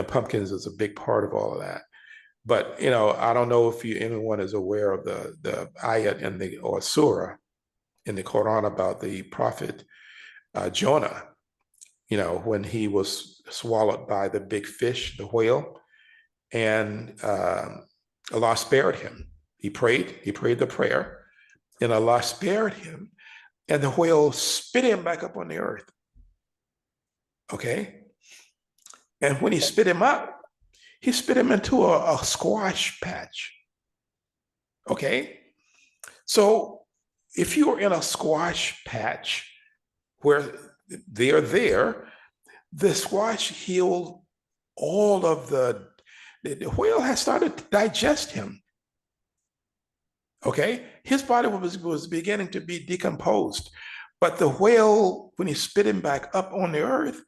pumpkins is a big part of all of that. But I don't know if anyone is aware of the ayat or surah in the Quran about the prophet Jonah. When he was swallowed by the big fish, the whale, and Allah spared him. He prayed the prayer, and Allah spared him, and the whale spit him back up on the earth. Okay? And when he spit him up, he spit him into a squash patch. Okay? So if you are in a squash patch where they're there, the squash healed all of the whale has started to digest him. Okay? His body was beginning to be decomposed. But the whale, when he spit him back up on the earth,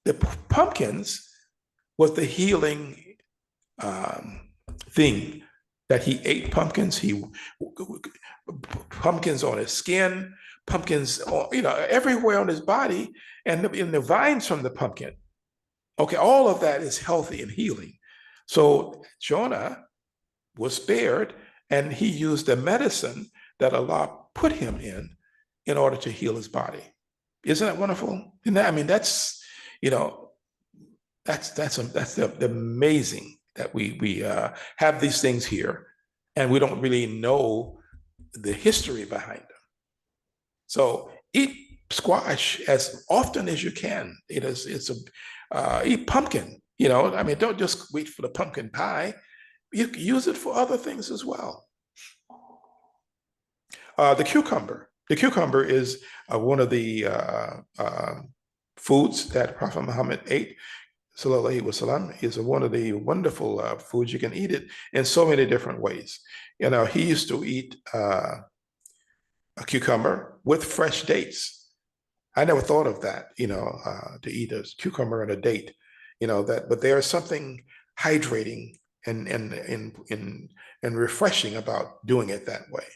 the pumpkins was the healing thing that he ate. Pumpkins on his skin, pumpkins, everywhere on his body, and in the vines from the pumpkin. Okay, all of that is healthy and healing. So Jonah was spared, and he used the medicine that Allah put him in order to heal his body. Isn't that wonderful? That's the amazing that we have these things here, and we don't really know the history behind them. So eat squash as often as you can. Eat pumpkin. Don't just wait for the pumpkin pie. You can use it for other things as well. The cucumber. The cucumber is one of the foods that Prophet Muhammad ate. Sallallahu Alaihi Wasallam is one of the wonderful foods. You can eat it in so many different ways. He used to eat a cucumber with fresh dates. I never thought of that, to eat a cucumber and a date, but there's something hydrating and refreshing about doing it that way.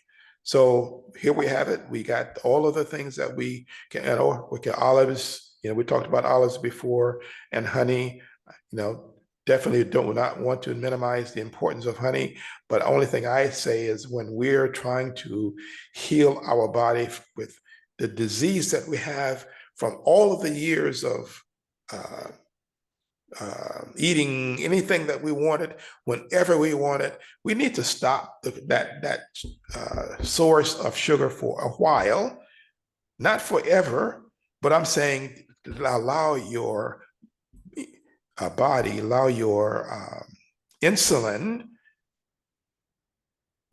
So here we have it. We got all of the things that we can, we get olives. We talked about olives before, and honey. Definitely do not want to minimize the importance of honey. But the only thing I say is when we're trying to heal our body with the disease that we have from all of the years of eating anything that we wanted, whenever we wanted, we need to stop that source of sugar for a while, not forever, but I'm saying allow your body, allow your insulin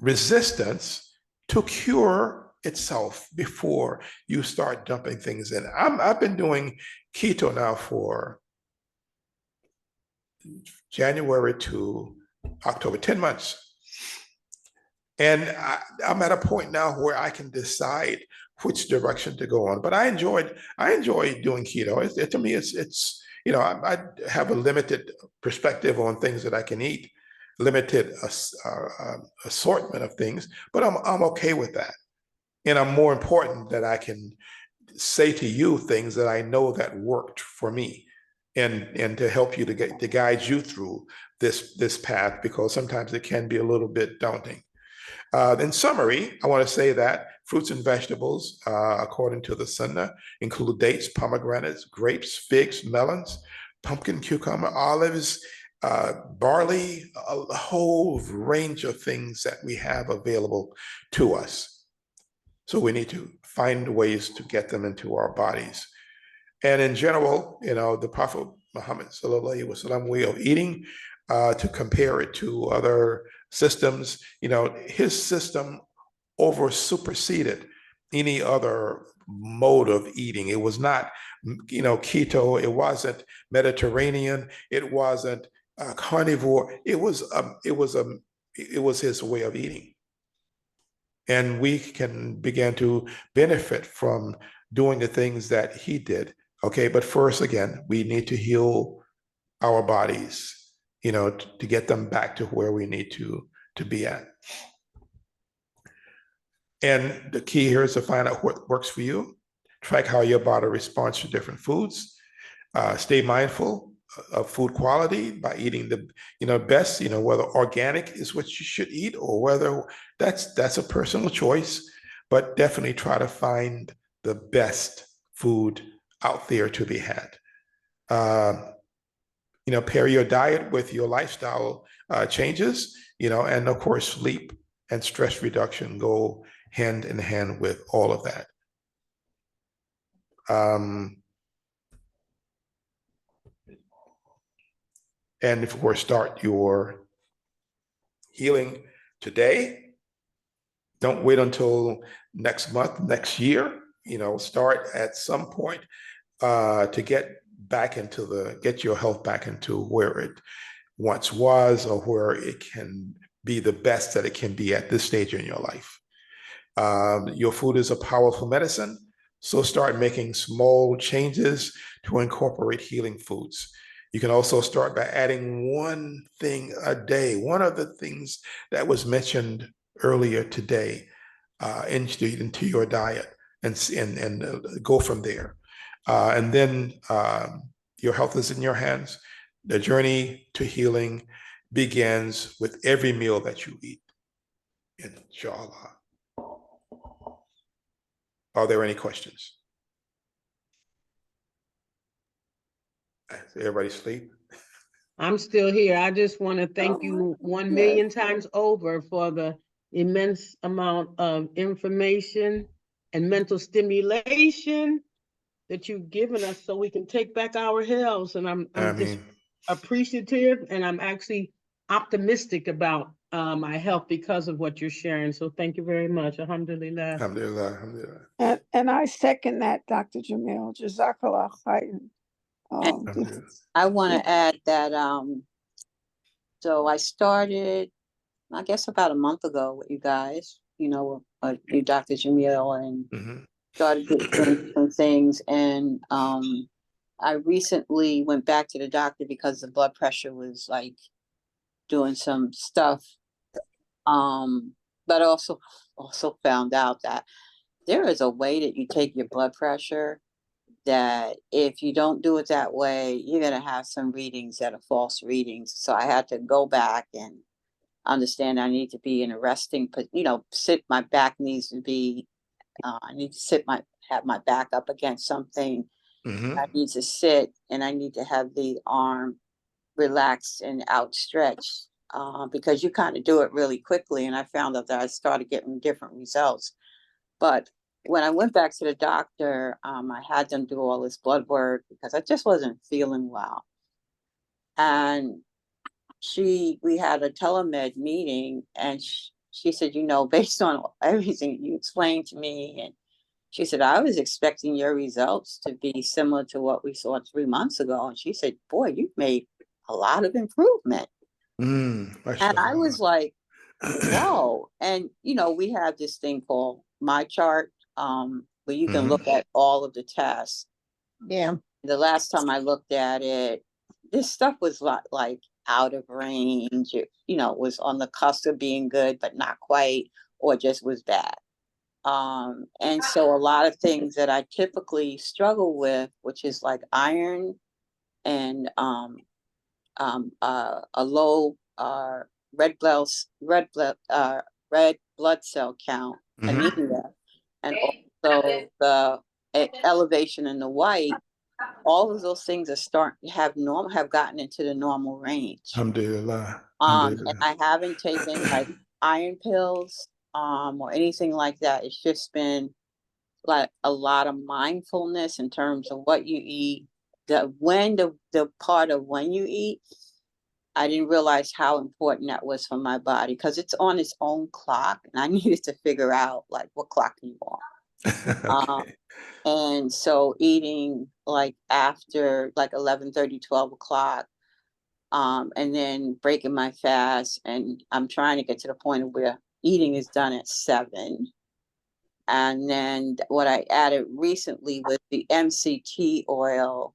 resistance to cure itself before you start dumping things in. I've been doing keto now for January to October, 10 months. And I'm at a point now where I can decide which direction to go on. But I enjoy doing keto. To me, it's I have a limited perspective on things that I can eat, limited assortment of things, but I'm okay with that. And I'm more important that I can say to you things that I know that worked for me, and to help you to guide you through this path, because sometimes it can be a little bit daunting. In summary, I want to say that fruits and vegetables, according to the Sunnah, include dates, pomegranates, grapes, figs, melons, pumpkin, cucumber, olives, barley, a whole range of things that we have available to us. So we need to find ways to get them into our bodies. And in general, the Prophet Muhammad sallallahu alaihi wasallam way of eating, to compare it to other systems, his system superseded any other mode of eating. It was not, keto. It wasn't Mediterranean. It wasn't carnivore. It was his way of eating. And we can begin to benefit from doing the things that he did. Okay, but first, again, we need to heal our bodies, to get them back to where we need to be at. And the key here is to find out what works for you. Track how your body responds to different foods. Stay mindful of food quality by eating the best, whether organic is what you should eat or whether that's a personal choice, but definitely try to find the best food out there to be had. Pair your diet with your lifestyle changes, and of course, sleep and stress reduction go hand in hand with all of that. And of course, start your healing today. Don't wait until next month, next year. Start at some point to get your health back into where it once was, or where it can be the best that it can be at this stage in your life. Your food is a powerful medicine, so start making small changes to incorporate healing foods. You can also start by adding one thing a day, one of the things that was mentioned earlier today, into your diet, and go from there. And then your health is in your hands. The journey to healing begins with every meal that you eat, inshallah. Are there any questions? Everybody sleep? I'm still here. I just want to thank you 1 million times over for the immense amount of information and mental stimulation that you've given us so we can take back our health. And I'm just appreciative, and I'm actually optimistic about my health because of what you're sharing. So thank you very much. Alhamdulillah. Alhamdulillah, alhamdulillah. And I second that, Dr. Jamil. Jazakallah khairan. I want to add that so I started, I guess, about a month ago with you guys, you Dr. Jamil, and started doing some things. And I recently went back to the doctor because the blood pressure was like doing some stuff. But also found out that there is a way that you take your blood pressure that if you don't do it that way, you're going to have some readings that are false readings. So I had to go back and understand I need to be in a resting, my back needs to be, I need to have my back up against something. I need to sit, and I need to have the arm relaxed and outstretched, because you kind of do it really quickly. And I found out that I started getting different results. But when I went back to the doctor, I had them do all this blood work because I just wasn't feeling well. And we had a telemed meeting, and she said, you know, based on everything you explained to me, and she said, I was expecting your results to be similar to what we saw 3 months ago. And she said, boy, you've made a lot of improvement. And I was like, whoa. And, you know, we have this thing called My Chart, where you can look at all of the tests. Yeah. The last time I looked at it, this stuff was like out of range. It, you know, was on the cusp of being good, but not quite, or just was bad. And so a lot of things that I typically struggle with, which is like iron and a low red blood cell count, anemia, and also the elevation in the white. All of those things are have gotten into the normal range. Alhamdulillah. And I haven't taken like iron pills or anything like that. It's just been like a lot of mindfulness in terms of what you eat. The part of when you eat, I didn't realize how important that was for my body because it's on its own clock, and I needed to figure out like what clock you on. And so eating like after like 11:30, 12 o'clock, and then breaking my fast, and I'm trying to get to the point where eating is done at 7. And then what I added recently with the MCT oil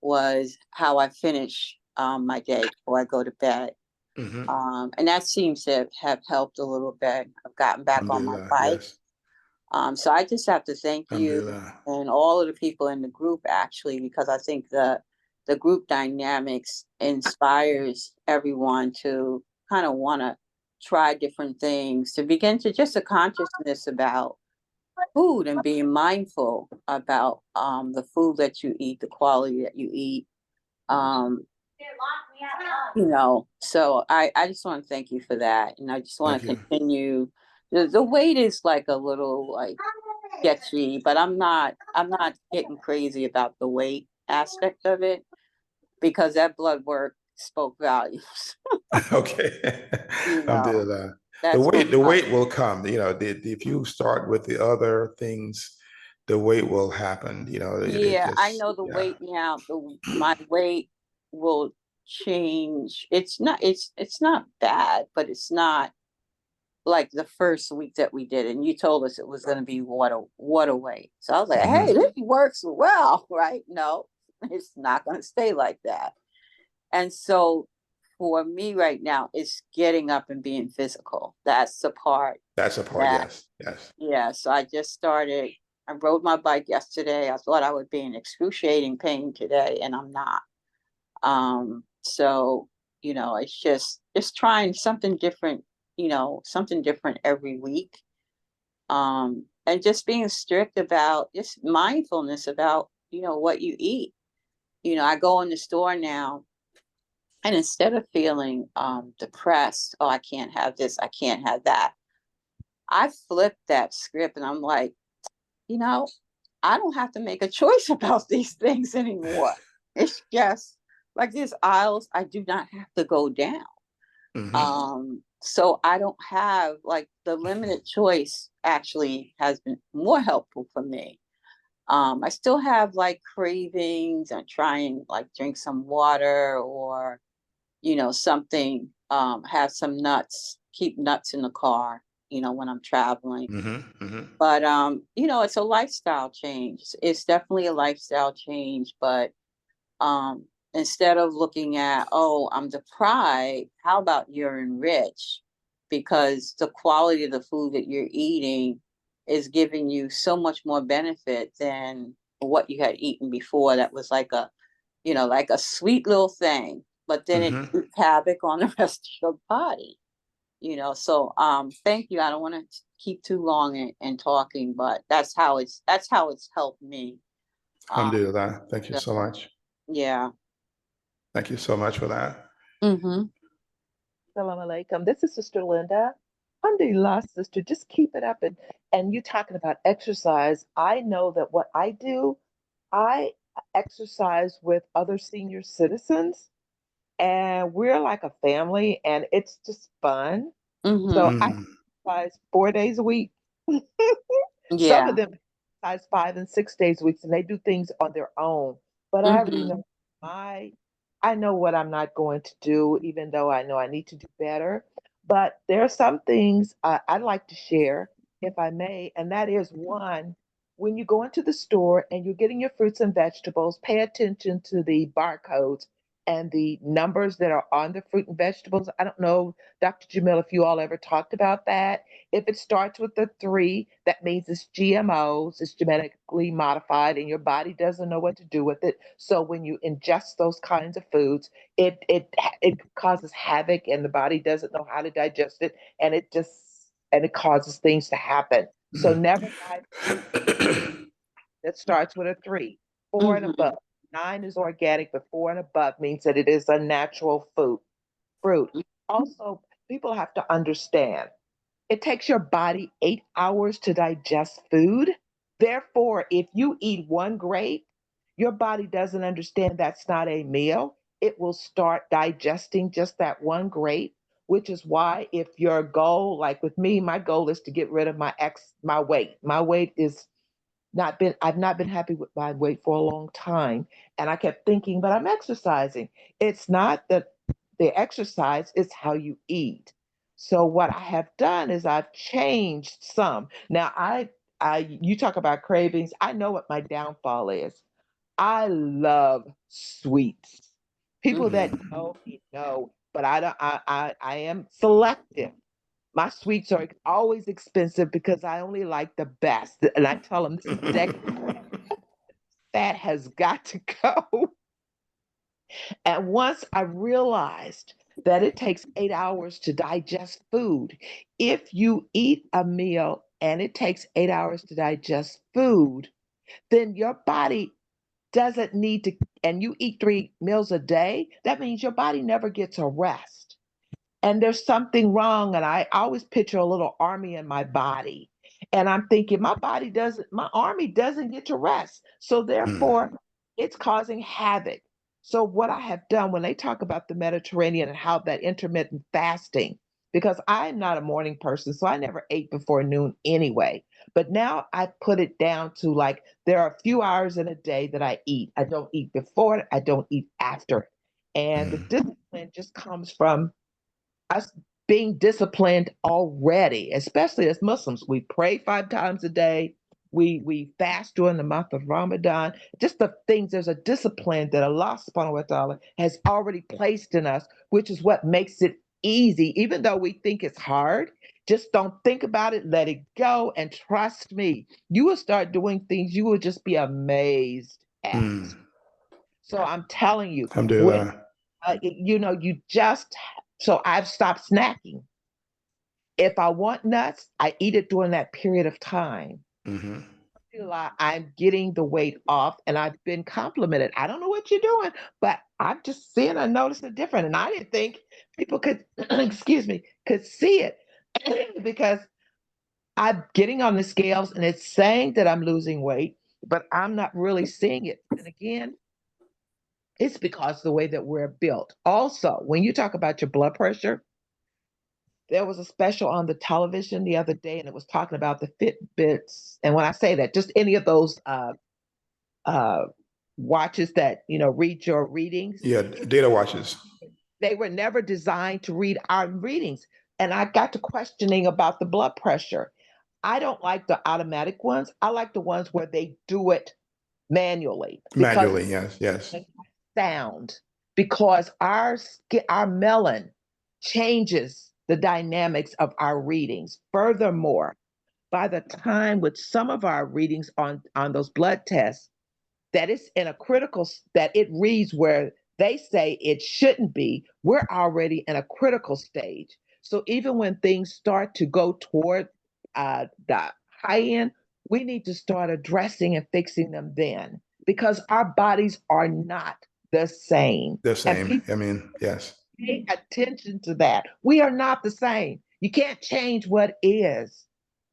was how I finish my day before I go to bed. And that seems to have helped a little bit. I've gotten back on my bike. Yes. So I just have to thank you and all of the people in the group, actually, because I think the group dynamics inspires everyone to kind of want to try different things, to begin to just a consciousness about food and being mindful about the food that you eat, the quality that you eat. You know, so I just want to thank you for that. And I just want to continue. The weight is like a little like sketchy, but I'm not getting crazy about the weight aspect of it because that blood work spoke volumes. Okay. You know, Alhamdulillah. that's The weight will come. You know, if you start with the other things, the weight will happen. You know, yeah, I know the weight now. My weight will change. It's not bad, but it's not like the first week that we did, and you told us it was going to be water weight. So I was like, hey, this works well, right? No, it's not going to stay like that. And so for me right now, it's getting up and being physical. That's the part. Yes. Yes. Yeah. So I just started. I rode my bike yesterday. I thought I would be in excruciating pain today, and I'm not. So, you know, it's just trying something different, you know, something different every week. And just being strict about just mindfulness about, you know, what you eat. You know, I go in the store now, and instead of feeling depressed, oh, I can't have this, I can't have that, I flip that script and I'm like, you know, I don't have to make a choice about these things anymore. It's just like these aisles, I do not have to go down. So I don't have like the limited choice actually has been more helpful for me. I still have like cravings and trying like drink some water or, you know, something, have some nuts, keep nuts in the car, you know, when I'm traveling. But, you know, it's a lifestyle change. It's definitely a lifestyle change, but instead of looking at, oh, I'm deprived, how about you're enriched? Because the quality of the food that you're eating is giving you so much more benefit than what you had eaten before. That was like a, you know, like a sweet little thing, but then it wreaked havoc on the rest of your body. You know, so thank you. I don't want to keep too long in talking, but that's how it's helped me. Alhamdulillah. Thank you so much. Yeah. Thank you so much for that. Salam alaikum. This is Sister Linda. Alhamdulillah, sister, just keep it up. And you talking about exercise. I know that what I do, I exercise with other senior citizens, and we're like a family, and it's just fun. So Mm-hmm. I exercise 4 days a week. Some Yeah. of them exercise 5 and 6 days a week, and they do things on their own. But I already Mm-hmm. know my, I know what I'm not going to do, even though I know I need to do better. But there are some things I'd like to share, if I may, and that is one, when you go into the store and you're getting your fruits and vegetables, pay attention to the barcodes and the numbers that are on the fruit and vegetables. I don't know, Dr. Jamil, if you all ever talked about that. If it starts with a 3, that means it's GMOs, it's genetically modified, and your body doesn't know what to do with it. So when you ingest those kinds of foods, it causes havoc, and the body doesn't know how to digest it, and it causes things to happen. So never buy that starts with a 3, 4 and Mm-hmm. above. 9 is organic, but 4 and above means that it is a natural fruit. Also, people have to understand it takes your body 8 hours to digest food. Therefore, if you eat one grape, your body doesn't understand that's not a meal. It will start digesting just that one grape, which is why if your goal, like with me, my goal is to get rid of my weight. My weight is I've not been happy with my weight for a long time. And I kept thinking, but I'm exercising. It's not that the exercise, it's how you eat. So what I have done is I've changed some. Now you talk about cravings. I know what my downfall is. I love sweets. People that know me know, but I don't I am selective. My sweets are always expensive because I only like the best. And I tell them this is that has got to go. And once I realized that it takes 8 hours to digest food, if you eat a meal and it takes 8 hours to digest food, then your body doesn't need to, and you eat 3 meals a day, that means your body never gets a rest. And there's something wrong. And I always picture a little army in my body. And I'm thinking, my army doesn't get to rest. So therefore, it's causing havoc. So what I have done when they talk about the Mediterranean and how that intermittent fasting, because I'm not a morning person, so I never ate before noon anyway. But now I put it down to like there are a few hours in a day that I eat. I don't eat before it, I don't eat after it. And the discipline just comes from us being disciplined already, especially as Muslims. We pray 5 times a day. We fast during the month of Ramadan. Just the things, there's a discipline that Allah subhanahu wa ta'ala has already placed in us, which is what makes it easy. Even though we think it's hard, just don't think about it, let it go, and trust me, you will start doing things you will just be amazed at. So I'm telling you, when Alhamdulillah. you just, so I've stopped snacking. If I want nuts, I eat it during that period of time. Mm-hmm. I'm getting the weight off, and I've been complimented. I don't know what you're doing, but I'm just seeing and noticing different. And I didn't think people could, excuse me, could see it because I'm getting on the scales and it's saying that I'm losing weight, but I'm not really seeing it. And again, it's because of the way that we're built. Also, when you talk about your blood pressure, there was a special on the television the other day, and it was talking about the Fitbits. And when I say that, just any of those uh, watches that read your readings, Yeah, data watches. they were never designed to read our readings. And I got to questioning about the blood pressure. I don't like the automatic ones. I like the ones where they do it manually because Manually, yes. sound, because our melon changes the dynamics of our readings. Furthermore, by the time with some of our readings on those blood tests, that it's in a that it reads where they say it shouldn't be, we're already in a critical stage. So even when things start to go toward the high end, we need to start addressing and fixing them then, because our bodies are not the same. The And same. people I mean, yes. pay attention to that. We are not the same. You can't change what is.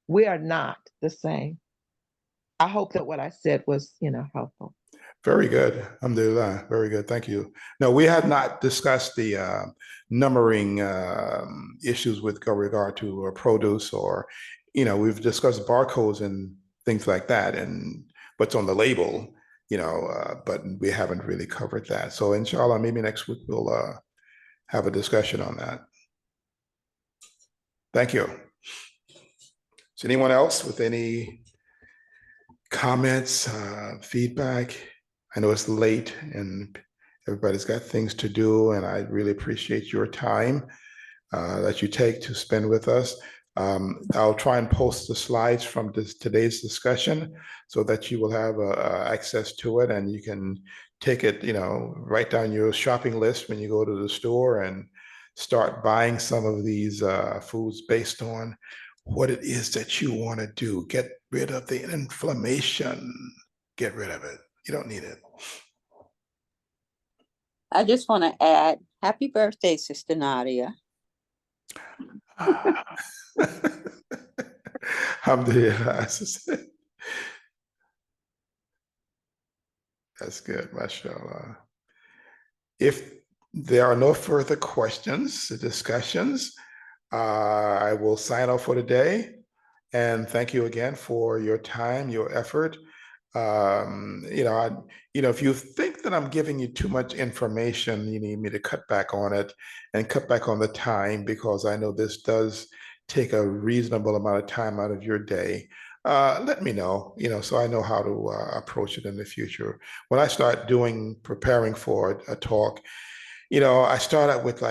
We are not the same. I hope that what I said was, helpful. Very good. Alhamdulillah. Very good. Thank you. No, we have not discussed the numbering issues with regard to produce, or, we've discussed barcodes and things like that and what's on the label, but we haven't really covered that. So inshallah, maybe next week we'll have a discussion on that. Thank you. Is anyone else with any comments, feedback? I know it's late and everybody's got things to do, and I really appreciate your time that you take to spend with us. I'll try and post the slides from today's discussion so that you will have access to it, and you can take it, write down your shopping list when you go to the store and start buying some of these foods based on what it is that you want to do. Get rid of the inflammation. Get rid of it. You don't need it. I just want to add, happy birthday, Sister Nadia. Alhamdulillah. That's good, mashallah. If there are no further questions, discussions, I will sign off for today. And thank you again for your time, your effort. If you think that I'm giving you too much information, you need me to cut back on it and cut back on the time, because I know this does take a reasonable amount of time out of your day. Let me know, so I know how to approach it in the future. When I start preparing for a talk, I start out with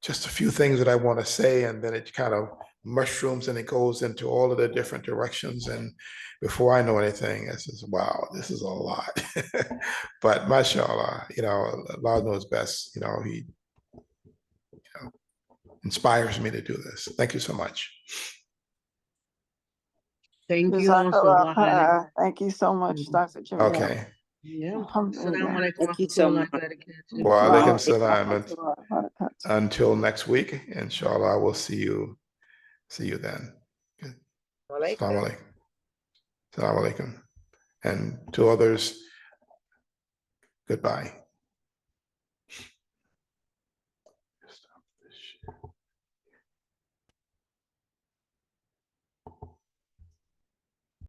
just a few things that I want to say, and then it kind of mushrooms and it goes into all of the different directions. And before I know anything, I says, wow, this is a lot. But mashallah, Allah knows best. He inspires me to do this. Thank you so much. Thank you. Jazakallah Also, khair. Thank you so much, Dr. Jamil. Okay. yeah. Alhamdulillah. Thank you so much. Wa alaikum salam. Rahmatullah wa barakatuh. Until next week, inshallah, we'll see you then. Assalamu alaikum. Assalamu alaikum. And to others, goodbye.